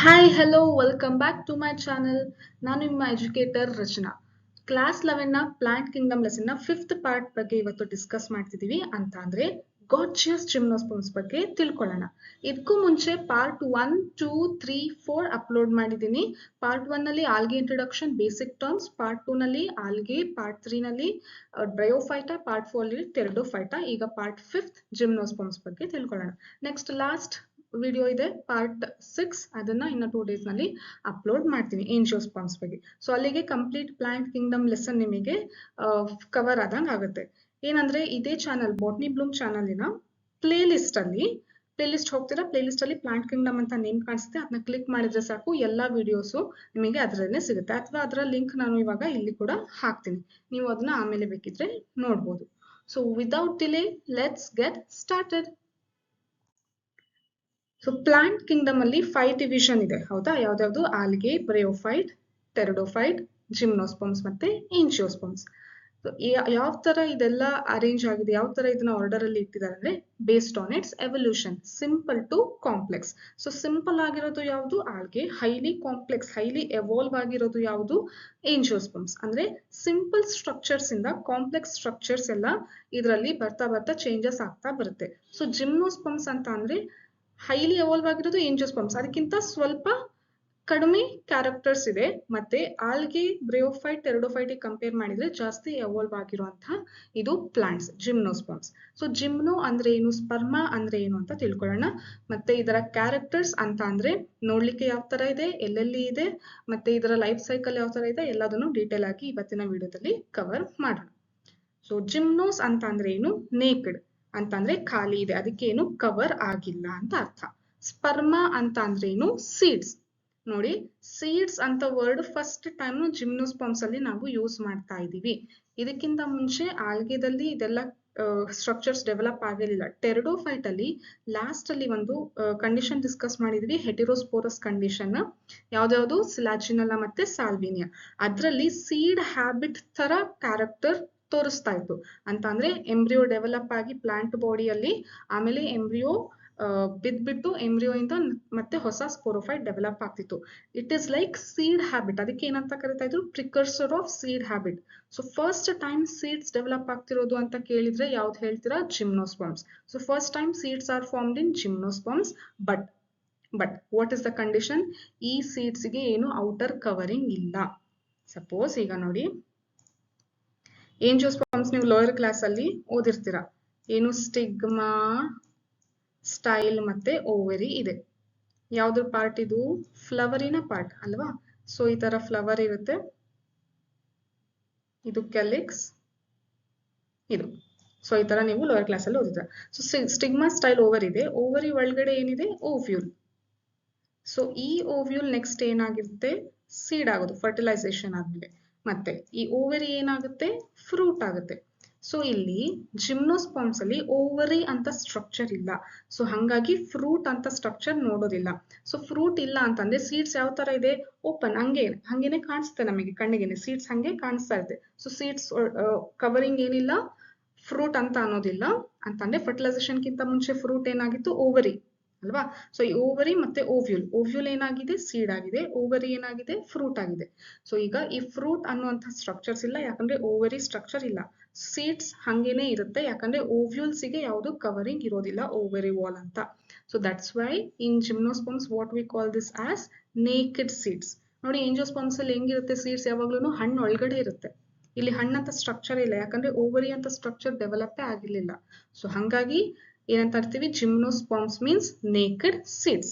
Hi hello welcome back to my channel. ನಾನು ನಿಮ್ಮ educator Rachana. Class 11ನ ಪ್ಲಾಂಟ್ ಕಿಂಗ್ಡಮ್ ಲೆಸನ್ನ 5th ಪಾರ್ಟ್ ಬಗ್ಗೆ ಇವತ್ತು ಡಿಸ್ಕಸ್ ಮಾಡ್ತಿದ್ದೀವಿ. ಅಂತ ಅಂದ್ರೆ ಗಾರ್ಜಿಯಸ್ ಜಿಮ್ನೋಸ್ಪರ್ಮ್ಸ್ ಬಗ್ಗೆ ತಿಳ್ಕೊಳ್ಳೋಣ. ಇದಕ್ಕೂ ಮುಂಚೆ ಪಾರ್ಟ್ 1, 2, 3, 4 ಅಪ್ಲೋಡ್ ಮಾಡಿದ್ದೀನಿ. ಪಾರ್ಟ್ 1 ನಲ್ಲಿ algae introduction basic terms, part 2 ನಲ್ಲಿ ಆಲ್ಗೆ, ಪಾರ್ಟ್ 3 ನಲ್ಲಿ ಬ್ರಯೋಫೈಟಾ, ಪಾರ್ಟ್ 4 ನಲ್ಲಿ ಟೆರಿಡೋಫೈಟಾ. ಈಗ ಪಾರ್ಟ್ 5th ಜಿಮ್ನೋಸ್ಪರ್ಮ್ಸ್ ಬಗ್ಗೆ ತಿಳ್ಕೊಳ್ಳೋಣ. ನೆಕ್ಸ್ಟ್ ಲಾಸ್ಟ್ ವಿಡಿಯೋ ಇದೆ ಪಾರ್ಟ್ 6, ಅದನ್ನ ಇನ್ನು 2 ಡೇಸ್ ನಲ್ಲಿ ಅಪ್ಲೋಡ್ ಮಾಡ್ತೀನಿ ಏಂಜಿಯೋಸ್ಪರ್ಮ್ಸ್ ಬಗ್ಗೆ. ಸೊ ಅಲ್ಲಿಗೆ ಕಂಪ್ಲೀಟ್ ಪ್ಲಾಂಟ್ ಕಿಂಗ್ಡಮ್ ಲೆಸನ್ ನಿಮಗೆ ಕವರ್ ಆದಂಗೆ ಆಗುತ್ತೆ. ಏನಂದ್ರೆ ಇದೇ ಚಾನಲ್ ಬಾಟ್ನಿ ಬ್ಲೂಮ್ ಚಾನಲಿನ ಪ್ಲೇ ಲಿಸ್ಟ್ ಹೋಗ್ತೀರಾ, ಪ್ಲೇ ಲಿಸ್ಟ್ ಅಲ್ಲಿ ಪ್ಲಾಂಟ್ ಕಿಂಗ್ಡಮ್ ಅಂತ ನೇಮ್ ಕಾಣಿಸುತ್ತೆ, ಅದನ್ನ ಕ್ಲಿಕ್ ಮಾಡಿದ್ರೆ ಸಾಕು ಎಲ್ಲಾ ವಿಡಿಯೋಸು ನಿಮಗೆ ಅದರಲ್ಲೇ ಸಿಗುತ್ತೆ. ಅಥವಾ ಅದರ ಲಿಂಕ್ ನಾನು ಇವಾಗ ಇಲ್ಲಿ ಕೂಡ ಹಾಕ್ತೀನಿ, ನೀವು ಅದನ್ನ ಆಮೇಲೆ ಬೇಕಿದ್ರೆ ನೋಡ್ಬೋದು. So without delay let's get started. So plant Kingdom ಅಲ್ಲಿ 5 ಡಿವಿಷನ್ ಇದೆ, ಹೌದಾ? ಯಾವ್ದಾವ್ದು? ಆಲ್ಗೆ, ಬ್ರಯೋಫೈಟ್, ಟೆರಿಡೋಫೈಟ್, ಜಿಮ್ನೋಸ್ಪರ್ಮ್ಸ್ ಮತ್ತೆ ಏಂಜಿಯೋಸ್ಪರ್ಮ್ಸ್. ಯಾವ ತರ ಇದೆಲ್ಲ ಅರೇಂಜ್ ಆಗಿದೆ, ಯಾವ ತರ ಇದನ್ನ ಆರ್ಡರ್ ಅಲ್ಲಿ ಇಟ್ಟಿದ್ದಾರೆ ಅಂದ್ರೆ based on its evolution, simple to complex. So simple ಆಗಿರೋದು ಯಾವುದು? Algae. Highly complex, highly evolve ಆಗಿರೋದು ಯಾವುದು? ಏಂಜಿಯೋಸ್ಪರ್ಮ್ಸ್. ಅಂದ್ರೆ ಸಿಂಪಲ್ ಸ್ಟ್ರಕ್ಚರ್ಸ್ ಇಂದ ಕಾಂಪ್ಲೆಕ್ಸ್ ಸ್ಟ್ರಕ್ಚರ್ಸ್ ಎಲ್ಲ ಇದರಲ್ಲಿ ಬರ್ತಾ ಬರ್ತಾ ಚೇಂಜಸ್ ಆಗ್ತಾ ಬರುತ್ತೆ. ಸೊ ಜಿಮ್ನೋಸ್ಪರ್ಮ್ಸ್ ಅಂತ ಅಂದ್ರೆ ಹೈಲಿ ಎವಾಲ್ವ್ ಆಗಿರೋದು ಏಂಜಿಯೋಸ್ಪರ್ಮ್ಸ್, ಅದಕ್ಕಿಂತ ಸ್ವಲ್ಪ ಕಡಿಮೆ ಕ್ಯಾರೆಕ್ಟರ್ಸ್ ಇದೆ. ಮತ್ತೆ ಆಲ್ಗೆ, ಬ್ರಯೋಫೈಟ್, ಟೆರಿಡೋಫೈಟ್ ಕಂಪೇರ್ ಮಾಡಿದ್ರೆ ಜಾಸ್ತಿ ಎವಾಲ್ವ್ ಆಗಿರುವಂತಹ ಇದು ಪ್ಲಾಂಟ್ಸ್ ಜಿಮ್ನೋಸ್ಪರ್ಮ್ಸ್. ಸೊ ಜಿಮ್ನೋ ಅಂದ್ರೆ ಏನು, ಸ್ಪರ್ಮ ಅಂದ್ರೆ ಏನು ಅಂತ ತಿಳ್ಕೊಳ್ಳೋಣ. ಮತ್ತೆ ಇದರ ಕ್ಯಾರೆಕ್ಟರ್ಸ್ ಅಂತ ಅಂದ್ರೆ ನೋಡ್ಲಿಕ್ಕೆ ಯಾವ ತರ ಇದೆ, ಎಲ್ಲೆಲ್ಲಿ ಇದೆ, ಮತ್ತೆ ಇದರ ಲೈಫ್ ಸೈಕಲ್ ಯಾವ ತರ ಇದೆ, ಎಲ್ಲದನ್ನು ಡೀಟೇಲ್ ಆಗಿ ಇವತ್ತಿನ ವಿಡಿಯೋದಲ್ಲಿ ಕವರ್ ಮಾಡೋಣ. ಸೊ ಜಿಮ್ನೋಸ್ ಅಂತ ಅಂದ್ರೆ ಏನು? ನೇಕ್ಡ್ ಅಂತಂದ್ರೆ ಖಾಲಿ ಇದೆ, ಅದಕ್ಕೆ ಏನು ಕವರ್ ಆಗಿಲ್ಲ ಅಂತ ಅರ್ಥ. ಸ್ಪರ್ಮ ಅಂತ ಅಂದ್ರೆ ಏನು? ಸೀಡ್ಸ್. ನೋಡಿ, ಸೀಡ್ಸ್ ಅಂತ ವರ್ಡ್ ಫಸ್ಟ್ ಟೈಮ್ ಜಿಮ್ನೋಸ್ಪರ್ಮ್ಸ್ ಅಲ್ಲಿ ನಾವು ಯೂಸ್ ಮಾಡ್ತಾ ಇದೀವಿ. ಇದಕ್ಕಿಂತ ಮುಂಚೆ ಆಲ್ಗೆದಲ್ಲಿ ಇದೆಲ್ಲ ಸ್ಟ್ರಕ್ಚರ್ಸ್ ಡೆವಲಪ್ ಆಗಿರಲಿಲ್ಲ. ಟೆರಿಡೋಫೈಟ್ ಅಲ್ಲಿ ಲಾಸ್ಟ್ ಅಲ್ಲಿ ಒಂದು ಕಂಡೀಷನ್ ಡಿಸ್ಕಸ್ ಮಾಡಿದ್ವಿ, ಹೆಟಿರೋಸ್ಪೋರಸ್ ಕಂಡೀಷನ್. ಯಾವ್ದಾವ್ದು? ಸಿಲಾಜಿನಲ್ಲಾ ಮತ್ತೆ ಸಾಲ್ವಿನಿಯಾ. ಅದ್ರಲ್ಲಿ ಸೀಡ್ ಹ್ಯಾಬಿಟ್ ತರ ಕ್ಯಾರೆಕ್ಟರ್ ತೋರಿಸ್ತಾ ಇತ್ತು. ಅಂತ ಅಂದ್ರೆ ಎಂಬ್ರಿಯೋ ಡೆವಲಪ್ ಆಗಿ ಪ್ಲಾಂಟ್ ಬಾಡಿಯಲ್ಲಿ, ಆಮೇಲೆ ಎಂಬ್ರಿಯೋ ಬಿದ್ಬಿಟ್ಟು ಎಂಬ್ರಿಯೋ ಇಂದ ಮತ್ತೆ ಹೊಸ ಸ್ಪೋರೋಫೈಟ್ ಡೆವಲಪ್ ಆಗ್ತಿತ್ತು. It is like seed habit, ಅದಕ್ಕೆ ಏನಂತ ಕರಿತಾ ಇದ್ರು? Precursor of seed habit. So first time seeds develop ಆಗ್ತಿರೋದು ಅಂತ ಕೇಳಿದ್ರೆ ಯಾವ್ದು ಹೇಳ್ತೀರಾ? Gymnosperms. So first time seeds are formed in gymnosperms. But what is the condition? ಈ ಸೀಡ್ಸ್ ಗೆ ಏನು ಔಟರ್ ಕವರಿಂಗ್ ಇಲ್ಲ. ಸಪೋಸ್ ಈಗ ನೋಡಿ, ಏಂಜಿಯೋಸ್ಪರ್ಮ್ಸ್ ನೀವು ಲೋಯರ್ ಕ್ಲಾಸ್ ಅಲ್ಲಿ ಓದಿರ್ತೀರಾ. ಏನು? ಸ್ಟಿಗ್ಮಾ, ಸ್ಟೈಲ್ ಮತ್ತೆ ಓವರಿ ಇದೆ. ಯಾವ್ದು ಪಾರ್ಟ್ ಇದು? ಫ್ಲವರಿನ ಪಾರ್ಟ್ ಅಲ್ವಾ? ಸೊ ಈ ತರ ಫ್ಲವರ್ ಇರುತ್ತೆ, ಇದು ಕ್ಯಾಲಿಕ್ಸ್, ಇದು. ಸೊ ಈ ತರ ನೀವು ಲೋಯರ್ ಕ್ಲಾಸ್ ಅಲ್ಲಿ ಓದಿದ್ರ. ಸೊ ಸ್ಟಿಗ್ಮಾ, ಸ್ಟೈಲ್, ಓವರ್ ಇದೆ. ಓವರಿ ಒಳಗಡೆ ಏನಿದೆ? ಓವ್ಯೂಲ್. ಸೊ ಈ ಓವ್ಯೂಲ್ ನೆಕ್ಸ್ಟ್ ಏನಾಗಿರುತ್ತೆ? ಸೀಡ್ ಆಗೋದು ಫರ್ಟಿಲೈಸೇಷನ್ ಆದ್ಮೇಲೆ. ಮತ್ತೆ ಈ ಓವರಿ ಏನಾಗುತ್ತೆ? ಫ್ರೂಟ್ ಆಗುತ್ತೆ. ಸೊ ಇಲ್ಲಿ ಜಿಮ್ನೋಸ್ಪರ್ಮ್ಸ್ ಅಲ್ಲಿ ಓವರಿ ಅಂತ ಸ್ಟ್ರಕ್ಚರ್ ಇಲ್ಲ. ಸೊ ಹಂಗಾಗಿ ಫ್ರೂಟ್ ಅಂತ ಸ್ಟ್ರಕ್ಚರ್ ನೋಡೋದಿಲ್ಲ. ಸೊ ಫ್ರೂಟ್ ಇಲ್ಲ ಅಂತಂದ್ರೆ ಸೀಡ್ಸ್ ಯಾವ ತರ ಇದೆ? ಓಪನ್, ಹಂಗೇನೆ ಕಾಣಿಸುತ್ತೆ ನಮಗೆ ಕಣ್ಣಿಗೆನೆ, ಸೀಡ್ಸ್ ಹಂಗೆ ಕಾಣಿಸ್ತಾ ಇರುತ್ತೆ. ಸೊ ಸೀಡ್ಸ್ ಕವರಿಂಗ್ ಏನಿಲ್ಲ, ಫ್ರೂಟ್ ಅಂತ ಅನ್ನೋದಿಲ್ಲ. ಅಂತಂದ್ರೆ ಫರ್ಟಿಲೈಸೇಷನ್ ಗಿಂತ ಮುಂಚೆ ಫ್ರೂಟ್ ಏನಾಗಿತ್ತು? ಓವರಿ ಅಲ್ವಾ? ಸೊ ಈ ಓವರಿ ಮತ್ತೆ ಓವ್ಯೂಲ್ ಏನಾಗಿದೆ? ಸೀಡ್ ಆಗಿದೆ. ಓವರಿ ಏನಾಗಿದೆ? ಫ್ರೂಟ್ ಆಗಿದೆ. ಸೊ ಈಗ ಈ ಫ್ರೂಟ್ ಅನ್ನುವಂಥ ಸ್ಟ್ರಕ್ಚರ್ಸ್ ಇಲ್ಲ, ಯಾಕಂದ್ರೆ ಓವರಿ ಸ್ಟ್ರಕ್ಚರ್ ಇಲ್ಲ. ಸೀಡ್ಸ್ ಹಂಗೇನೆ ಇರುತ್ತೆ, ಯಾಕಂದ್ರೆ ಓವ್ಯೂಲ್ಸ್ ಗೆ ಯಾವುದು ಕವರಿಂಗ್ ಇರೋದಿಲ್ಲ, ಓವರಿ ವಾಲ್ ಅಂತ. So that's why in gymnosperms what we call this as naked seeds. ನೋಡಿ, ಏಂಜಿಯೋಸ್ಪರ್ಮ್ಸ್ ಅಲ್ಲಿ ಹೆಂಗಿರುತ್ತೆ? ಸೀಡ್ಸ್ ಯಾವಾಗ್ಲೂ ಹಣ್ಣು ಒಳಗಡೆ ಇರುತ್ತೆ. ಇಲ್ಲಿ ಹಣ್ಣಂತ ಸ್ಟ್ರಕ್ಚರ್ ಇಲ್ಲ, ಯಾಕಂದ್ರೆ ಓವರಿ ಅಂತ ಸ್ಟ್ರಕ್ಚರ್ ಡೆವಲಪ್ ಆಗಿರ್ಲಿಲ್ಲ. ಸೊ ಹಂಗಾಗಿ ಏನಂತ ಅಂತೀವಿ? Gymnosperms means naked seeds.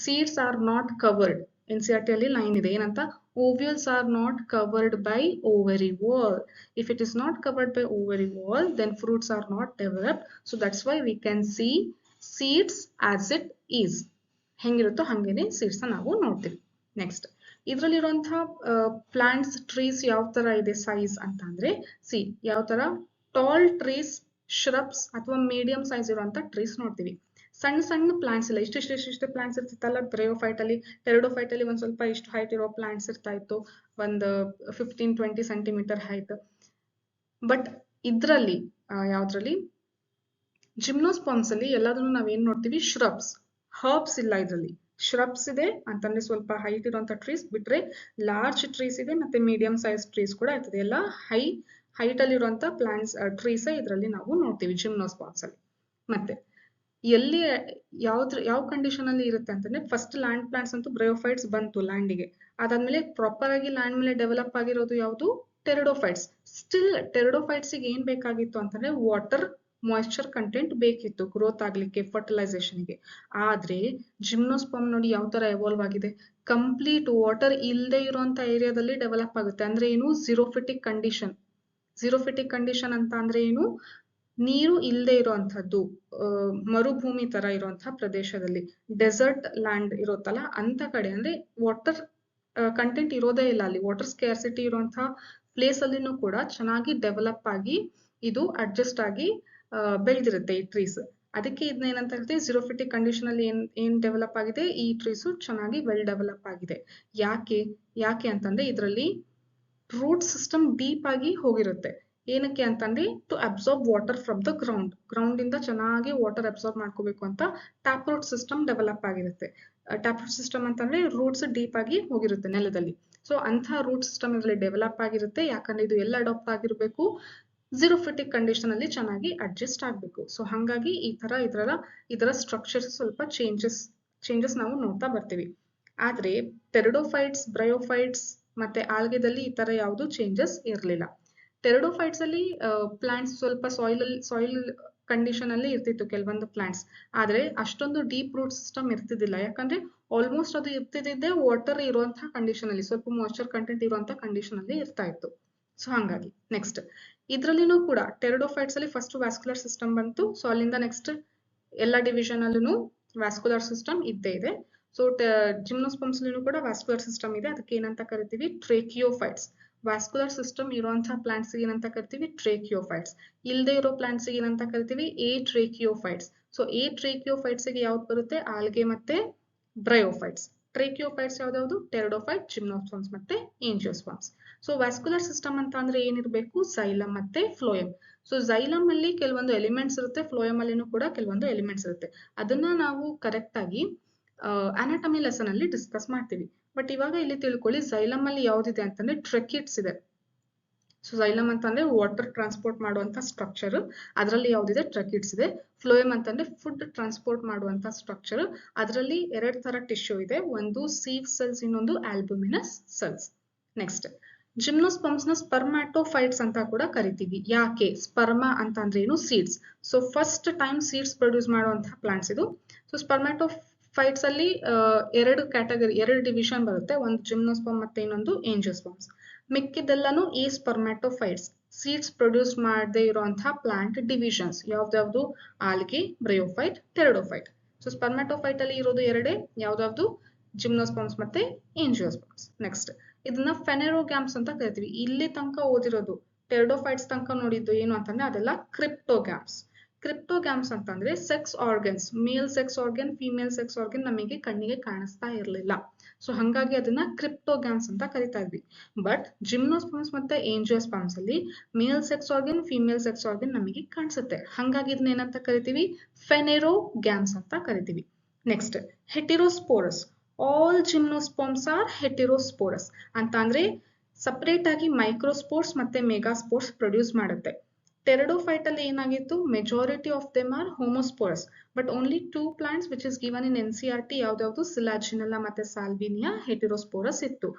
Seeds are not covered. NCERT ಅಲ್ಲಿ ಲೈನ್ ಇದೆ ಏನಂತ? ovules are not covered by ovary wall. If it is not covered by ovary wall, then fruits are not developed. So that's why we can see seeds as it is. ಹೆಂಗಿರುತ್ತೋ ಹಂಗೇನೆ seeds ನಾವು ನೋಡ್ತೀವಿ. Next ಇದ್ರಲ್ಲಿರುವಂತಹ plants, trees ಯಾವ ತರ ಇದೆ size ಅಂತ ಅಂದ್ರೆ, ಯಾವ ತರ ಟಾಲ್ ಟ್ರೀಸ್, ಶ್ರಬ್ಸ್ ಅಥವಾ ಮೀಡಿಯಂ ಸೈಜ್ ಇರುವಂತ ಟ್ರೀಸ್ ನೋಡ್ತೀವಿ. ಸಣ್ಣ ಸಣ್ಣ ಪ್ಲಾಂಟ್ಸ್ ಇಲ್ಲ, ಇಷ್ಟೇ ಪ್ಲಾಂಟ್ಸ್ ಇರ್ತಿತ್ತಲ್ಲ ಬ್ರಯೋಫೈಟ್ ಅಲ್ಲಿ. ಟೆರಿಡೋಫೈಟ್ ಅಲ್ಲಿ ಒಂದ್ ಸ್ವಲ್ಪ ಇಷ್ಟು ಹೈಟ್ ಇರೋ ಪ್ಲಾಂಟ್ಸ್ ಇರ್ತಾ ಇತ್ತು, ಒಂದು 15-20 ಸೆಂಟಿಮೀಟರ್ ಹೈಟ್. ಬಟ್ ಇದ್ರಲ್ಲಿ ಯಾವ್ದ್ರಲ್ಲಿ? ಜಿಮ್ನೋಸ್ಪರ್ಮ್ಸ್ ಅಲ್ಲಿ ಎಲ್ಲದನ್ನು ನಾವೇನ್ ನೋಡ್ತೀವಿ? ಶ್ರಬ್ಸ್, ಹರ್ಬ್ಸ್ ಇಲ್ಲ ಇದ್ರಲ್ಲಿ. shrubs ಇದೆ ಅಂತಂದ್ರೆ ಸ್ವಲ್ಪ ಹೈಟ್ ಇರುವಂತ ಟ್ರೀಸ್ ಬಿಟ್ರೆ ಲಾರ್ಜ್ ಟ್ರೀಸ್ ಇದೆ ಮತ್ತೆ ಮೀಡಿಯಂ ಸೈಜ್ ಟ್ರೀಸ್ ಕೂಡ ಇರ್ತದೆ. ಎಲ್ಲ ಹೈಟ್ ಅಲ್ಲಿ ಇರುವಂತ ಪ್ಲಾಂಟ್ಸ್ ಟ್ರೀಸ್ ಇದರಲ್ಲಿ ನಾವು ನೋಡ್ತೀವಿ ಜಿಮ್ನೋಸ್ಪರ್ಮ್ಸ್ ಅಲ್ಲಿ. ಮತ್ತೆ ಎಲ್ಲಿ ಯಾವ ಕಂಡೀಷನ್ ಅಲ್ಲಿ ಇರುತ್ತೆ ಅಂತಂದ್ರೆ ಫಸ್ಟ್ ಲ್ಯಾಂಡ್ ಪ್ಲಾಂಟ್ಸ್ ಅಂತೂ ಬ್ರಯೋಫೈಟ್ಸ್ ಬಂತು ಲ್ಯಾಂಡಿಗೆ. ಅದಾದ್ಮೇಲೆ ಪ್ರಾಪರ್ ಆಗಿ ಲ್ಯಾಂಡ್ ಮೇಲೆ ಡೆವಲಪ್ ಆಗಿರೋದು ಯಾವುದು ಟೆರಿಡೋಫೈಟ್ಸ್. ಸ್ಟಿಲ್ ಟೆರಿಡೋಫೈಟ್ಸ್ ಗೆ ಏನ್ ಬೇಕಾಗಿತ್ತು ಅಂತಂದ್ರೆ ವಾಟರ್ ಮಾಯಿಶ್ಚರ್ ಕಂಟೆಂಟ್ ಬೇಕಿತ್ತು ಗ್ರೋತ್ ಆಗ್ಲಿಕ್ಕೆ ಫರ್ಟಿಲೈಸೇಷನ್ ಗೆ. ಆದ್ರೆ ಜಿಮ್ನೋಸ್ಪರ್ಮ್ ನೋಡಿ ಯಾವ ತರ ಎವಾಲ್ವ್ ಆಗಿದೆ, ಕಂಪ್ಲೀಟ್ ವಾಟರ್ ಇಲ್ಲದೆ ಇರುವಂತ ಏರಿಯಾದಲ್ಲಿ ಡೆವಲಪ್ ಆಗುತ್ತೆ. ಅಂದ್ರೆ ಏನು ಝೀರೋಫಿಟಿಕ್ ಕಂಡೀಷನ್. ಝೀರೋಫಿಟಿಕ್ ಕಂಡೀಷನ್ ಅಂತ ಅಂದ್ರೆ ಏನು, ನೀರು ಇಲ್ಲದೆ ಇರುವಂತಹದ್ದು, ಮರುಭೂಮಿ ತರ ಇರುವಂತಹ ಪ್ರದೇಶದಲ್ಲಿ, ಡೆಸರ್ಟ್ ಲ್ಯಾಂಡ್ ಇರುತ್ತಲ್ಲ ಅಂತ ಕಡೆ, ಅಂದ್ರೆ ವಾಟರ್ ಕಂಟೆಂಟ್ ಇರೋದೇ ಇಲ್ಲ ಅಲ್ಲಿ, ವಾಟರ್ ಸ್ಕ್ಯಾರ್ಸಿಟಿ ಇರುವಂತಹ ಪ್ಲೇಸ್ ಅಲ್ಲಿನೂ ಕೂಡ ಚೆನ್ನಾಗಿ ಡೆವಲಪ್ ಆಗಿ ಇದು ಅಡ್ಜಸ್ಟ್ ಆಗಿ ಬೆಳೆದಿರುತ್ತೆ ಈ ಟ್ರೀಸ್. ಅದಕ್ಕೆ ಇದನ್ನ ಏನಂತ ಹೇಳ್ತೀವಿ, ಝೀರೋಫಿಟಿಕ್ ಕಂಡೀಷನ್ ಅಲ್ಲಿ ಏನ್ ಡೆವಲಪ್ ಆಗಿದೆ, ಈ ಟ್ರೀಸ್ ಚೆನ್ನಾಗಿ ವೆಲ್ ಡೆವಲಪ್ ಆಗಿದೆ. ಯಾಕೆ ಅಂತಂದ್ರೆ ಇದರಲ್ಲಿ ರೂಟ್ ಸಿಸ್ಟಮ್ ಡೀಪ್ ಆಗಿ ಹೋಗಿರುತ್ತೆ. ಏನಕ್ಕೆ ಅಂತಂದ್ರೆ to absorb water from the ground ಇಂದ ಚೆನ್ನಾಗಿ ವಾಟರ್ ಅಬ್ಸಾರ್ಬ್ ಮಾಡ್ಕೋಬೇಕು ಅಂತ ಟ್ಯಾಪ್ ರೂಟ್ ಸಿಸ್ಟಮ್ ಡೆವಲಪ್ ಆಗಿರುತ್ತೆ. ಟ್ಯಾಪ್ ರೂಟ್ ಸಿಸ್ಟಮ್ ಅಂತಂದ್ರೆ ರೂಟ್ಸ್ ಡೀಪ್ ಆಗಿ ಹೋಗಿರುತ್ತೆ ನೆಲದಲ್ಲಿ. ಸೊ ಅಂತ ರೂಟ್ ಸಿಸ್ಟಮ್ ಇದರಲ್ಲಿ ಡೆವಲಪ್ ಆಗಿರುತ್ತೆ. ಯಾಕಂದ್ರೆ ಇದು ಎಲ್ಲ ಅಡಾಪ್ಟ್ ಆಗಿರ್ಬೇಕು, ಝೀರೋಫಿಟಿಕ್ ಕಂಡೀಷನ್ ಅಲ್ಲಿ ಚೆನ್ನಾಗಿ ಅಡ್ಜಸ್ಟ್ ಆಗ್ಬೇಕು. ಸೊ ಹಾಗಾಗಿ ಈ ತರ ಇದರ ಸ್ಟ್ರಕ್ಚರ್ಸ್ ಸ್ವಲ್ಪ ಚೇಂಜಸ್ ನಾವು ನೋಡ್ತಾ ಬರ್ತೀವಿ. ಆದ್ರೆ ಟೆರಿಡೋಫೈಟ್ಸ್, ಬ್ರಯೋಫೈಟ್ಸ್ ಮತ್ತೆ ಆಲ್ಗೆದಲ್ಲಿ ಈ ತರ ಯಾವುದು ಚೇಂಜಸ್ ಇರಲಿಲ್ಲ. ಟೆರಿಡೋಫೈಟ್ಸ್ ಅಲ್ಲಿ ಪ್ಲಾಂಟ್ಸ್ ಸ್ವಲ್ಪ ಸಾಯಿಲ್ ಕಂಡೀಷನ್ ಅಲ್ಲಿ ಇರ್ತಿತ್ತು ಕೆಲವೊಂದು ಪ್ಲಾಂಟ್ಸ್, ಆದ್ರೆ ಅಷ್ಟೊಂದು ಡೀಪ್ ರೂಟ್ ಸಿಸ್ಟಮ್ ಇರ್ತಿದ್ದಿಲ್ಲ. ಯಾಕಂದ್ರೆ ಆಲ್ಮೋಸ್ಟ್ ಅದು ಇರ್ತಿದ್ದೆ ವಾಟರ್ ಇರುವಂತಹ ಕಂಡೀಷನ್ ಅಲ್ಲಿ, ಸ್ವಲ್ಪ ಮಾಯಿಶ್ಚರ್ ಕಂಟೆಂಟ್ ಇರುವಂತಹ ಕಂಡೀಷನ್ ಅಲ್ಲಿ ಇರ್ತಾ ಇತ್ತು. ಸೊ ಹಾಗಾಗಿ ನೆಕ್ಸ್ಟ್ ಇದ್ರಲ್ಲಿನೂ ಕೂಡ ಟೆರಿಡೋಫೈಟ್ಸ್ ಅಲ್ಲಿ ಫಸ್ಟ್ ವ್ಯಾಸ್ಕ್ಯುಲರ್ ಸಿಸ್ಟಮ್ ಬಂತು. ಸೊ ಅಲ್ಲಿಂದ ನೆಕ್ಸ್ಟ್ ಎಲ್ಲ ಡಿವಿಷನ್ ಅಲ್ಲೂ ವ್ಯಾಸ್ಕ್ಯುಲರ್ ಸಿಸ್ಟಮ್ ಇದ್ದೇ ಇದೆ. ಸೊ ಜಿಮ್ನೋಸ್ಪರ್ಮ್ಸ್ ಅಲ್ಲೂ ಕೂಡ ವ್ಯಾಸ್ಕ್ಯುಲರ್ ಸಿಸ್ಟಮ್ ಇದೆ. ಅದಕ್ಕೆ ಏನಂತ ಕರಿತೀವಿ, ಟ್ರೇಕಿಯೋಫೈಟ್ಸ್. ವ್ಯಾಸ್ಕ್ಯುಲರ್ ಸಿಸ್ಟಮ್ ಇರುವಂತಹ ಪ್ಲಾಂಟ್ಸ್ ಏನಂತ ಕರಿತೀವಿ, ಟ್ರೇಕಿಯೋಫೈಟ್ಸ್. ಇಲ್ಲದೆ ಇರೋ ಪ್ಲಾಂಟ್ಸ್ ಏನಂತ ಕರಿತೀವಿ, ಟ್ರೇಕಿಯೋಫೈಟ್ಸ್. ಸೊ ಟ್ರೇಕಿಯೋಫೈಟ್ಸ್ ಗೆ ಯಾವ್ದು ಬರುತ್ತೆ, ಆಲ್ಗೆ ಮತ್ತೆ ಬ್ರಯೋಫೈಟ್ಸ್. ಟ್ರೇಕಿಯೋಫೈಟ್ಸ್ ಯಾವ್ದಾವ್ದು, ಟೆರಿಡೋಫೈಟ್, ಜಿಮ್ನೋಸ್ಪರ್ಮ್ಸ್ ಮತ್ತೆ ಏಂಜಿಯೋಸ್ಪರ್ಮ್ಸ್. ಸೊ ವ್ಯಾಸ್ಕ್ಯುಲರ್ ಸಿಸ್ಟಮ್ ಅಂತ ಅಂದ್ರೆ ಏನಿರಬೇಕು, ಝೈಲಮ್ ಮತ್ತೆ ಫ್ಲೋಯಮ್. ಸೊ ಝೈಲಮ್ ಅಲ್ಲಿ ಕೆಲವೊಂದು ಎಲಿಮೆಂಟ್ಸ್ ಇರುತ್ತೆ, ಫ್ಲೋಯಮ್ ಅಲ್ಲಿನೂ ಕೂಡ ಕೆಲವೊಂದು ಎಲಿಮೆಂಟ್ಸ್ ಇರುತ್ತೆ. ಅದನ್ನ ನಾವು ಕರೆಕ್ಟ್ ಆಗಿ ಅನಾಟಮಿ ಲೆಸನ್ ಅಲ್ಲಿ ಡಿಸ್ಕಸ್ ಮಾಡ್ತೀವಿ. ಬಟ್ ಇವಾಗ ಇಲ್ಲಿ ತಿಳ್ಕೊಳ್ಳಿ, ಝೈಲಮ್ ಅಲ್ಲಿ ಯಾವ್ದಿದೆ ಅಂತಂದ್ರೆ ಟ್ರೆಕಿಟ್ಸ್ ಇದೆ. ಸೊ ಝೈಲಮ್ ಅಂತಂದ್ರೆ ವಾಟರ್ ಟ್ರಾನ್ಸ್ಪೋರ್ಟ್ ಮಾಡುವಂತ ಸ್ಟ್ರಕ್ಚರ್, ಅದರಲ್ಲಿ ಯಾವ್ದಿದೆ, ಟ್ರೆಕಿಟ್ಸ್ ಇದೆ. ಫ್ಲೋಯಮ್ ಅಂತಂದ್ರೆ ಫುಡ್ ಟ್ರಾನ್ಸ್ಪೋರ್ಟ್ ಮಾಡುವಂತ ಸ್ಟ್ರಕ್ಚರ್, ಅದರಲ್ಲಿ 2 ತರ ಟಿಶ್ಯೂ ಇದೆ, ಒಂದು ಸೀವ್ ಸೆಲ್ಸ್, ಇನ್ನೊಂದು ಆಲ್ಬುಮಿನಸ್ ಸೆಲ್ಸ್. ನೆಕ್ಸ್ಟ್ ಜಿಮ್ನೋಸ್ಪರ್ಮ್ಸ್ ನ ಸ್ಪರ್ಮ್ಯಾಟೋಫೈಟ್ಸ್ ಅಂತ ಕೂಡ ಕರಿತೀವಿ. ಯಾಕೆ, ಸ್ಪರ್ಮ ಅಂತ ಅಂದ್ರೆ ಏನು, seeds. So first time seeds produce ಮಾಡುವಂತಹ ಪ್ಲಾಂಟ್ಸ್ ಇದು. ಸೊ ಸ್ಪರ್ಮ್ಯಾಟೋಫೈಟ್ಸ್ ಅಲ್ಲಿ 2 ಕ್ಯಾಟಗರಿ, 2 ಡಿವಿಷನ್ ಬರುತ್ತೆ, ಒಂದು ಜಿಮ್ನೋಸ್ಪರ್ಮ್ ಮತ್ತೆ ಇನ್ನೊಂದು ಏಂಜಿಯೋಸ್ಪರ್ಮ್ಸ್. ಮಿಕ್ಕಿದೆಲ್ಲಾನು ಸ್ಪರ್ಮ್ಯಾಟೋಫೈಟ್ಸ್, ಸೀಡ್ಸ್ ಪ್ರೊಡ್ಯೂಸ್ ಮಾಡದೇ ಇರುವಂತಹ ಪ್ಲಾಂಟ್ ಡಿವಿಷನ್ಸ್. ಯಾವ್ದಾವ್ದು, algae, bryophyte, pteridophyte. So spermatophyte ಅಲ್ಲಿ ಇರೋದು 2, ಯಾವ್ದಾವ್ದು, ಜಿಮ್ನೋಸ್ಪರ್ಮ್ಸ್ ಮತ್ತೆ ಏಂಜಿಯೋಸ್ಪರ್ಮ್ಸ್. ನೆಕ್ಸ್ಟ್ ಇದನ್ನ ಫೆನೆರೋಗ್ಯಾಮ್ಸ್ ಅಂತ ಕರಿತೀವಿ. ಇಲ್ಲಿ ತನಕ ಓದಿರೋದು, ಟೆರಿಡೋಫೈಟ್ಸ್ ತನಕ ನೋಡಿದ್ದು ಏನು ಅಂತಂದ್ರೆ ಅದೆಲ್ಲ ಕ್ರಿಪ್ಟೋಗ್ಯಾಮ್ಸ್. ಕ್ರಿಪ್ಟೋಗ್ಯಾಮ್ಸ್ ಅಂತಂದ್ರೆ sex organs, male sex organ, female sex organ ನಮಗೆ ಕಣ್ಣಿಗೆ ಕಾಣಿಸ್ತಾ ಇರಲಿಲ್ಲ. ಸೊ ಹಾಗಾಗಿ ಅದನ್ನ ಕ್ರಿಪ್ಟೋಗ್ಯಾಮ್ಸ್ ಅಂತ ಕರಿತಾ ಇದ್ವಿ. ಬಟ್ ಜಿಮ್ನೋಸ್ಪರ್ಮ್ಸ್ ಮತ್ತೆ ಏಂಜಿಯೋಸ್ಪರ್ಮ್ಸ್ ಅಲ್ಲಿ male sex organ, female sex organ ನಮಗೆ ಕಾಣಿಸುತ್ತೆ. ಹಾಗಾಗಿ ಇದನ್ನ ಏನಂತ ಕರಿತೀವಿ, ಫೆನೆರೋಗ್ಯಾಮ್ಸ್ ಅಂತ ಕರಿತೀವಿ. Next heterosporous. All gymnosperms are heterosporous ಅಂತ ಅಂದ್ರೆ ಸಪರೇಟ್ ಆಗಿ ಮೈಕ್ರೋಸ್ಪೋರ್ಸ್ ಮತ್ತೆ ಮೆಗಾಸ್ಪೋರ್ಸ್ ಪ್ರೊಡ್ಯೂಸ್ ಮಾಡುತ್ತೆ. ಟೆರಿಡೋಫೈಟ್ ಅಲ್ಲಿ ಏನಾಗಿತ್ತು, majority of them are homosporous, but only 2 plants which is given in NCERT, ಯಾವ್ದಾವ್ದು, ಸಿಲಾಜಿನೆಲ್ಲಾ ಮತ್ತೆ ಸಾಲ್ವಿನಿಯಾ, ಹೆಟಿರೋಸ್ಪೋರಸ್ ಇತ್ತು.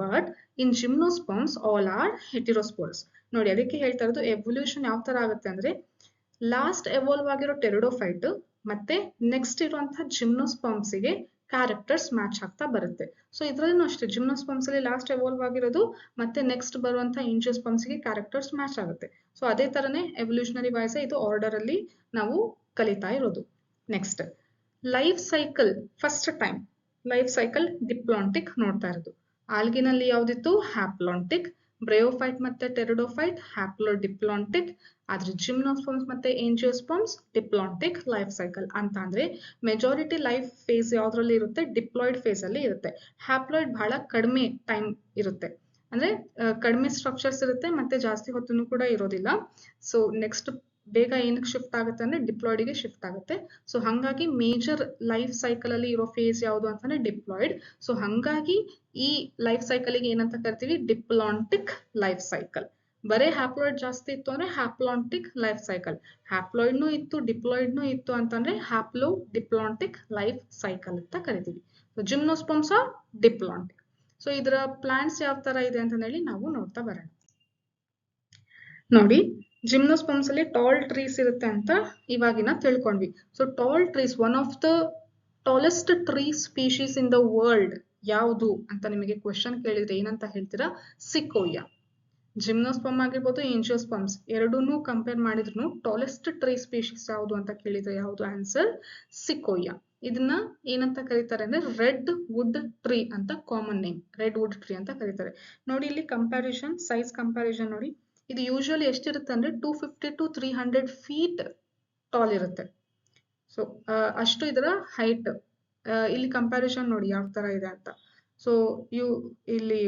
But in gymnosperms all are heterosporous. ನೋಡಿ ಅದಕ್ಕೆ ಹೇಳ್ತಾ ಇರೋದು ಎವಲ್ಯೂಷನ್ ಯಾವ ತರ ಆಗುತ್ತೆ ಅಂದ್ರೆ, ಲಾಸ್ಟ್ ಎವಾಲ್ವ್ ಆಗಿರೋ ಟೆರಿಡೋಫೈಟ್ ಮತ್ತೆ ನೆಕ್ಸ್ಟ್ ಇರುವಂತಹ ಜಿಮ್ನೋಸ್ಪರ್ಮ್ಸ್ ಗೆ ಕ್ಯಾರೆಕ್ಟರ್ಸ್ ಮ್ಯಾಚ್ ಆಗ್ತಾ ಬರುತ್ತೆ. ಸೊ ಇದ್ರಲ್ಲೂ ಅಷ್ಟೇ, ಜಿಮ್ನೋಸ್ಪರ್ಮ್ಸ್ ಅಲ್ಲಿ ಲಾಸ್ಟ್ ಎವಾಲ್ವ್ ಆಗಿರೋದು ಮತ್ತೆ ನೆಕ್ಸ್ಟ್ ಬರುವಂತ ಏಂಜಿಯೋಸ್ಪರ್ಮ್ಸ್ ಗೆ ಕ್ಯಾರೆಕ್ಟರ್ಸ್ ಮ್ಯಾಚ್ ಆಗುತ್ತೆ. ಸೊ ಅದೇ ತರನೇ ಎವಲ್ಯೂಷನರಿ ವೈಸ್ ಇದು ಆರ್ಡರ್ ಅಲ್ಲಿ ನಾವು ಕಲಿತಾ ಇರೋದು. Next life cycle, first time life cycle diplontic ನೋಡ್ತಾ ಇರೋದು. ಆಲ್ಗಿನಲ್ಲಿ ಯಾವ್ದಿತ್ತು, ಹ್ಯಾಪ್ಲಾಂಟಿಕ್. ಬ್ರಯೋಫೈಟ್ ಮತ್ತೆ ಟೆರಿಡೋಫೈಟ್ ಹ್ಯಾಪ್ಲೋಡಿಪ್ಲಾಂಟಿಕ್. ಆದ್ರೆ ಜಿಮ್ನೋಸ್ಪರ್ಮ್ಸ್ ಮತ್ತೆ ಏಂಜಿಯೋಸ್ಪರ್ಮ್ಸ್ ಡಿಪ್ಲಾಂಟಿಕ್ ಲೈಫ್ ಸೈಕಲ್. ಅಂತ ಅಂದ್ರೆ ಮೆಜಾರಿಟಿ ಲೈಫ್ ಫೇಸ್ ಯಾವ್ದ್ರಲ್ಲಿ ಇರುತ್ತೆ, ಡಿಪ್ಲಾಯ್ಡ್ ಫೇಸ್ ಅಲ್ಲಿ ಇರುತ್ತೆ. ಹ್ಯಾಪ್ಲಾಯ್ಡ್ ಬಹಳ ಕಡಿಮೆ ಟೈಮ್ ಇರುತ್ತೆ, ಅಂದ್ರೆ ಕಡಿಮೆ ಸ್ಟ್ರಕ್ಚರ್ಸ್ ಇರುತ್ತೆ ಮತ್ತೆ ಜಾಸ್ತಿ ಹೊತ್ತನ್ನು ಕೂಡ ಇರೋದಿಲ್ಲ. ಸೊ ನೆಕ್ಸ್ಟ್ ಬೇಗ ಏನಕ್ಕೆ ಶಿಫ್ಟ್ ಆಗುತ್ತೆ ಅಂದ್ರೆ ಡಿಪ್ಲಾಯ್ಡ್ಗೆ ಶಿಫ್ಟ್ ಆಗುತ್ತೆ. ಸೊ ಹಾಗಾಗಿ ಮೇಜರ್ ಲೈಫ್ ಸೈಕಲ್ ಅಲ್ಲಿ ಇರೋ ಫೇಸ್ ಯಾವುದು ಅಂತಂದ್ರೆ ಡಿಪ್ಲಾಯ್ಡ್. ಸೊ ಹಾಗಾಗಿ ಈ ಲೈಫ್ ಸೈಕಲ್ಗೆ ಏನಂತ ಕರಿತೀವಿ, ಡಿಪ್ಲಾಂಟಿಕ್ ಲೈಫ್ ಸೈಕಲ್. ಬರೇ ಹ್ಯಾಪ್ಲಾಯ್ಡ್ ಜಾಸ್ತಿ ಇತ್ತು ಅಂದ್ರೆ ಹ್ಯಾಪ್ಲಾಂಟಿಕ್ ಲೈಫ್ ಸೈಕಲ್, ಹ್ಯಾಪ್ಲಾಯ್ಡ್ನು ಇತ್ತು ಡಿಪ್ಲಾಯ್ಡ್ನು ಇತ್ತು ಅಂತಂದ್ರೆ ಹ್ಯಾಪ್ಲೋ ಡಿಪ್ಲಾಂಟಿಕ್ ಲೈಫ್ ಸೈಕಲ್ ಅಂತ ಕರಿತೀವಿ. Gymnosperms are diplontic. ಸೊ ಇದರ ಪ್ಲಾಂಟ್ಸ್ ಯಾವ ತರ ಇದೆ ಅಂತ ಹೇಳಿ ನಾವು ನೋಡ್ತಾ ಬರೋಣ. ನೋಡಿ, ಜಿಮ್ನೋಸ್ಪರ್ಮ್ಸ್ ಅಲ್ಲಿ ಟಾಲ್ ಟ್ರೀಸ್ ಇರುತ್ತೆ ಅಂತ ಇವಾಗಿನ ತಿಳ್ಕೊಂಡ್ವಿ. So tall trees, one of the tallest tree species in the world ಯಾವುದು ಅಂತ ನಿಮಗೆ ಕ್ವೆಶನ್ ಕೇಳಿದ್ರೆ ಏನಂತ ಹೇಳ್ತೀರಾ? ಸಿಕೋಯಾ. ಜಿಮ್ನೋಸ್ಪರ್ಮ್ ಆಗಿರ್ಬೋದು, ಏಂಜಿಯೋಸ್ಪರ್ಮ್ಸ್ ಎರಡನ್ನೂ ಕಂಪೇರ್ ಮಾಡಿದ್ರು ಟಾಲೆಸ್ಟ್ ಟ್ರೀ ಸ್ಪೀಶೀಸ್ ಯಾವುದು ಅಂತ ಕೇಳಿದ್ರೆ ಯಾವುದು ಆನ್ಸರ್? ಸಿಕೋಯಾ. ಇದನ್ನ ಏನಂತ ಕರೀತಾರೆ ಅಂದ್ರೆ ರೆಡ್ ವುಡ್ ಟ್ರೀ ಅಂತ common name, redwood tree ಅಂತ ಕರೀತಾರೆ. ನೋಡಿ ಇಲ್ಲಿ ಕಂಪ್ಯಾರಿಸನ್, ಸೈಜ್ ಕಂಪ್ಯಾರಿಸನ್ ನೋಡಿ. ಇದು ಯೂಶುವಲಿ ಎಷ್ಟಿರುತ್ತೆ ಅಂದ್ರೆ 250 to 300 ಫೀಟ್ ಟಾಲ್ ಇರುತ್ತೆ. ಸೊ ಅಷ್ಟು ಇದರ ಹೈಟ್. ಇಲ್ಲಿ ಕಂಪ್ಯಾರಿಸನ್ ನೋಡಿ ಯಾವ ತರ ಇದೆ ಅಂತ. ಸೊ ಇಲ್ಲಿ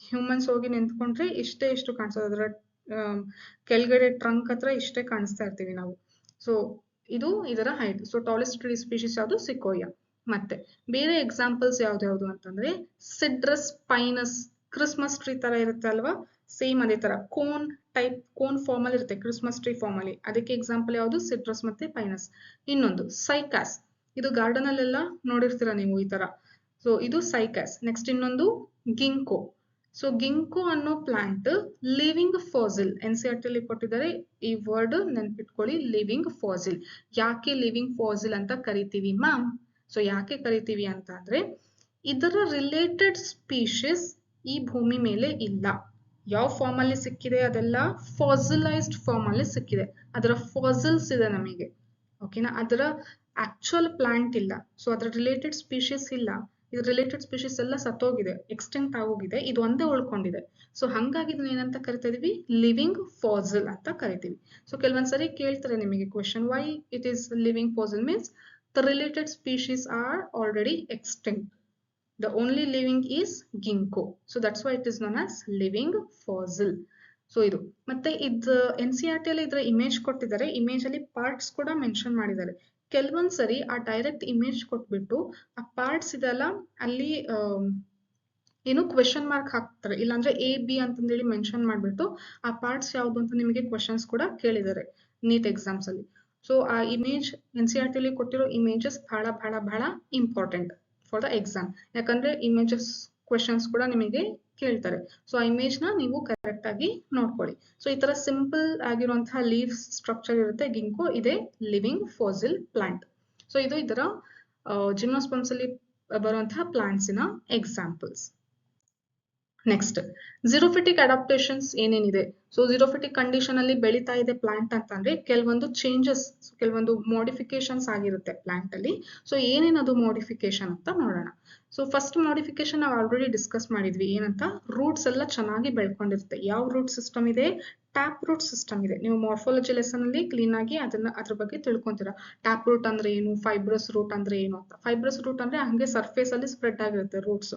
ಹ್ಯೂಮನ್ಸ್ ಹೋಗಿ ನಿಂತ್ಕೊಂಡ್ರೆ ಇಷ್ಟು ಕಾಣಿಸೋದು, ಅದರ ಕೆಳಗಡೆ ಟ್ರಂಕ್ ಹತ್ರ ಇಷ್ಟೇ ಕಾಣಿಸ್ತಾ ಇರ್ತೀವಿ ನಾವು. ಸೊ ಇದು ಇದರ height. So tallest tree species ಯಾವುದು? ಸಿಕೋಯಾ. ಮತ್ತೆ ಬೇರೆ ಎಕ್ಸಾಂಪಲ್ಸ್ ಯಾವ್ದು ಅಂತಂದ್ರೆ ಸಿಡ್ರಸ್ ಪೈನಸ್, ಕ್ರಿಸ್ಮಸ್ ಟ್ರೀ ತರ ಇರುತ್ತೆ ಅಲ್ವಾ, ಸೇಮ್ ಅದೇ ತರ ಕೋನ್ ಟೈಪ್, ಕೋನ್ ಫಾರ್ಮ್ ಅಲ್ಲಿ ಇರುತ್ತೆ ಕ್ರಿಸ್ಮಸ್ ಟ್ರೀ ಫಾರ್ಮ್ ಅಲ್ಲಿ. ಅದಕ್ಕೆ ಎಕ್ಸಾಂಪಲ್ ಯಾವುದು? ಸಿಟ್ರಸ್ ಮತ್ತೆ ಪೈನಸ್. ಇನ್ನೊಂದು ಸೈಕಾಸ್, ಇದು ಗಾರ್ಡನ್ ಅಲ್ಲೆಲ್ಲ ನೋಡಿರ್ತೀರಾ ನೀವು ಈ ತರ. ಸೊ ಇದು ಸೈಕಾಸ್. ನೆಕ್ಸ್ಟ್ ಇನ್ನೊಂದು ಗಿಂಕೋ. ಸೊ ಗಿಂಕೋ ಅನ್ನೋ ಪ್ಲಾಂಟ್ ಲಿವಿಂಗ್ ಫಾಸಿಲ್, NCERT ಅಲ್ಲಿ ಕೊಟ್ಟಿದ್ದಾರೆ ಈ ವರ್ಡ್ ನೆನ್ಪಿಟ್ಕೊಳ್ಳಿ, ಲಿವಿಂಗ್ ಫಾಸಿಲ್. ಯಾಕೆ ಲಿವಿಂಗ್ ಫಾಸಿಲ್ ಅಂತ ಕರಿತೀವಿ ಮ್ಯಾಮ್? ಸೊ ಯಾಕೆ ಕರಿತೀವಿ ಅಂತ ಅಂದ್ರೆ ಇದರ ರಿಲೇಟೆಡ್ ಸ್ಪೀಶೀಸ್ ಈ ಭೂಮಿ ಮೇಲೆ ಇಲ್ಲ. ಯಾವ ಫಾರ್ಮ್ ಅಲ್ಲಿ ಸಿಕ್ಕಿದೆ? ಅದೆಲ್ಲ ಫಾಸಿಲೈಸ್ಡ್ ಫಾರ್ಮ್ ಅಲ್ಲಿ ಸಿಕ್ಕಿದೆ. ಅದರ ಫಾಸಿಲ್ಸ್ ಇದೆ ನಮಗೆ, ಓಕೆನಾ? ಅದರ ಆಕ್ಚುಯಲ್ ಪ್ಲಾಂಟ್ ಇಲ್ಲ. ಸೊ ಅದರ ರಿಲೇಟೆಡ್ ಸ್ಪೀಶೀಸ್ ಇಲ್ಲ. ಇದ್ರ ರಿಲೇಟೆಡ್ ಸ್ಪೀಶೀಸ್ ಎಲ್ಲ ಸತ್ತೋಗಿದೆ, ಎಕ್ಸ್ಟಿಂಕ್ಟ್ ಆಗೋಗಿದೆ. ಇದು ಒಂದೇ ಉಳ್ಕೊಂಡಿದೆ. ಸೊ ಹಂಗಾಗಿ ಇದನ್ನ ಏನಂತ ಕರಿತಾ ಇದೀವಿ? ಲಿವಿಂಗ್ ಫಾಸಿಲ್ ಅಂತ ಕರಿತೀವಿ. ಸೊ ಕೆಲವೊಂದ್ಸರಿ ಕೇಳ್ತಾರೆ ನಿಮಗೆ question, why it is living fossil? Means the related species are already extinct. The only living is ginkgo. So that's why it is known as living fossil. So ಇದು ಮತ್ತೆ ಇದು NCERT ಅಲ್ಲಿ ಇದರ image ಕೊಟ್ಟಿದ್ದಾರೆ. Image ಅಲ್ಲಿ parts ಕೂಡ mention ಮಾಡಿದ್ದಾರೆ. ಕೆಲವೊಂದ್ ಸರಿ ಆ ಡೈರೆಕ್ಟ್ ಇಮೇಜ್ ಕೊಟ್ಬಿಟ್ಟು ಆ ಪಾರ್ಟ್ಸ್ ಇದೆಲ್ಲ ಅಲ್ಲಿ ಏನು ಕ್ವೆಶನ್ ಮಾರ್ಕ್ ಹಾಕ್ತಾರೆ, ಇಲ್ಲಾಂದ್ರೆ A B ಅಂತಂದೇಳಿ ಮೆನ್ಷನ್ ಮಾಡ್ಬಿಟ್ಟು ಆ ಪಾರ್ಟ್ಸ್ ಯಾವ್ದು ಅಂತ ನಿಮಗೆ ಕ್ವೆಶನ್ಸ್ ಕೂಡ ಕೇಳಿದ್ದಾರೆ ನೀಟ್ ಎಕ್ಸಾಮ್ಸ್ ಅಲ್ಲಿ. ಸೊ ಆ ಇಮೇಜ್ NCERT ಅಲ್ಲಿ ಕೊಟ್ಟಿರೋ ಇಮೇಜಸ್ ಬಹಳ ಬಹಳ ಬಹಳ ಇಂಪಾರ್ಟೆಂಟ್ ಫಾರ್ ದ ಎಕ್ಸಾಮ್. ಯಾಕಂದ್ರೆ ಇಮೇಜಸ್ ಕ್ವೆಶನ್ಸ್ ಕೂಡ ನಿಮಗೆ ಕೇಳ್ತಾರೆ. ಸೊ ಆ ಇಮೇಜ್ ನ ನೀವು ಕರೆಕ್ಟ್ ಆಗಿ ನೋಡ್ಕೊಳ್ಳಿ. ಸೊ ಈ ತರ ಸಿಂಪಲ್ ಆಗಿರುವಂತಹ ಲೀವ್ ಸ್ಟ್ರಕ್ಚರ್ ಇರುತ್ತೆ ಗಿಂಕೋ, ಇದೆ ಲಿವಿಂಗ್ ಫಾಸಿಲ್ ಪ್ಲಾಂಟ್. ಸೊ ಇದು ಇದರ ಜಿಮ್ನೋಸ್ಪರ್ಮ್ಸ್ ಅಲ್ಲಿ ಬರುವಂತಹ ಪ್ಲಾಂಟ್ಸಿನ ಎಕ್ಸಾಂಪಲ್ಸ್. ನೆಕ್ಸ್ಟ್ ಝೀರೋಫಿಟಿಕ್ ಅಡಾಪ್ಟೇಷನ್ಸ್ ಏನೇನಿದೆ? ಸೊ ಝೀರೋಫಿಟಿಕ್ ಕಂಡೀಷನ್ ಅಲ್ಲಿ ಬೆಳೀತಾ ಇದೆ ಪ್ಲಾಂಟ್ ಅಂತಂದ್ರೆ ಕೆಲವೊಂದು ಚೇಂಜಸ್, ಕೆಲವೊಂದು ಮಾಡಿಫಿಕೇಶನ್ಸ್ ಆಗಿರುತ್ತೆ ಪ್ಲಾಂಟ್ ಅಲ್ಲಿ. ಸೊ ಏನೇನದು ಮಾಡಿಫಿಕೇಶನ್ ಅಂತ ನೋಡೋಣ. ಸೊ ಫಸ್ಟ್ ಮಾಡಿಫಿಕೇಶನ್ ನಾವು ಆಲ್ರೆಡಿ ಡಿಸ್ಕಸ್ ಮಾಡಿದ್ವಿ, ಏನಂತ? ರೂಟ್ಸ್ ಎಲ್ಲ ಚೆನ್ನಾಗಿ ಬೆಳ್ಕೊಂಡಿರುತ್ತೆ. ಯಾವ ರೂಟ್ ಸಿಸ್ಟಮ್ ಇದೆ? ಟ್ಯಾಪ್ ರೂಟ್ ಸಿಸ್ಟಮ್ ಇದೆ. ನೀವು ಮಾರ್ಫಾಲಜಿ ಲೆಸನ್ ಅಲ್ಲಿ ಕ್ಲೀನ್ ಆಗಿ ಅದ್ರ ಬಗ್ಗೆ ತಿಳ್ಕೊಂತೀರಾ. ಟ್ಯಾಪ್ ರೂಟ್ ಅಂದ್ರೆ ಏನು, ಫೈಬ್ರಸ್ ರೂಟ್ ಅಂದ್ರೆ ಏನು ಅಂತ. ಫೈಬ್ರಸ್ ರೂಟ್ ಅಂದ್ರೆ ಹಂಗೆ ಸರ್ಫೇಸ್ ಅಲ್ಲಿ ಸ್ಪ್ರೆಡ್ ಆಗಿರುತ್ತೆ ರೂಟ್ಸ್.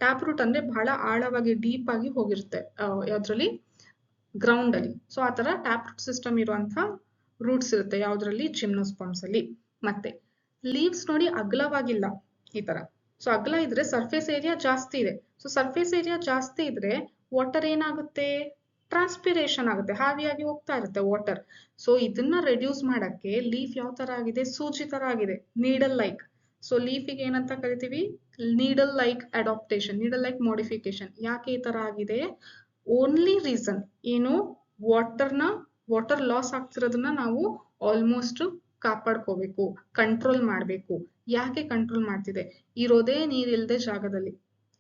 ಟ್ಯಾಪ್ ರೂಟ್ ಅಂದ್ರೆ ಬಹಳ ಆಳವಾಗಿ ಡೀಪ್ ಆಗಿ ಹೋಗಿರುತ್ತೆ ಯಾವ್ದ್ರಲ್ಲಿ? ಗ್ರೌಂಡ್ ಅಲ್ಲಿ. ಸೊ ಆತರ ಟ್ಯಾಪ್ ರೂಟ್ ಸಿಸ್ಟಮ್ ಇರುವಂತಹ ರೂಟ್ಸ್ ಇರುತ್ತೆ ಯಾವ್ದ್ರಲ್ಲಿ? ಜಿಮ್ನೋಸ್ಪರ್ಮ್ಸ್ ಅಲ್ಲಿ. ಮತ್ತೆ ಲೀವ್ಸ್ ನೋಡಿ ಅಗಲವಾಗಿಲ್ಲ ಈ ತರ. ಸೊ ಅಗಲ ಇದ್ರೆ ಸರ್ಫೇಸ್ ಏರಿಯಾ ಜಾಸ್ತಿ ಇದೆ. ಸೊ ಸರ್ಫೇಸ್ ಏರಿಯಾ ಜಾಸ್ತಿ ಇದ್ರೆ ವಾಟರ್ ಏನಾಗುತ್ತೆ? ಟ್ರಾನ್ಸ್ಪಿರೇಷನ್ ಆಗುತ್ತೆ, ಹಾವಿಯಾಗಿ ಹೋಗ್ತಾ ಇರುತ್ತೆ ವಾಟರ್. ಸೊ ಇದನ್ನ ರೆಡ್ಯೂಸ್ ಮಾಡಕ್ಕೆ ಲೀಫ್ ಯಾವ ತರ ಆಗಿದೆ? ಸೂಜಿ ತರ ಆಗಿದೆ, ನೀಡಲ್ ಲೈಕ್. ಸೊ ಲೀಫಿಗೆ ಏನಂತ ಕರಿತೀವಿ? Needle like adaptation, needle like modification. ಯಾಕೆ ಈ ತರ ಆಗಿದೆ? ಓನ್ಲಿ ರೀಸನ್ ಏನು? ವಾಟರ್ ಲಾಸ್ ಆಗ್ತಿರೋದನ್ನ ನಾವು ಆಲ್ಮೋಸ್ಟ್ ಕಾಪಾಡ್ಕೋಬೇಕು, ಕಂಟ್ರೋಲ್ ಮಾಡ್ಬೇಕು. ಯಾಕೆ ಕಂಟ್ರೋಲ್ ಮಾಡ್ತಿದೆ? ಇರೋದೇ ನೀರಿಲ್ದೆ ಜಾಗದಲ್ಲಿ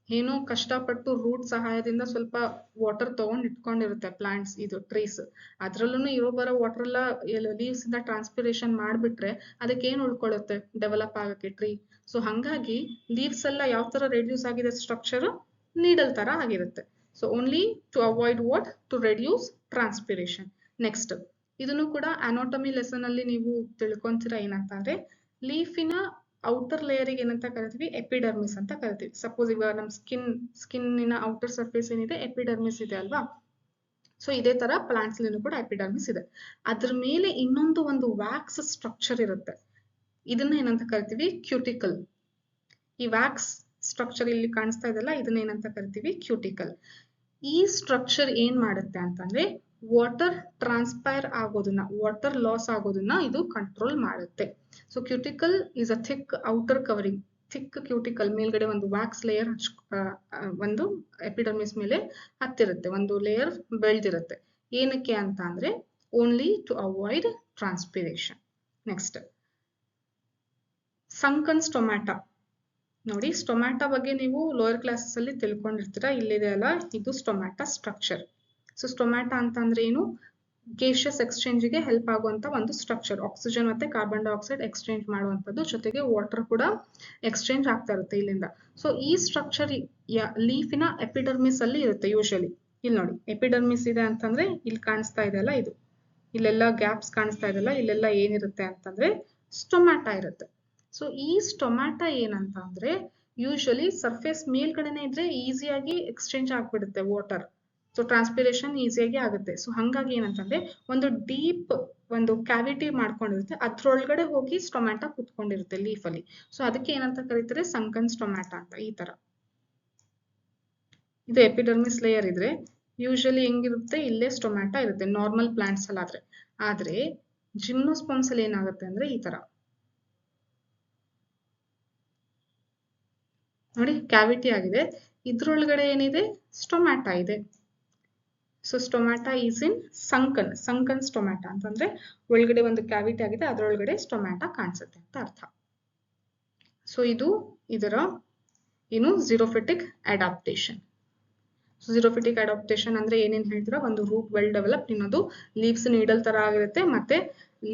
ಏನೋ ಕಷ್ಟಪಟ್ಟು ರೂಟ್ ಸಹಾಯದಿಂದ ಸ್ವಲ್ಪ ವಾಟರ್ ತಗೊಂಡ್ ಇಟ್ಕೊಂಡಿರುತ್ತೆ ಪ್ಲಾಂಟ್ಸ್, ಇದು ಟ್ರೀಸ್. ಅದ್ರಲ್ಲೂ ಇರೋ ಬರೋ ವಾಟರ್ ಎಲ್ಲ ಲೀವ್ಸ್ ಇಂದ ಟ್ರಾನ್ಸ್ಪಿರೇಷನ್ ಮಾಡ್ಬಿಟ್ರೆ ಅದಕ್ಕೆ ಏನ್ ಉಳ್ಕೊಳ್ಳುತ್ತೆ? ಡೆವಲಪ್ ಆಗಕ್ಕೆ ಟ್ರೀ. ಸೊ ಹಂಗಾಗಿ ಲೀವ್ಸ್ ಎಲ್ಲ ಯಾವ ತರ ರೆಡ್ಯೂಸ್ ಆಗಿದೆ ಸ್ಟ್ರಕ್ಚರ್? ನೀಡಲ್ ತರ ಆಗಿರುತ್ತೆ. So only to avoid what? To reduce transpiration. Next ಇದನ್ನು ಕೂಡ ಅನಾಟಮಿ ಲೆಸನ್ ಅಲ್ಲಿ ನೀವು ತಿಳ್ಕೊಂತೀರಾ ಏನಂತ ಅಂದ್ರೆ ಲೀಫಿನ ಔಟರ್ ಲೇಯರಿಗೆ ಏನಂತ ಕರಿತೀವಿ? ಎಪಿಡರ್ಮಿಸ್ ಅಂತ ಕರಿತೀವಿ. ಸಪೋಸ್ ಇವಾಗ ನಮ್ ಸ್ಕಿನ್ನಿನ ಔಟರ್ ಸರ್ಫೇಸ್ ಏನಿದೆ ಎಪಿಡರ್ಮಿಸ್ ಇದೆ ಅಲ್ವಾ? ಸೊ ಇದೇ ತರ ಪ್ಲಾಂಟ್ಸ್ ಕೂಡ ಎಪಿಡರ್ಮಿಸ್ ಇದೆ. ಅದ್ರ ಮೇಲೆ ಇನ್ನೊಂದು ಒಂದು ವ್ಯಾಕ್ಸ್ ಸ್ಟ್ರಕ್ಚರ್ ಇರುತ್ತೆ. ಇದನ್ನ ಏನಂತ ಕರಿತೀವಿ? ಕ್ಯೂಟಿಕಲ್. ಈ ವ್ಯಾಕ್ಸ್ ಸ್ಟ್ರಕ್ಚರ್ ಇಲ್ಲಿ ಕಾಣಿಸ್ತಾ ಇದೆಲ್ಲ, ಇದನ್ನ ಏನಂತ ಕರಿತೀವಿ? ಕ್ಯೂಟಿಕಲ್. ಈ ಸ್ಟ್ರಕ್ಚರ್ ಏನ್ ಮಾಡುತ್ತೆ ಅಂತಂದ್ರೆ ವಾಟರ್ ಟ್ರಾನ್ಸ್ಪೈರ್ ಆಗೋದನ್ನ, ವಾಟರ್ ಲಾಸ್ ಆಗೋದನ್ನ ಇದು ಕಂಟ್ರೋಲ್ ಮಾಡುತ್ತೆ. So cuticle is a thick outer covering. Thick cuticle ಮೇಲ್ಗಡೆ ಒಂದು ವ್ಯಾಕ್ಸ್ ಲೇಯರ್ ಒಂದು ಎಪಿಡರ್ಮಿಸ್ ಮೇಲೆ ಹತ್ತಿರುತ್ತೆ, ಒಂದು ಲೇಯರ್ ಬೆಳೆದಿರುತ್ತೆ. ಏನಕ್ಕೆ ಅಂತ ಅಂದ್ರೆ only to avoid transpiration. Next sunken stomata. ನೋಡಿ, ಸ್ಟೊಮ್ಯಾಟಾ ಬಗ್ಗೆ ನೀವು ಲೋಯರ್ ಕ್ಲಾಸಸ್ ಅಲ್ಲಿ ತಿಳ್ಕೊಂಡಿರ್ತೀರಾ. ಇಲ್ಲಿದೆ ಅಲ್ಲ, ಇದು ಸ್ಟೊಮ್ಯಾಟಾ ಸ್ಟ್ರಕ್ಚರ್. ಸೊ ಸ್ಟೊಮ್ಯಾಟಾ ಅಂತ ಅಂದ್ರೆ ಏನು? ಗೇಷಿಯಸ್ ಎಕ್ಸ್ಚೇಂಜ್ ಗೆ ಹೆಲ್ಪ್ ಆಗುವಂತ ಒಂದು ಸ್ಟ್ರಕ್ಚರ್. ಆಕ್ಸಿಜನ್ ಮತ್ತೆ ಕಾರ್ಬನ್ ಡೈಆಕ್ಸೈಡ್ ಎಕ್ಸ್ಚೇಂಜ್ ಮಾಡುವಂತದ್ದು, ಜೊತೆಗೆ ವಾಟರ್ ಕೂಡ ಎಕ್ಸ್ಚೇಂಜ್ ಆಗ್ತಾ ಇರುತ್ತೆ ಇಲ್ಲಿಂದ. ಸೊ ಈ ಸ್ಟ್ರಕ್ಚರ್ ಲೀಫಿನ ಎಪಿಡರ್ಮಿಸ್ ಅಲ್ಲಿ ಇರುತ್ತೆ ಯೂಶಲಿ. ಇಲ್ಲಿ ನೋಡಿ, ಎಪಿಡರ್ಮಿಸ್ ಇದೆ ಅಂತಂದ್ರೆ ಇಲ್ಲಿ ಕಾಣಿಸ್ತಾ ಇದೆ ಅಲ್ಲ, ಇದು ಇಲ್ಲೆಲ್ಲ ಗ್ಯಾಪ್ಸ್ ಕಾಣಿಸ್ತಾ ಇದೆಲ್ಲ, ಇಲ್ಲೆಲ್ಲ ಏನಿರುತ್ತೆ ಅಂತಂದ್ರೆ ಸ್ಟೊಮ್ಯಾಟಾ ಇರುತ್ತೆ. ಸೊ ಈ ಸ್ಟೊಮ್ಯಾಟಾ ಏನಂತ ಅಂದ್ರೆ ಯೂಶಲಿ ಸರ್ಫೇಸ್ ಮೇಲ್ಗಡೆನೆ ಇದ್ರೆ ಈಸಿಯಾಗಿ ಎಕ್ಸ್ಚೇಂಜ್ ಆಗ್ಬಿಡುತ್ತೆ ವಾಟರ್. ಸೊ ಟ್ರಾನ್ಸ್ಪಿರೇಷನ್ ಈಸಿಯಾಗಿ ಆಗುತ್ತೆ. ಸೊ ಹಂಗಾಗಿ ಏನಂತಂದ್ರೆ ಒಂದು ಡೀಪ್ ಒಂದು ಕ್ಯಾವಿಟಿ ಮಾಡ್ಕೊಂಡಿರುತ್ತೆ, ಅದ್ರೊಳಗಡೆ ಹೋಗಿ ಸ್ಟೊಮ್ಯಾಟಾ ಕುತ್ಕೊಂಡಿರುತ್ತೆ ಲೀಫ್ ಅಲ್ಲಿ. ಸೊ ಅದಕ್ಕೆ ಏನಂತ ಕರೀತಾರೆ? ಸಂಕನ್ ಸ್ಟೊಮ್ಯಾಟಾ ಅಂತ. ಈ ತರ ಇದು ಎಪಿಡರ್ಮಿಸ್ ಲೇಯರ್ ಇದ್ರೆ ಯೂಶಲಿ ಹೆಂಗಿರುತ್ತೆ? ಇಲ್ಲೇ ಸ್ಟೊಮ್ಯಾಟಾ ಇರುತ್ತೆ ನಾರ್ಮಲ್ ಪ್ಲಾಂಟ್ಸ್ ಅಲ್ಲಿ. ಆದ್ರೆ ಜಿಮ್ನೋಸ್ಪರ್ಮ್ಸ್ ಅಲ್ಲಿ ಏನಾಗುತ್ತೆ ಅಂದ್ರೆ ಈ ತರ ನೋಡಿ, ಕ್ಯಾವಿಟಿ ಆಗಿದೆ, ಇದ್ರೊಳಗಡೆ ಏನಿದೆ? ಸ್ಟೊಮ್ಯಾಟಾ ಇದೆ. So stomata is in sunken stomata ಅಂತಂದ್ರೆ ಒಳಗಡೆ ಒಂದು ಕ್ಯಾವಿಟಿ ಆಗಿದೆ, ಅದರೊಳಗಡೆ ಸ್ಟೊಮ್ಯಾಟಾ ಕಾಣಿಸುತ್ತೆ ಅಂತ ಅರ್ಥ. ಸೊ ಇದು ಇದರ ಏನು ಝೀರೋಫಿಟಿಕ್ ಅಡಾಪ್ಟೇಷನ್. ಝೀರೋಫಿಟಿಕ್ ಅಡಾಪ್ಟೇಷನ್ ಅಂದ್ರೆ ಏನೇನ್ ಹೇಳ್ತೀರಾ? ಒಂದು ರೂಟ್ ವೆಲ್ ಡೆವಲಪ್ಡ್, ಇನ್ನೊಂದು ಲೀವ್ಸ್ ನೀಡಲ್ ತರ ಆಗಿರುತ್ತೆ, ಮತ್ತೆ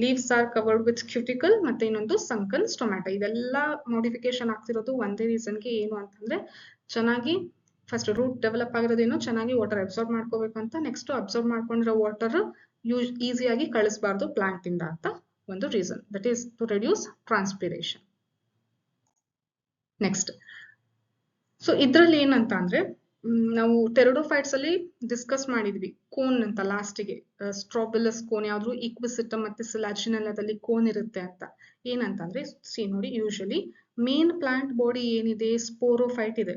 leaves are covered with cuticle, ಮತ್ತೆ ಇನ್ನೊಂದು ಸಂಕನ್ ಸ್ಟೊಮ್ಯಾಟಾ. ಇದೆಲ್ಲ ಮಾಡಿಫಿಕೇಶನ್ ಆಗ್ತಿರೋದು ಒಂದೇ ರೀಸನ್ಗೆ, ಏನು ಅಂತಂದ್ರೆ ಚೆನ್ನಾಗಿ ಫಸ್ಟ್ ರೂಟ್ ಡೆವಲಪ್ ಆಗಿರೋದೇನು, ಚೆನ್ನಾಗಿ ವಾಟರ್ ಅಬ್ಸರ್ವ್ ಮಾಡ್ಕೋಬೇಕು ಅಂತ. ನೆಕ್ಸ್ಟ್ ಅಬ್ಸರ್ವ್ ಮಾಡ್ಕೊಂಡಿರೋ ವಾಟರ್ ಈಸಿಯಾಗಿ ಕಳಿಸಬಾರ್ದು ಪ್ಲಾಂಟ್ ಇಂದ ಅಂತ ಒಂದು reason. That is to reduce transpiration. Next so ಇದ್ರಲ್ಲಿ ಏನಂತ ಅಂದ್ರೆ ನಾವು ಟೆರಿಡೋಫೈಟ್ಸ್ ಅಲ್ಲಿ ಡಿಸ್ಕಸ್ ಮಾಡಿದ್ವಿ ಕೋನ್ ಅಂತ ಲಾಸ್ಟಿಗೆ. ಸ್ಟ್ರಾಬಿಲಸ್ ಕೋನ್, ಯಾವ್ದು ಈಕ್ವಿಸಿಟಮ್ ಮತ್ತೆ ಸಿಲಾಜಿನೆಲ್ಲದಲ್ಲಿ ಕೋನ್ ಇರುತ್ತೆ ಅಂತ. ಏನಂತಂದ್ರೆ ನೋಡಿ, ಯೂಶಲಿ ಮೇನ್ ಪ್ಲಾಂಟ್ ಬಾಡಿ ಏನಿದೆ? ಸ್ಪೋರೋಫೈಟ್ ಇದೆ.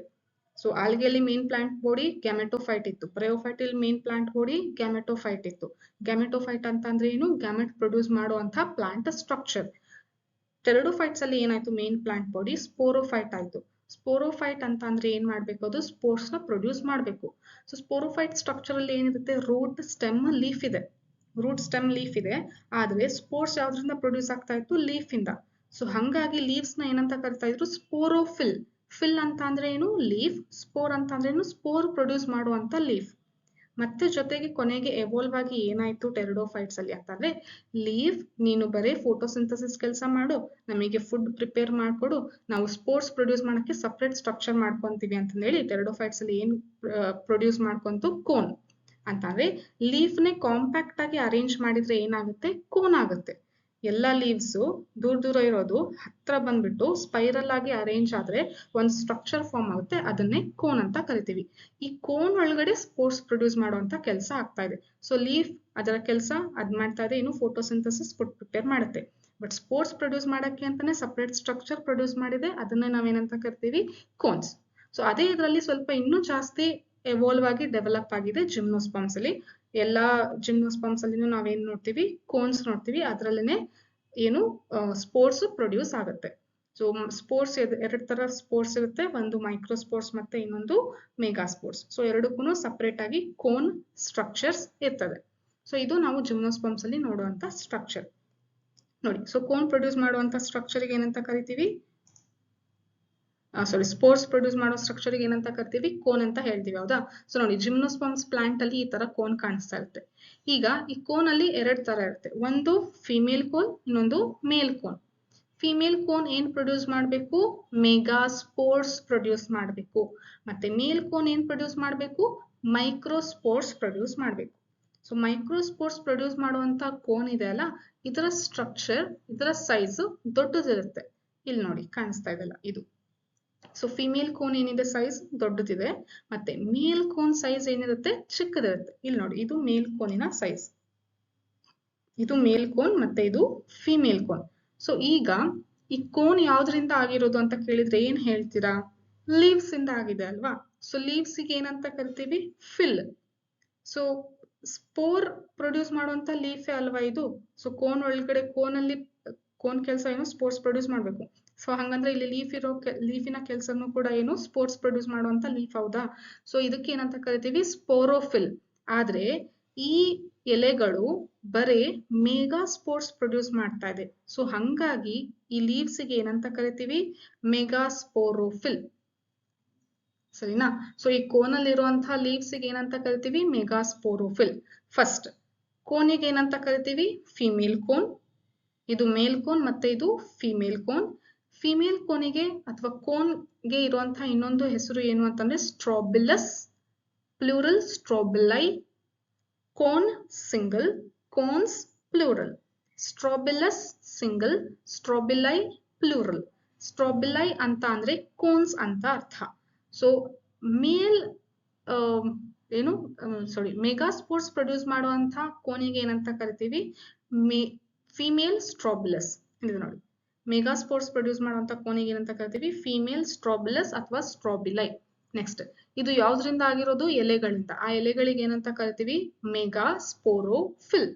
ಸೊ ಆಲ್ಗೆಯಲ್ಲಿ ಮೇನ್ ಪ್ಲಾಂಟ್ ಬಾಡಿ ಗ್ಯಾಮೆಟೋಫೈಟ್ ಇತ್ತು, ಬ್ರಯೋಫೈಟ್ ಅಲ್ಲಿ ಮೇನ್ ಪ್ಲಾಂಟ್ ಬಾಡಿ ಗ್ಯಾಮೆಟೋಫೈಟ್ ಇತ್ತು. ಗ್ಯಾಮೆಟೋಫೈಟ್ ಅಂತ ಅಂದ್ರೆ ಏನು? ಗ್ಯಾಮೆಟ್ ಪ್ರೊಡ್ಯೂಸ್ ಮಾಡುವಂತ ಪ್ಲಾಂಟ್ ಸ್ಟ್ರಕ್ಚರ್. ಟೆರಿಡೋಫೈಟ್ಸ್ ಅಲ್ಲಿ ಏನಾಯ್ತು? ಮೇನ್ ಪ್ಲಾಂಟ್ ಬಾಡಿ ಸ್ಪೋರೋಫೈಟ್ ಆಯ್ತು. ಸ್ಪೋರೋಫೈಟ್ ಅಂತ ಅಂದ್ರೆ ಏನ್ ಮಾಡ್ಬೇಕು? ಅದು ಸ್ಪೋರ್ಸ್ ನ ಪ್ರೊಡ್ಯೂಸ್ ಮಾಡ್ಬೇಕು. ಸೊ ಸ್ಪೋರೋಫೈಟ್ ಸ್ಟ್ರಕ್ಚರ್ ಅಲ್ಲಿ ಏನಿರುತ್ತೆ? ರೂಟ್ ಸ್ಟೆಮ್ ಲೀಫ್ ಇದೆ, ರೂಟ್ ಸ್ಟೆಮ್ ಲೀಫ್ ಇದೆ. ಆದ್ರೆ ಸ್ಪೋರ್ಸ್ ಯಾವ್ದ್ರಿಂದ ಪ್ರೊಡ್ಯೂಸ್ ಆಗ್ತಾ ಇತ್ತು? ಲೀಫ್ ಇಂದ. ಸೊ ಹಂಗಾಗಿ ಲೀವ್ಸ್ ನ ಏನಂತ ಕರಿತಾ ಇದ್ರು? ಸ್ಪೋರೋಫಿಲ್. ಫಿಲ್ ಅಂತ ಅಂದ್ರೆ ಏನು? ಲೀಫ್. ಸ್ಪೋರ್ ಅಂತ ಅಂದ್ರೆ ಏನು? ಸ್ಪೋರ್ ಪ್ರೊಡ್ಯೂಸ್ ಮಾಡುವಂತ ಲೀಫ್. ಮತ್ತೆ ಜೊತೆಗೆ ಕೊನೆಗೆ ಎವಾಲ್ವ್ ಆಗಿ ಏನಾಯ್ತು ಟೆರಿಡೋಫೈಟ್ಸ್ ಅಲ್ಲಿ ಅಂತಂದ್ರೆ, ಲೀವ್ ನೀನು ಬರೀ ಫೋಟೋಸಿಂಥಸಿಸ್ ಕೆಲಸ ಮಾಡು, ನಮಗೆ ಫುಡ್ ಪ್ರಿಪೇರ್ ಮಾಡ್ಕೊಡು, ನಾವು ಸ್ಪೋರ್ಸ್ ಪ್ರೊಡ್ಯೂಸ್ ಮಾಡಕ್ಕೆ ಸಪ್ರೇಟ್ ಸ್ಟ್ರಕ್ಚರ್ ಮಾಡ್ಕೊಂತೀವಿ ಅಂತ ಹೇಳಿ ಟೆರಿಡೋಫೈಟ್ಸ್ ಅಲ್ಲಿ ಏನ್ ಪ್ರೊಡ್ಯೂಸ್ ಮಾಡ್ಕೊಂತು? ಕೋನ್. ಅಂತಂದ್ರೆ ಲೀಫ್ ನೇ ಕಾಂಪ್ಯಾಕ್ಟ್ ಆಗಿ ಅರೇಂಜ್ ಮಾಡಿದ್ರೆ ಏನಾಗುತ್ತೆ? ಕೋನ್ ಆಗುತ್ತೆ. ಎಲ್ಲಾ ಲೀವ್ಸ್ ದೂರ ದೂರ ಇರೋದು ಹತ್ರ ಬಂದ್ಬಿಟ್ಟು ಸ್ಪೈರಲ್ ಆಗಿ ಅರೇಂಜ್ ಆದ್ರೆ ಒಂದು ಸ್ಟ್ರಕ್ಚರ್ ಫಾರ್ಮ್ ಆಗುತ್ತೆ, ಅದನ್ನೇ ಕೋನ್ ಅಂತ ಕರಿತೀವಿ. ಈ ಕೋನ್ ಒಳಗಡೆ ಸ್ಪೋರ್ಸ್ ಪ್ರೊಡ್ಯೂಸ್ ಮಾಡುವಂತ ಕೆಲಸ ಆಗ್ತಾ ಇದೆ. ಸೊ ಲೀಫ್ ಅದರ ಕೆಲಸ ಅದ್ ಮಾಡ್ತಾ ಇದೆ, ಏನು? ಫೋಟೋಸಿಂಥಸಿಸ್, ಫುಡ್ ಪ್ರಿಪೇರ್ ಮಾಡುತ್ತೆ. ಬಟ್ ಸ್ಪೋರ್ಸ್ ಪ್ರೊಡ್ಯೂಸ್ ಮಾಡಕ್ಕೆ ಅಂತಾನೆ ಸಪರೇಟ್ ಸ್ಟ್ರಕ್ಚರ್ ಪ್ರೊಡ್ಯೂಸ್ ಮಾಡಿದೆ, ಅದನ್ನ ನಾವೇನಂತ ಕರಿತೀವಿ? ಕೋನ್ಸ್. ಸೊ ಅದೇ ಇದರಲ್ಲಿ ಸ್ವಲ್ಪ ಇನ್ನೂ ಜಾಸ್ತಿ ಎವಾಲ್ವ್ ಆಗಿ ಡೆವಲಪ್ ಆಗಿದೆ ಜಿಮ್ನೋಸ್ಪರ್ಮ್ಸ್ ಅಲ್ಲಿ. ಎಲ್ಲಾ ಜಿಮ್ನೋಸ್ಪರ್ಮ್ಸ್ ಅಲ್ಲಿ ನಾವೇನ್ ನೋಡ್ತೀವಿ? ಕೋನ್ಸ್ ನೋಡ್ತೀವಿ. ಅದ್ರಲ್ಲೇನೆ ಏನು ಸ್ಪೋರ್ಸ್ ಪ್ರೊಡ್ಯೂಸ್ ಆಗುತ್ತೆ. ಸೊ ಸ್ಪೋರ್ಸ್ ಎರಡ್ ತರ ಸ್ಪೋರ್ಸ್ ಇರುತ್ತೆ, ಒಂದು ಮೈಕ್ರೋಸ್ಪೋರ್ಸ್ ಮತ್ತೆ ಇನ್ನೊಂದು ಮೆಗಾಸ್ಪೋರ್ಸ್. ಸೊ ಎರಡಕ್ಕೂ ಸಪರೇಟ್ ಆಗಿ ಕೋನ್ ಸ್ಟ್ರಕ್ಚರ್ಸ್ ಇರ್ತದೆ. ಸೊ ಇದು ನಾವು ಜಿಮ್ನೋಸ್ಪರ್ಮ್ಸ್ ಅಲ್ಲಿ ನೋಡುವಂತ ಸ್ಟ್ರಕ್ಚರ್ ನೋಡಿ. ಸೊ ಕೋನ್ ಪ್ರೊಡ್ಯೂಸ್ ಮಾಡುವಂತ ಸ್ಟ್ರಕ್ಚರ್ ಏನಂತ ಕರಿತೀವಿ? ಸ್ಪೋರ್ಸ್ ಪ್ರೊಡ್ಯೂಸ್ ಮಾಡೋ ಸ್ಟ್ರಕ್ಚರ್ ಏನಂತ ಕರಿತೀವಿ? ಕೋನ್ ಅಂತ ಹೇಳ್ತೀವಿ, ಹೌದಾ? ಸೊ ನೋಡಿ, ಜಿಮ್ನೋಸ್ಪರ್ಮ್ಸ್ ಪ್ಲಾಂಟ್ ಅಲ್ಲಿ ಈ ತರ ಕೋನ್ ಕಾಣಿಸ್ತಾ ಇರುತ್ತೆ. ಈಗ ಈ ಕೋನ್ ಅಲ್ಲಿ ಎರಡ್ ತರ ಇರುತ್ತೆ, ಒಂದು ಫಿಮೇಲ್ ಕೋನ್, ಇನ್ನೊಂದು ಮೇಲ್ ಕೋನ್. ಫಿಮೇಲ್ ಕೋನ್ ಏನ್ ಪ್ರೊಡ್ಯೂಸ್ ಮಾಡಬೇಕು? ಮೆಗಾಸ್ಪೋರ್ಸ್ ಪ್ರೊಡ್ಯೂಸ್ ಮಾಡಬೇಕು. ಮತ್ತೆ ಮೇಲ್ ಕೋನ್ ಏನ್ ಪ್ರೊಡ್ಯೂಸ್ ಮಾಡಬೇಕು? ಮೈಕ್ರೋಸ್ಪೋರ್ಸ್ ಪ್ರೊಡ್ಯೂಸ್ ಮಾಡಬೇಕು. ಸೊ ಮೈಕ್ರೋಸ್ಪೋರ್ಸ್ ಪ್ರೊಡ್ಯೂಸ್ ಮಾಡುವಂತ ಕೋನ್ ಇದೆ ಅಲ್ಲ, ಇದರ ಸ್ಟ್ರಕ್ಚರ್, ಇದರ ಸೈಜ್ ದೊಡ್ಡದಿರುತ್ತೆ. ಇಲ್ಲಿ ನೋಡಿ ಕಾಣಿಸ್ತಾ ಇದೆಲ್ಲ ಇದು. ಸೊ ಫಿಮೇಲ್ ಕೋನ್ ಏನಿದೆ ಸೈಜ್ ದೊಡ್ಡದಿದೆ, ಮತ್ತೆ ಮೇಲ್ ಕೋನ್ ಸೈಜ್ ಏನಿರುತ್ತೆ ಚಿಕ್ಕದಿರುತ್ತೆ. ಇಲ್ಲಿ ನೋಡಿ, ಇದು ಮೇಲ್ ಕೋನಿನ ಸೈಜ್, ಇದು ಮೇಲ್ ಕೋನ್ ಮತ್ತೆ ಇದು ಫಿಮೇಲ್ ಕೋನ್. ಸೊ ಈಗ ಈ ಕೋನ್ ಯಾವ್ದ್ರಿಂದ ಆಗಿರೋದು ಅಂತ ಕೇಳಿದ್ರೆ ಏನ್ ಹೇಳ್ತೀರಾ? ಲೀವ್ಸ್ ಇಂದ ಆಗಿದೆ ಅಲ್ವಾ? ಸೊ ಲೀವ್ಸ್ ಗೆ ಏನಂತ ಕರಿತೀವಿ? ಫಿಲ್. ಸೊ ಸ್ಪೋರ್ ಪ್ರೊಡ್ಯೂಸ್ ಮಾಡುವಂತ ಲೀಫೇ ಅಲ್ವಾ ಇದು? ಸೊ ಕೋನ್ ಒಳಗಡೆ, ಕೋನ್ ಕೆಲಸ ಏನು? ಸ್ಪೋರ್ಸ್ ಪ್ರೊಡ್ಯೂಸ್ ಮಾಡ್ಬೇಕು. ಸೊ ಹಂಗಂದ್ರೆ ಇಲ್ಲಿ ಲೀಫಿನ ಕೆಲಸನೂ ಕೂಡ ಏನು? ಸ್ಪೋರ್ಸ್ ಪ್ರೊಡ್ಯೂಸ್ ಮಾಡುವಂತ ಲೀಫ್, ಹೌದಾ? ಸೊ ಇದಕ್ಕೆ ಏನಂತ ಕರಿತೀವಿ? ಸ್ಪೋರೋಫಿಲ್. ಆದ್ರೆ ಈ ಎಲೆಗಳು ಬರೇ ಮೆಗಾ ಸ್ಪೋರ್ಸ್ ಪ್ರೊಡ್ಯೂಸ್ ಮಾಡ್ತಾ ಇದೆ. ಸೊ ಹಂಗಾಗಿ ಈ ಲೀವ್ಸ್ ಗೆ ಏನಂತ ಕರಿತೀವಿ? ಮೆಗಾ ಸ್ಪೋರೋಫಿಲ್. ಸರಿನಾ? ಸೊ ಈ ಕೋನಲ್ಲಿ ಇರುವಂತಹ ಲೀವ್ಸ್ ಗೆ ಏನಂತ ಕರಿತೀವಿ? ಮೆಗಾ ಸ್ಪೋರೋಫಿಲ್. ಫಸ್ಟ್ ಕೋನಿಗೆ ಏನಂತ ಕರಿತೀವಿ? Female cone. ಇದು ಮೇಲ್ ಕೋನ್ ಮತ್ತೆ ಇದು ಫಿಮೇಲ್ ಕೋನ್. ಫಿಮೇಲ್ ಕೋನಿಗೆ ಅಥವಾ ಕೋನ್ಗೆ ಇರುವಂತಹ ಇನ್ನೊಂದು ಹೆಸರು ಏನು ಅಂತಂದ್ರೆ strobilus, plural strobili, cone single, cones plural. Strobilus single, strobili plural. Strobili ಅಂತ ಅಂದ್ರೆ ಕೋನ್ಸ್ ಅಂತ ಅರ್ಥ. So male megaspores produce ಮಾಡುವಂತ ಕೋನಿಗೆ ಏನಂತ ಕರಿತೀವಿ? Female strobilus. ಇದು ನೋಡಿ, ಮೆಗಾ ಸ್ಪೋರ್ಸ್ ಪ್ರೊಡ್ಯೂಸ್ ಮಾಡುವಂತ ಕೋನಿಗೆ ಏನಂತ ಕರಿತೀವಿ? ಫಿಮೇಲ್ ಸ್ಟ್ರಾಬಿಲಸ್ ಅಥವಾ ಸ್ಟ್ರಾಬಿಲೈ. ನೆಕ್ಸ್ಟ್, ಇದು ಯಾವ್ದ್ರಿಂದ ಆಗಿರೋದು? ಎಲೆಗಳಿಂದ. ಆ ಎಲೆಗಳಿಗೆ ಏನಂತ ಕರಿತೀವಿ? ಮೆಗಾ ಸ್ಪೋರೋಫಿಲ್.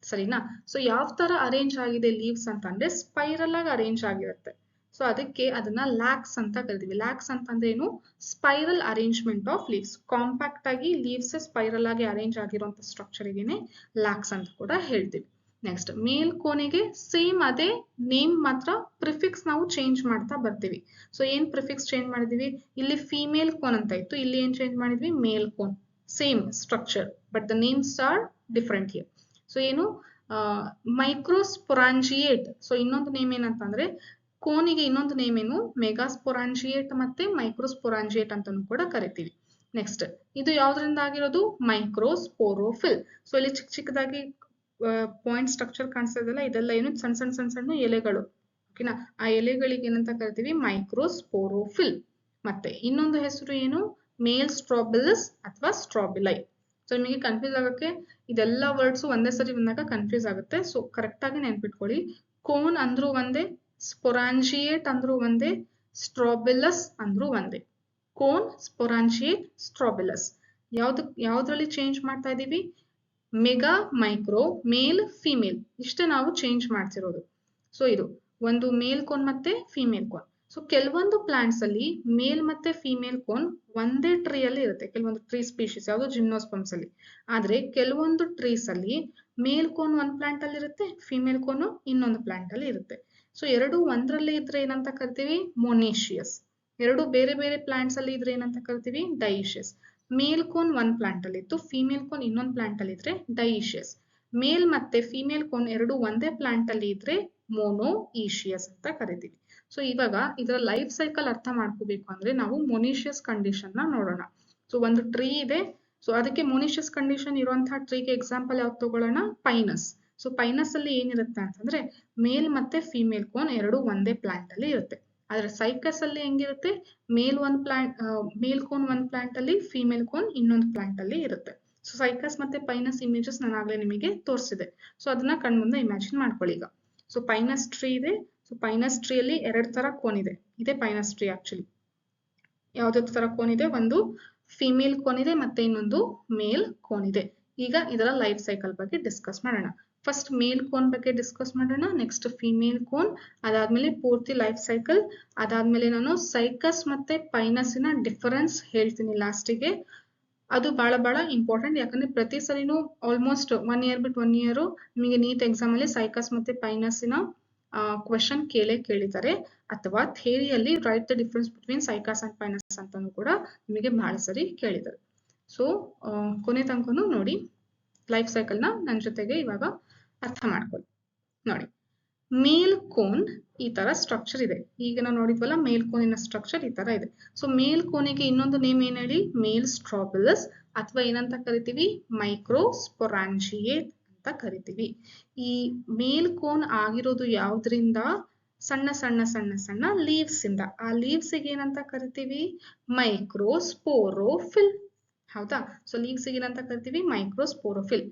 ಸರಿನಾ? ಸೊ ಯಾವ ತರ ಅರೇಂಜ್ ಆಗಿದೆ ಲೀವ್ಸ್ ಅಂತ ಅಂದ್ರೆ ಸ್ಪೈರಲ್ ಆಗಿ ಅರೇಂಜ್ ಆಗಿರುತ್ತೆ. ಸೊ ಅದಕ್ಕೆ ಅದನ್ನ ಲ್ಯಾಕ್ಸ್ ಅಂತ ಕರಿತೀವಿ. ಲ್ಯಾಕ್ಸ್ ಅಂತಂದ್ರೆ ಏನು? Spiral arrangement of leaves. Compact ಆಗಿ ಲೀವ್ಸ್ ಸ್ಪೈರಲ್ ಆಗಿ ಅರೇಂಜ್ ಆಗಿರುವಂತ ಸ್ಟ್ರಕ್ಚರ್ ಗೆನೆ ಲ್ಯಾಕ್ಸ್ ಅಂತ ಕೂಡ ಹೇಳ್ತೀವಿ. ನೆಕ್ಸ್ಟ್, ಮೇಲ್ ಕೋನಿಗೆ ಸೇಮ್ ಅದೇ ನೇಮ್, ಮಾತ್ರ ಪ್ರಿಫಿಕ್ಸ್ ನಾವು ಚೇಂಜ್ ಮಾಡ್ತಾ ಬರ್ತೀವಿ. ಸೊ ಏನ್ ಪ್ರಿಫಿಕ್ಸ್ ಚೇಂಜ್ ಮಾಡಿದೀವಿ? ಇಲ್ಲಿ ಫಿಮೇಲ್ ಕೋನ್ ಅಂತ ಇತ್ತು, ಇಲ್ಲಿ ಏನ್ ಚೇಂಜ್ ಮಾಡಿದ್ವಿ? Male cone. Same structure but the names are different here. So ಏನು? ಮೈಕ್ರೋಸ್ಪೊರಾಂಜಿಯೇಟ್. ಸೊ ಇನ್ನೊಂದು ನೇಮ್ ಏನಂತಂದ್ರೆ ಕೋನಿಗೆ ಇನ್ನೊಂದು ನೇಮ್ ಏನು? ಮೆಗಾಸ್ಪೊರಾಂಜಿಯೇಟ್ ಮತ್ತೆ ಮೈಕ್ರೋಸ್ಪೊರಾಂಜಿಯೇಟ್ ಅಂತಾನು ಕೂಡ ಕರಿತೀವಿ. ನೆಕ್ಸ್ಟ್, ಇದು ಯಾವ್ದ್ರಿಂದ ಆಗಿರೋದು? ಮೈಕ್ರೋಸ್ಪೋರೋಫಿಲ್. ಸೊ ಇಲ್ಲಿ ಚಿಕ್ಕ ಚಿಕ್ಕದಾಗಿ ಪಾಯಿಂಟ್ ಸ್ಟ್ರಕ್ಚರ್ ಕಾಣಿಸ್ತಾ ಇದೆಯಲ್ಲ, ಇದೆಲ್ಲ ಏನು? ಸಣ್ಣ ಸಣ್ಣ ಎಲೆಗಳು. ಓಕೆನಾ? ಆ ಎಲೆಗಳಿಗೆ ಏನಂತ ಕರಿತೀವಿ? ಮೈಕ್ರೋಸ್ಪೋರೋಫಿಲ್. ಮತ್ತೆ ಇನ್ನೊಂದು ಹೆಸರು ಏನು? ಮೇಲ್ ಸ್ಟ್ರಾಬಿಲಸ್ ಅಥವಾ ಸ್ಟ್ರಾಬಿಲೈ. ಸೊ ನಿಮಗೆ ಕನ್ಫ್ಯೂಸ್ ಆಗಕ್ಕೆ ಇದೆಲ್ಲ ವರ್ಡ್ಸ್ ಒಂದೇ ಸರಿ ಬಂದಾಗ ಕನ್ಫ್ಯೂಸ್ ಆಗುತ್ತೆ. ಸೊ ಕರೆಕ್ಟ್ ಆಗಿ ನೆನ್ಪಿಟ್ಕೊಳ್ಳಿ. ಕೋನ್ ಅಂದ್ರೂ ಒಂದೇ, ಸ್ಪೊರಾಂಜಿಯೇಟ್ ಅಂದ್ರೂ ಒಂದೇ, ಸ್ಟ್ರಾಬಿಲಸ್ ಅಂದ್ರೂ ಒಂದೇ. ಕೋನ್, ಸ್ಪೊರಾಂಜಿಯೇಟ್, ಸ್ಟ್ರಾಬಿಲಸ್. ಯಾವ್ದ್ರಲ್ಲಿ ಚೇಂಜ್ ಮಾಡ್ತಾ ಇದೀವಿ? ಮೆಗಾ, ಮೈಕ್ರೋ, ಮೇಲ್, ಫಿಮೇಲ್, ಇಷ್ಟೇ ನಾವು ಚೇಂಜ್ ಮಾಡ್ತಿರೋದು. ಸೊ ಇದು ಒಂದು ಮೇಲ್ ಕೋನ್ ಮತ್ತೆ ಫಿಮೇಲ್ ಕೋನ್. ಸೊ ಕೆಲವೊಂದು ಪ್ಲಾಂಟ್ಸ್ ಅಲ್ಲಿ ಮೇಲ್ ಮತ್ತೆ ಫಿಮೇಲ್ ಕೋನ್ ಒಂದೇ ಟ್ರೀ ಅಲ್ಲಿ ಇರುತ್ತೆ. ಕೆಲವೊಂದು ಟ್ರೀ ಸ್ಪೀಶೀಸ್, ಯಾವುದು? ಜಿಮ್ನೋಸ್ಪರ್ಮ್ಸ್ ಅಲ್ಲಿ. ಆದ್ರೆ ಕೆಲವೊಂದು ಟ್ರೀಸ್ ಅಲ್ಲಿ ಮೇಲ್ ಕೋನ್ ಒಂದ್ ಪ್ಲಾಂಟ್ ಅಲ್ಲಿ ಇರುತ್ತೆ, ಫಿಮೇಲ್ ಕೋನ್ ಇನ್ನೊಂದು ಪ್ಲಾಂಟ್ ಅಲ್ಲಿ ಇರುತ್ತೆ. ಸೊ ಎರಡು ಒಂದ್ರಲ್ಲೇ ಇದ್ರೆ ಏನಂತ ಕರಿತೀವಿ? ಮೊನೇಶಿಯಸ್. ಎರಡು ಬೇರೆ ಬೇರೆ ಪ್ಲಾಂಟ್ಸ್ ಅಲ್ಲಿ ಇದ್ರೆ ಏನಂತ ಕರಿತೀವಿ? ಡೈಷಿಯಸ್. ಮೇಲ್ ಕೋನ್ ಒಂದ್ ಪ್ಲಾಂಟ್ ಅಲ್ಲಿ ಇತ್ತು, ಫಿಮೇಲ್ ಕೋನ್ ಇನ್ನೊಂದು ಪ್ಲಾಂಟ್ ಅಲ್ಲಿ ಇದ್ರೆ ಡೈಷಿಯಸ್. ಮೇಲ್ ಮತ್ತೆ ಫಿಮೇಲ್ ಕೋನ್ ಎರಡು ಒಂದೇ ಪ್ಲಾಂಟ್ ಅಲ್ಲಿ ಇದ್ರೆ ಮೊನೋಈಶಿಯಸ್ ಅಂತ ಕರಿತೀವಿ. ಸೊ ಇವಾಗ ಇದರ ಲೈಫ್ ಸೈಕಲ್ ಅರ್ಥ ಮಾಡ್ಕೋಬೇಕು ಅಂದ್ರೆ ನಾವು ಮೊನಿಷಿಯಸ್ ಕಂಡೀಷನ್ ನ ನೋಡೋಣ. ಸೊ ಒಂದು ಟ್ರೀ ಇದೆ, ಸೊ ಅದಕ್ಕೆ ಮೊನಿಷಿಯಸ್ ಕಂಡೀಷನ್ ಇರುವಂತಹ ಟ್ರೀಗೆ ಎಕ್ಸಾಂಪಲ್ ಯಾವ್ದು ತಗೊಳ್ಳೋಣ? ಪೈನಸ್. ಸೊ ಪೈನಸ್ ಅಲ್ಲಿ ಏನಿರುತ್ತೆ ಅಂತಂದ್ರೆ ಮೇಲ್ ಮತ್ತೆ ಫಿಮೇಲ್ ಕೋನ್ ಎರಡು ಒಂದೇ ಪ್ಲಾಂಟ್ ಅಲ್ಲಿ ಇರುತ್ತೆ. ಆದ್ರೆ ಸೈಕಸ್ ಅಲ್ಲಿ ಹೆಂಗಿರುತ್ತೆ? ಮೇಲ್ ಕೋನ್ ಒಂದ್ ಪ್ಲಾಂಟ್ ಅಲ್ಲಿ, ಫಿಮೇಲ್ ಕೋನ್ ಇನ್ನೊಂದು ಪ್ಲಾಂಟ್ ಅಲ್ಲಿ ಇರುತ್ತೆ. ಸೊ ಸೈಕಸ್ ಮತ್ತೆ ಪೈನಸ್ ಇಮೇಜಸ್ ನಾನು ಆಗ್ಲೇ ನಿಮಗೆ ತೋರಿಸಿದೆ. ಸೊ ಅದನ್ನ ಕಣ್ಮುಂದೆ ಇಮ್ಯಾಜಿನ್ ಮಾಡ್ಕೊಳ್ಳಿ ಈಗ. ಸೊ ಪೈನಸ್ ಟ್ರೀ ಇದೆ. ಸೊ ಪೈನಸ್ ಟ್ರೀ ಅಲ್ಲಿ ಎರಡು ತರ ಕೋನ್ ಇದೆ. ಇದೇ ಪೈನಸ್ ಟ್ರೀ ಆಕ್ಚುಲಿ. ಯಾವ್ದು ತರ ಕೋನ್ ಇದೆ? ಒಂದು ಫಿಮೇಲ್ ಕೋನ್ ಇದೆ ಮತ್ತೆ ಇನ್ನೊಂದು ಮೇಲ್ ಕೋನ್ ಇದೆ. ಈಗ ಇದರ ಲೈಫ್ ಸೈಕಲ್ ಬಗ್ಗೆ ಡಿಸ್ಕಸ್ ಮಾಡೋಣ. ಫಸ್ಟ್ ಮೇಲ್ ಕೋನ್ ಬಗ್ಗೆ ಡಿಸ್ಕಸ್ ಮಾಡೋಣ, ನೆಕ್ಸ್ಟ್ ಫಿಮೇಲ್ ಕೋನ್, ಅದಾದ್ಮೇಲೆ ಪೂರ್ತಿ ಲೈಫ್ ಸೈಕಲ್, ಅದಾದ್ಮೇಲೆ ನಾನು ಸೈಕಸ್ ಮತ್ತೆ ಪೈನಸ್ಸಿನ ಡಿಫರೆನ್ಸ್ ಹೇಳ್ತೀನಿ ಲಾಸ್ಟಿಗೆ. ಅದು ಬಹಳ ಇಂಪಾರ್ಟೆಂಟ್. ಯಾಕಂದ್ರೆ ಪ್ರತಿ ಸರಿನೂ ಆಲ್ಮೋಸ್ಟ್ 1 ಇಯರ್ ಬಿಟ್ 1 ಇಯರ್ ನಿಮಗೆ ನೀಟ್ ಎಕ್ಸಾಮ್ ಅಲ್ಲಿ ಸೈಕಸ್ ಮತ್ತೆ ಪೈನಸ್ಸಿನ ಕ್ವೆಶನ್ ಕೇಳಿದ್ದಾರೆ. ಅಥವಾ ಥಿಯರಿಯಲ್ಲಿ write the difference between cycas and pinus ಅಂತಾನು ಕೂಡ ನಿಮಗೆ ಬಹಳ ಸರಿ ಕೇಳಿದ್ದಾರೆ. ಸೊ ಕೊನೆ ತನಕನೂ ನೋಡಿ ಲೈಫ್ ಸೈಕಲ್ ನ ನನ್ನ ಜೊತೆಗೆ ಇವಾಗ ಅರ್ಥ ಮಾಡ್ಕೊಳ್ಳಿ. ನೋಡಿ, ಮೇಲ್ ಕೋನ್ ಈ ತರ ಸ್ಟ್ರಕ್ಚರ್ ಇದೆ. ಈಗ ನಾವು ನೋಡಿದ್ವಲ್ಲ ಮೇಲ್ ಕೋನಿನ ಸ್ಟ್ರಕ್ಚರ್ ಈ ತರ ಇದೆ. ಸೊ ಮೇಲ್ ಕೋನಿಗೆ ಇನ್ನೊಂದು ನೇಮ್ ಏನ್ ಹೇಳಿ? ಮೇಲ್ ಸ್ಟ್ರಾಬಿಲಸ್ ಅಥವಾ ಏನಂತ ಕರಿತೀವಿ? ಮೈಕ್ರೋಸ್ಪೊರಾಂಜಿಯೇಟ್ ಅಂತ ಕರಿತೀವಿ. ಈ ಮೇಲ್ ಕೋನ್ ಆಗಿರೋದು ಯಾವ್ದ್ರಿಂದ? ಸಣ್ಣ ಸಣ್ಣ ಸಣ್ಣ ಸಣ್ಣ ಲೀವ್ಸ್ ಇಂದ. ಆ ಲೀವ್ಸ್ ಗೆ ಏನಂತ ಕರಿತೀವಿ? ಮೈಕ್ರೋಸ್ಪೋರೋಫಿಲ್. ಹೌದಾ? ಸೊ ಲೀವ್ಸ್ ಗೆ ಏನಂತ ಕರಿತೀವಿ? ಮೈಕ್ರೋಸ್ಪೋರೋಫಿಲ್.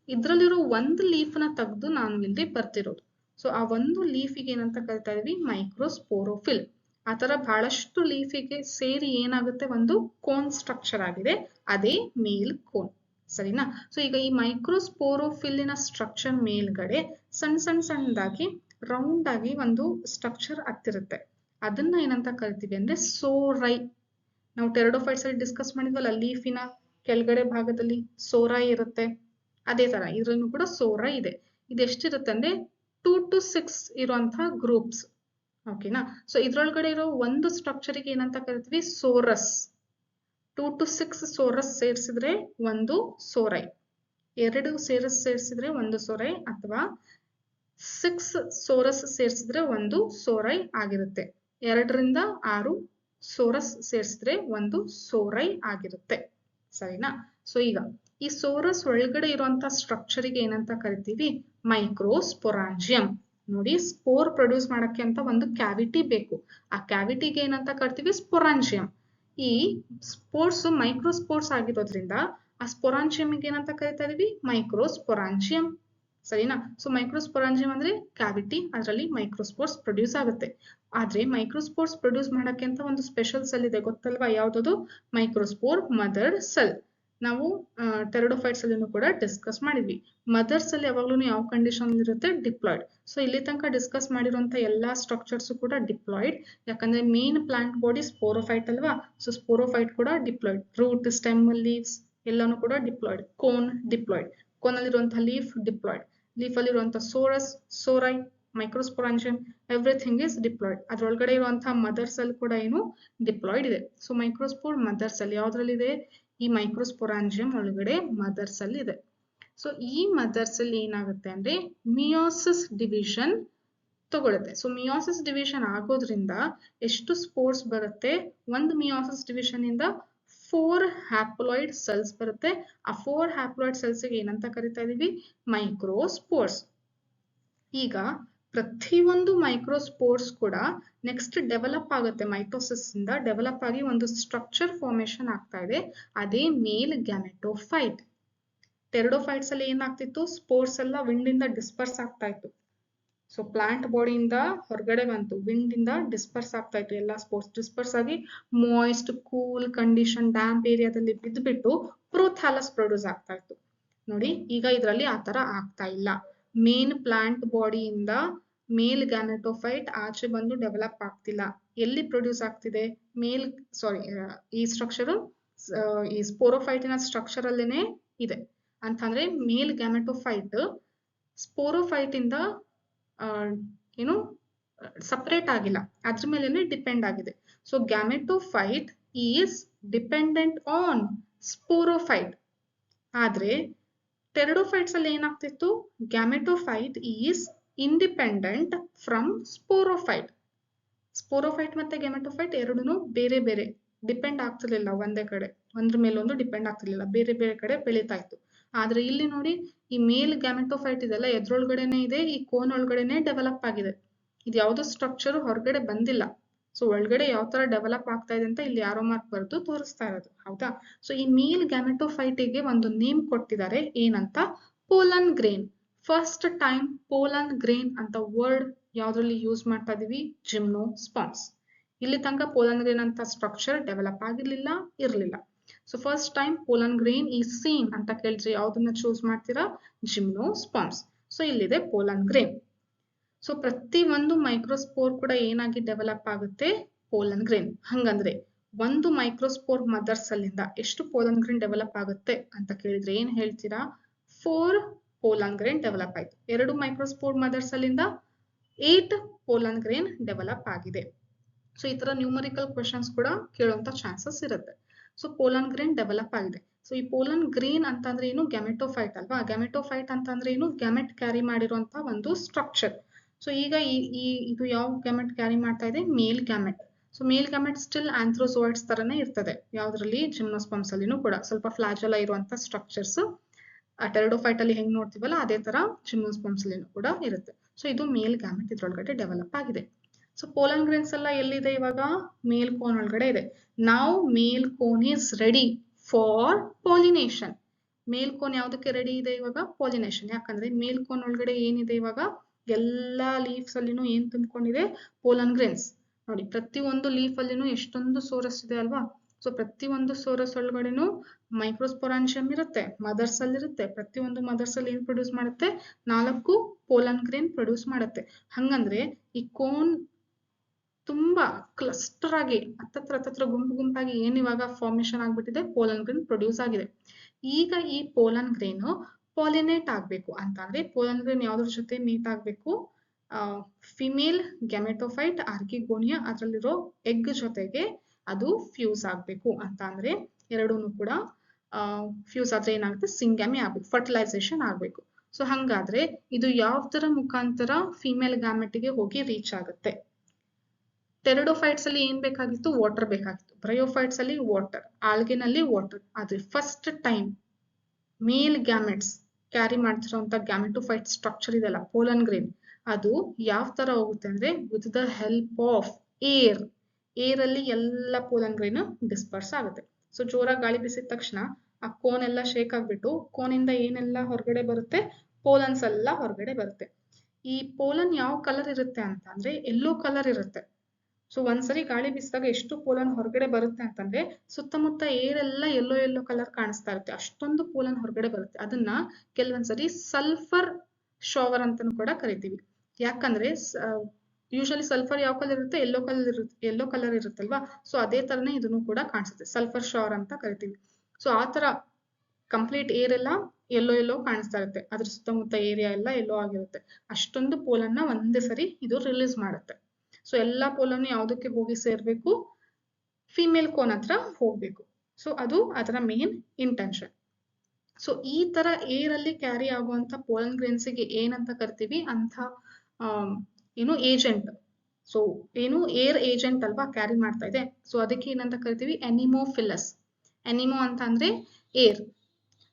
ಇದ್ರಲ್ಲಿರೋ ಒಂದು ಲೀಫ್ ನ ತೆಗೆದು ನಾನು ಇಲ್ಲಿ ಬರ್ತಿರೋದು. ಸೊ ಆ ಒಂದು ಲೀಫಿಗೆ ಏನಂತ ಕರಿತಾ ಇದೀವಿ? ಮೈಕ್ರೋಸ್ಪೋರೋಫಿಲ್. ಆ ತರ ಬಹಳಷ್ಟು ಲೀಫಿಗೆ ಸೇರಿ ಏನಾಗುತ್ತೆ? ಒಂದು ಕೋನ್ ಸ್ಟ್ರಕ್ಚರ್ ಆಗಿದೆ, ಅದೇ ಮೇಲ್ ಕೋನ್. ಸರಿನಾ? ಸೊ ಈಗ ಈ ಮೈಕ್ರೋಸ್ಪೋರೋಫಿಲ್ಲಿನ ಸ್ಟ್ರಕ್ಚರ್ ಮೇಲ್ಗಡೆ ಸಣ್ಣ ಸಣ್ಣ ಸಣ್ಣದಾಗಿ ರೌಂಡ್ ಆಗಿ ಒಂದು ಸ್ಟ್ರಕ್ಚರ್ ಆಗ್ತಿರುತ್ತೆ. ಅದನ್ನ ಏನಂತ ಕರಿತೀವಿ ಅಂದ್ರೆ ಸೋರೈ. ನಾವು ಟೆರಡೋಫೈಟ್ಸ್ ಅಲ್ಲಿ ಡಿಸ್ಕಸ್ ಮಾಡಿದ್ವಲ್ಲ, ಲೀಫಿನ ಕೆಳಗಡೆ ಭಾಗದಲ್ಲಿ ಸೋರೈ ಇರುತ್ತೆ. ಅದೇ ತರ ಇದ್ರಲ್ಲೂ ಕೂಡ ಸೋರೈ ಇದೆ. ಇದೆಷ್ಟಿರುತ್ತೆ ಅಂದ್ರೆ 2 to 6 ಇರುವಂತಹ ಗ್ರೂಪ್ಸ್. ಓಕೆನಾ? ಸೊ ಇದ್ರೊಳಗಡೆ ಇರೋ ಒಂದು ಸ್ಟ್ರಕ್ಚರ್ಗೆ ಏನಂತ ಕರಿತೀವಿ? ಸೋರಸ್. 2 to 6 ಸೋರಸ್ ಸೇರಿಸಿದ್ರೆ ಒಂದು ಸೋರೈ, 2 ಸೇರಿಸಿದ್ರೆ ಒಂದು ಸೋರೈ, ಅಥವಾ 6 ಸೋರಸ್ ಸೇರಿಸಿದ್ರೆ ಒಂದು ಸೋರೈ ಆಗಿರುತ್ತೆ. 2 ರಿಂದ 6 ಸೋರಸ್ ಸೇರಿಸಿದ್ರೆ ಒಂದು ಸೋರೈ ಆಗಿರುತ್ತೆ. ಸರಿನಾ? ಸೊ ಈಗ ಈ ಸೋರಸ್ ಒಳಗಡೆ ಇರುವಂತ ಸ್ಟ್ರಕ್ಚರ್ಗೆ ಏನಂತ ಕರಿತೀವಿ? ಮೈಕ್ರೋಸ್ಪೊರಾಂಜಿಯಂ. ನೋಡಿ, ಸ್ಪೋರ್ ಪ್ರೊಡ್ಯೂಸ್ ಮಾಡಕ್ಕೆ ಅಂತ ಒಂದು ಕ್ಯಾವಿಟಿ ಬೇಕು. ಆ ಕ್ಯಾವಿಟಿಗೆ ಏನಂತ ಕರಿತೀವಿ? ಸ್ಪೊರಾಂಜಿಯಂ. ಈ ಸ್ಪೋರ್ಸ್ ಮೈಕ್ರೋಸ್ಪೋರ್ಸ್ ಆಗಿರೋದ್ರಿಂದ ಆ ಸ್ಪೊರಾಂಜಿಯಂಗೆ ಏನಂತ ಕರಿತಾ ಇದೀವಿ? ಮೈಕ್ರೋಸ್ಪೊರಾಂಜಿಯಂ. ಸರಿನಾ? ಸೊ ಮೈಕ್ರೋಸ್ಪೊರಾಂಜಿಯಂ ಅಂದ್ರೆ ಕ್ಯಾವಿಟಿ, ಅದರಲ್ಲಿ ಮೈಕ್ರೋಸ್ಪೋರ್ಸ್ ಪ್ರೊಡ್ಯೂಸ್ ಆಗುತ್ತೆ. ಆದ್ರೆ ಮೈಕ್ರೋಸ್ಪೋರ್ಸ್ ಪ್ರೊಡ್ಯೂಸ್ ಮಾಡಕ್ಕೆ ಅಂತ ಒಂದು ಸ್ಪೆಷಲ್ ಸೆಲ್ ಇದೆ, ಗೊತ್ತಲ್ವಾ? ಯಾವ್ದದು? Microspore mother cell. ನಾವು ಟೆರಡೋಫೈಟ್ಸ್ ಅಲ್ಲಿನೂ ಕೂಡ ಡಿಸ್ಕಸ್ ಮಾಡಿದ್ವಿ. ಮದರ್ ಸೆಲ್ ಯಾವಾಗ್ಲೂ ಯಾವ ಕಂಡೀಷನ್ ಇರುತ್ತೆ? ಡಿಪ್ಲಾಯ್ಡ್. ಸೊ ಇಲ್ಲಿ ತನಕ ಡಿಸ್ಕಸ್ ಮಾಡಿರುವಂತ ಎಲ್ಲಾ ಸ್ಟ್ರಕ್ಚರ್ಸ್ ಕೂಡ ಡಿಪ್ಲಾಯ್ಡ್. ಯಾಕಂದ್ರೆ ಮೇನ್ ಪ್ಲಾಂಟ್ ಬಾಡಿ ಸ್ಪೋರೋಫೈಟ್ ಅಲ್ವಾ? ಸೊ ಸ್ಪೋರೋಫೈಟ್ ಕೂಡ ಡಿಪ್ಲಾಯ್ಡ್. ರೂಟ್, ಸ್ಟೆಮ್, ಲೀವ್ಸ್ ಎಲ್ಲಾನು ಕೂಡ ಡಿಪ್ಲಾಯ್ಡ್. Cone diploid. ಕೋನ್ ಅಲ್ಲಿರುವಂತಹ ಲೀಫ್ ಡಿಪ್ಲಾಯ್ಡ್. ಲೀಫ್ ಅಲ್ಲಿರುವಂತಹ sorus, sori, microsporangium, everything is diploid. ಅದ್ರೊಳಗಡೆ ಇರುವಂತಹ ಮದರ್ ಸೆಲ್ ಕೂಡ ಏನು? ಡಿಪ್ಲಾಯ್ಡ್ ಇದೆ. ಸೊ ಮೈಕ್ರೋಸ್ಪೋರ್ ಮದರ್ ಸೆಲ್ ಯಾವ್ದ್ರಲ್ಲಿದೆ? ಈ ಮೈಕ್ರೋಸ್ಪೊರಾಂಜಿಯಂ ಒಳಗಡೆ ಮದರ್ ಸೆಲ್ ಇದೆ. ಸೊ ಈ ಮದರ್ ಸೆಲ್ ಏನಾಗುತ್ತೆ ಅಂದ್ರೆ ಮಿಯೋಸಿಸ್ ಡಿವಿಷನ್ ತಗೊಳುತ್ತೆ. ಸೊ ಮಿಯೋಸಿಸ್ ಡಿವಿಷನ್ ಆಗೋದ್ರಿಂದ ಎಷ್ಟು ಸ್ಪೋರ್ಸ್ ಬರುತ್ತೆ? ಒಂದು ಮಿಯೋಸಿಸ್ ಡಿವಿಷನ್ ಇಂದ 4 ಹ್ಯಾಪ್ಲಾಯ್ಡ್ ಸೆಲ್ಸ್ ಬರುತ್ತೆ. ಆ 4 ಹ್ಯಾಪ್ಲಾಯ್ಡ್ ಸೆಲ್ಸ್ ಗೆ ಏನಂತ ಕರಿತಾ ಇದೀವಿ? ಮೈಕ್ರೋಸ್ಪೋರ್ಸ್. ಈಗ ಪ್ರತಿಯೊಂದು ಮೈಕ್ರೋಸ್ಪೋರ್ಸ್ ಕೂಡ ನೆಕ್ಸ್ಟ್ ಡೆವಲಪ್ ಆಗುತ್ತೆ. ಮೈಟೋಸಿಸ್ ಇಂದ ಡೆವಲಪ್ ಆಗಿ ಒಂದು ಸ್ಟ್ರಕ್ಚರ್ ಫಾರ್ಮೇಶನ್ ಆಗ್ತಾ ಇದೆ, ಅದೇ ಮೇಲ್ ಗ್ಯಾಮೆಟೋಫೈಟ್. ಟೆರಡೋಫೈಟ್ಸ್ ಅಲ್ಲಿ ಏನಾಗ್ತಿತ್ತು? ಸ್ಪೋರ್ಸ್ ಎಲ್ಲ ವಿಂಡ್ ಇಂದ ಡಿಸ್ಪರ್ಸ್ ಆಗ್ತಾ ಇತ್ತು. ಸೊ ಪ್ಲಾಂಟ್ ಬಾಡಿಯಿಂದ ಹೊರಗಡೆ ಬಂತು, ವಿಂಡ್ ಇಂದ ಡಿಸ್ಪರ್ಸ್ ಆಗ್ತಾ ಇತ್ತು. ಎಲ್ಲ ಸ್ಪೋರ್ಸ್ ಡಿಸ್ಪರ್ಸ್ ಆಗಿ ಮಾಯಿಸ್ಟ್, ಕೂಲ್ ಕಂಡೀಷನ್, ಡ್ಯಾಂಪ್ ಏರಿಯಾದಲ್ಲಿ ಬಿದ್ದುಬಿಟ್ಟು ಪ್ರೋಥಾಲಸ್ ಪ್ರೊಡ್ಯೂಸ್ ಆಗ್ತಾ ಇತ್ತು. ನೋಡಿ, ಈಗ ಇದರಲ್ಲಿ ಆತರ ಆಗ್ತಾ ಇಲ್ಲ. ಮೇನ್ ಪ್ಲಾಂಟ್ ಬಾಡಿಯಿಂದ ಮೇಲ್ ಗ್ಯಾಮೆಟೋಫೈಟ್ ಆಚೆ ಬಂದು ಡೆವಲಪ್ ಆಗ್ತಿಲ್ಲ. ಎಲ್ಲಿ ಪ್ರೊಡ್ಯೂಸ್ ಆಗ್ತಿದೆ? ಈ ಸ್ಟ್ರಕ್ಚರ್ ಈ ಸ್ಪೋರೋಫೈಟಿನ ಸ್ಟ್ರಕ್ಚರ್ ಅಲ್ಲೇನೆ ಇದೆ. ಅಂತಂದ್ರೆ ಮೇಲ್ ಗ್ಯಾಮೆಟೋಫೈಟ್ ಸ್ಪೋರೋಫೈಟ್ ಇಂದ ಏನು ಸಪರೇಟ್ ಆಗಿಲ್ಲ, ಅದ್ರ ಮೇಲೆನೆ ಡಿಪೆಂಡ್ ಆಗಿದೆ. So gametophyte is dependent on sporophyte. ಆದ್ರೆ ಟೆರಡೋಫೈಟ್ಸ್ ಅಲ್ಲಿ ಏನಾಗ್ತಿತ್ತು? Gametophyte is independent from sporophyte. Sporophyte ಮತ್ತೆ ಗ್ಯಾಮೆಟೋಫೈಟ್ ಎರಡೂ ಬೇರೆ ಬೇರೆ, ಡಿಪೆಂಡ್ ಆಗ್ತಿರ್ಲಿಲ್ಲ ಒಂದೇ ಕಡೆ, ಒಂದ್ರ ಮೇಲೊಂದು ಡಿಪೆಂಡ್ ಆಗ್ತಿರ್ಲಿಲ್ಲ, ಬೇರೆ ಬೇರೆ ಕಡೆ ಬೆಳೀತಾ ಇತ್ತು. ಆದ್ರೆ ಇಲ್ಲಿ ನೋಡಿ, ಈ ಮೇಲ್ ಗ್ಯಾಮೆಟೋಫೈಟ್ ಇದೆಲ್ಲ ಎದ್ರೊಳಗಡೆನೆ ಇದೆ, ಈ ಕೋನ್ ಒಳಗಡೆನೆ ಡೆವಲಪ್ ಆಗಿದೆ. ಇದು ಯಾವ್ದೋ ಸ್ಟ್ರಕ್ಚರ್ ಹೊರಗಡೆ ಬಂದಿಲ್ಲ. ಸೊ ಒಳಗಡೆ ಯಾವ ತರ ಡೆವಲಪ್ ಆಗ್ತಾ ಇದೆ ಅಂತ ಇಲ್ಲಿ ಆರೋ ಮಾರ್ಕ್ ಬರೆದು ತೋರಿಸ್ತಾ ಇರೋದು. ಹೌದಾ? ಸೊ ಈ ಮೇಲ್ ಗ್ಯಾಮೆಟೋಫೈಟಿಗೆ ಒಂದು ನೇಮ್ ಕೊಟ್ಟಿದ್ದಾರೆ, ಏನಂತ? Pollen grain. First time pollen grain ಅಂತ ವರ್ಡ್ ಯಾವ್ದ್ರಲ್ಲಿ ಯೂಸ್ ಮಾಡ್ತಾ ಇದೀವಿ? ಜಿಮ್ನೋಸ್ಪರ್ಮ್ಸ್. ಇಲ್ಲಿ ತನಕ ಪೋಲನ್ ಗ್ರೇನ್ ಅಂತ ಸ್ಟ್ರಕ್ಚರ್ ಡೆವಲಪ್ ಆಗಿರ್ಲಿಲ್ಲ, ಇರ್ಲಿಲ್ಲ. So first time pollen grain ಈ ಸೀನ್ ಅಂತ ಕೇಳಿದ್ರೆ ಯಾವ್ದನ್ನ ಚೂಸ್ ಮಾಡ್ತೀರಾ? ಜಿಮ್ನೋಸ್ಪರ್ಮ್ಸ್. ಸೊ ಇಲ್ಲಿದೆ ಪೋಲನ್ ಗ್ರೇನ್. ಸೊ ಪ್ರತಿ ಒಂದು ಮೈಕ್ರೋಸ್ಪೋರ್ ಕೂಡ ಏನಾಗಿ ಡೆವಲಪ್ ಆಗುತ್ತೆ? Pollen grain. ಹಂಗಂದ್ರೆ ಒಂದು ಮೈಕ್ರೋಸ್ಪೋರ್ ಮದರ್ಸ್ ಅಲ್ಲಿಂದ ಎಷ್ಟು ಪೋಲನ್ ಗ್ರೇನ್ ಡೆವಲಪ್ ಆಗುತ್ತೆ ಅಂತ ಕೇಳಿದ್ರೆ ಏನ್ ಹೇಳ್ತೀರಾ? 4 ಪೋಲನ್ ಗ್ರೇನ್ ಡೆವಲಪ್ ಆಯ್ತು. 2 ಮೈಕ್ರೋಸ್ಪೋರ್ ಮದರ್ಸ್ ಅಲ್ಲಿಂದ 8 ಪೋಲನ್ ಗ್ರೇನ್ ಡೆವಲಪ್ ಆಗಿದೆ. ಸೊ ಈ ತರ ನ್ಯೂಮರಿಕಲ್ ಕ್ವೆಶನ್ಸ್ ಕೂಡ ಕೇಳುವಂತ ಚಾನ್ಸಸ್ ಇರುತ್ತೆ. ಸೊ ಪೋಲನ್ ಗ್ರೇನ್ ಡೆವಲಪ್ ಆಗಿದೆ. ಸೊ ಈ ಪೋಲನ್ ಗ್ರೇನ್ ಅಂತಂದ್ರೆ ಏನು? ಗ್ಯಾಮೆಟೋಫೈಟ್ ಅಲ್ವಾ? ಗ್ಯಾಮೆಟೋಫೈಟ್ ಅಂತಂದ್ರೆ ಏನು? ಗ್ಯಾಮೆಟ್ ಕ್ಯಾರಿ ಮಾಡಿರುವಂತ ಒಂದು ಸ್ಟ್ರಕ್ಚರ್. ಸೊ ಈಗ ಇದು ಯಾವ ಗ್ಯಾಮೆಟ್ ಕ್ಯಾರಿ ಮಾಡ್ತಾ ಇದೆ? Male gamete. So male gamete still antherozoids ತರನೇ ಇರ್ತದೆ. ಯಾವ್ದ್ರಲ್ಲಿ? ಜಿಮ್ನೋಸ್ಪರ್ಮ್ಸ್ ಅಲ್ಲಿನೂ ಕೂಡ ಸ್ವಲ್ಪ ಫ್ಲಾಜೆಲ್ಲ ಇರುವಂತ ಸ್ಟ್ರಕ್ಚರ್ಸ್. ಟೆರಡೋಫೈಟ್ ಅಲ್ಲಿ ಹೆಂಗ್ ನೋಡ್ತೀವಲ್ಲ ಅದೇ ತರ ಜಿಮ್ನೋಸ್ಪರ್ಮ್ಸ್ ಅಲ್ಲಿನೂ ಕೂಡ ಇರುತ್ತೆ. ಸೊ ಇದು ಮೇಲ್ ಗ್ಯಾಮೆಟ್ ಇದ್ರೊಳಗಡೆ ಡೆವಲಪ್ ಆಗಿದೆ. ಸೊ ಪೋಲನ್ ಗ್ರೇನ್ಸ್ ಎಲ್ಲ ಎಲ್ಲಿದೆ ಇವಾಗ? ಮೇಲ್ ಕೋನ್ ಒಳಗಡೆ ಇದೆ. ನಾವು male cone is ready for pollination. Male cone ಯಾವ್ದಕ್ಕೆ ರೆಡಿ ಇದೆ ಇವಾಗ? ಪಾಲಿನೇಷನ್. ಯಾಕಂದ್ರೆ ಮೇಲ್ ಕೋನ್ ಒಳಗಡೆ ಏನಿದೆ ಇವಾಗ? ಎಲ್ಲಾ ಲೀವ್ಸ್ ಅಲ್ಲಿನೂ ಏನ್ ತುಂಬಿಕೊಂಡಿದೆ? Pollen grains. ನೋಡಿ, ಪ್ರತಿ ಒಂದು ಲೀಫ್ ಅಲ್ಲಿನೂ ಎಷ್ಟೊಂದು ಸೋರಸ್ ಇದೆ ಅಲ್ವಾ? ಸೊ ಪ್ರತಿ ಒಂದು ಸೋರಸ್ ಒಳಗಡೆನೂ ಮೈಕ್ರೋಸ್ಪೊರಾನ್ಷಿಯಂ ಇರುತ್ತೆ, ಮದರ್ಸ್ ಅಲ್ಲಿ ಇರುತ್ತೆ. ಪ್ರತಿ ಒಂದು ಮದರ್ಸ್ ಅಲ್ಲಿ ಏನ್ ಪ್ರೊಡ್ಯೂಸ್ ಮಾಡುತ್ತೆ? 4 ಪೋಲನ್ ಗ್ರೇನ್ ಪ್ರೊಡ್ಯೂಸ್ ಮಾಡುತ್ತೆ. ಹಂಗಂದ್ರೆ ಈ ಕೋನ್ ತುಂಬಾ ಕ್ಲಸ್ಟರ್ ಆಗಿ ಹತ್ತತ್ರ ಗುಂಪಾಗಿ ಏನ್ ಇವಾಗ ಫಾರ್ಮೇಶನ್ ಆಗ್ಬಿಟ್ಟಿದೆ? ಪೋಲನ್ ಗ್ರೇನ್ ಪ್ರೊಡ್ಯೂಸ್ ಆಗಿದೆ. ಈಗ ಈ ಪೋಲನ್ ಗ್ರೇನ್ ಪಾಲಿನೇಟ್ ಆಗ್ಬೇಕು ಅಂತ ಅಂದ್ರೆ ಪೋಲನ್ ಗ್ರೇನ್ ಯಾವ್ದ್ರ ಜೊತೆ ಮೀಟ್ ಆಗ್ಬೇಕು? ಫಿಮೇಲ್ ಗ್ಯಾಮೆಟೋಫೈಟ್ ಆರ್ಕಿಗೋನಿಯಾ ಅದ್ರಲ್ಲಿರೋ ಎಗ್ ಜೊತೆಗೆ ಅದು ಫ್ಯೂಸ್ ಆಗ್ಬೇಕು ಅಂತ ಅಂದ್ರೆ ಎರಡೂನು ಕೂಡ ಫ್ಯೂಸ್ ಆದ್ರೆ ಏನಾಗುತ್ತೆ? ಸಿಂಗ್ಯಾಮಿ ಆಗ್ಬೇಕು, ಫರ್ಟಿಲೈಸೇಷನ್ ಆಗ್ಬೇಕು. ಸೊ ಹಂಗಾದ್ರೆ ಇದು ಯಾವ್ದರ ಮುಖಾಂತರ ಫಿಮೇಲ್ ಗ್ಯಾಮೆಟ್ಗೆ ಹೋಗಿ ರೀಚ್ ಆಗುತ್ತೆ? ಟೆರಿಡೋಫೈಟ್ಸ್ ಅಲ್ಲಿ ಏನ್ ಬೇಕಾಗಿತ್ತು? ವಾಟರ್ ಬೇಕಾಗಿತ್ತು. ಬ್ರಯೋಫೈಟ್ಸ್ ಅಲ್ಲಿ ವಾಟರ್, ಆಲ್ಗೆನಲ್ಲಿ ವಾಟರ್. ಆದ್ರೆ ಫಸ್ಟ್ ಟೈಮ್ ಮೇಲ್ ಗ್ಯಾಮೆಟ್ಸ್ ಕ್ಯಾರಿ ಮಾಡ್ತಿರೋಂಥ ಗ್ಯಾಮೆಟೋಫೈಟ್ ಸ್ಟ್ರಕ್ಚರ್ ಇದೆಲ್ಲ ಪೋಲನ್ ಗ್ರೇನ್, ಅದು ಯಾವ ತರ ಹೋಗುತ್ತೆ ಅಂದ್ರೆ with the help of air. Air ಅಲ್ಲಿ ಎಲ್ಲ ಪೋಲನ್ ಗ್ರೇನ್ ಡಿಸ್ಪರ್ಸ್ ಆಗುತ್ತೆ. ಸೊ ಜೋರಾಗಿ ಗಾಳಿ ಬೀಸಿದ ತಕ್ಷಣ ಆ ಕೋನ್ ಎಲ್ಲ ಶೇಕ್ ಆಗ್ಬಿಟ್ಟು ಕೋನಿಂದ ಏನೆಲ್ಲ ಹೊರಗಡೆ ಬರುತ್ತೆ? ಪೋಲನ್ಸ್ ಎಲ್ಲ ಹೊರಗಡೆ ಬರುತ್ತೆ. ಈ ಪೋಲನ್ ಯಾವ ಕಲರ್ ಇರುತ್ತೆ ಅಂತ ಅಂದ್ರೆ ಯೆಲ್ಲೋ ಕಲರ್ ಇರುತ್ತೆ. ಸೊ ಒಂದ್ಸರಿ ಗಾಳಿ ಬೀಸಿದಾಗ ಎಷ್ಟು ಪೋಲನ್ ಹೊರಗಡೆ ಬರುತ್ತೆ ಅಂತಂದ್ರೆ ಸುತ್ತಮುತ್ತ ಏರ್ ಎಲ್ಲ ಯೆಲ್ಲೋ ಕಲರ್ ಕಾಣಿಸ್ತಾ ಇರುತ್ತೆ. ಅಷ್ಟೊಂದು ಪೋಲನ್ ಹೊರಗಡೆ ಬರುತ್ತೆ. ಅದನ್ನ ಕೆಲವೊಂದ್ಸರಿ ಸಲ್ಫರ್ ಶವರ್ ಅಂತಾನು ಕೂಡ ಕರಿತೀವಿ. ಯಾಕಂದ್ರೆ ಯೂಶಲಿ ಸಲ್ಫರ್ ಯಾವ ಕಲರ್ ಇರುತ್ತೆ? ಯೆಲ್ಲೋ ಕಲರ್ ಇರುತ್ತಲ್ವಾ? ಸೊ ಅದೇ ತರನೇ ಇದನ್ನು ಕೂಡ ಕಾಣಿಸುತ್ತೆ, ಸಲ್ಫರ್ ಶವರ್ ಅಂತ ಕರಿತೀವಿ. ಸೊ ಆತರ ಕಂಪ್ಲೀಟ್ ಏರ್ ಎಲ್ಲ ಯೆಲ್ಲೋ ಕಾಣಿಸ್ತಾ ಇರುತ್ತೆ, ಅದ್ರ ಸುತ್ತಮುತ್ತ ಏರಿಯಾ ಎಲ್ಲ ಯೆಲ್ಲೋ ಆಗಿರುತ್ತೆ. ಅಷ್ಟೊಂದು ಪೋಲನ್ನ ಒಂದೇ ಸರಿ ಇದು ರಿಲೀಸ್ ಮಾಡುತ್ತೆ. ಸೊ ಎಲ್ಲಾ ಪೋಲನ್ನು ಯಾವ್ದಕ್ಕೆ ಹೋಗಿ ಸೇರ್ಬೇಕು? ಫಿಮೇಲ್ ಕೋನ್ ಹತ್ರ ಹೋಗ್ಬೇಕು. ಸೊ ಅದು ಅದರ ಮೇನ್ ಇಂಟೆನ್ಷನ್. ಸೊ ಈ ತರ ಏರ್ ಅಲ್ಲಿ ಕ್ಯಾರಿ ಆಗುವಂತ ಪೋಲನ್ ಗ್ರೇನ್ಸ್ಗೆ ಏನಂತ ಕರಿತೀವಿ? ಅಂತ ಏನು ಏಜೆಂಟ್. ಸೊ ಏನು ಏರ್ ಏಜೆಂಟ್ ಅಲ್ವಾ ಕ್ಯಾರಿ ಮಾಡ್ತಾ ಇದೆ. ಸೊ ಅದಕ್ಕೆ ಏನಂತ ಕರಿತೀವಿ? ಎನಿಮೋಫಿಲಸ್. ಎನಿಮೋ ಅಂತ ಅಂದ್ರೆ ಏರ್.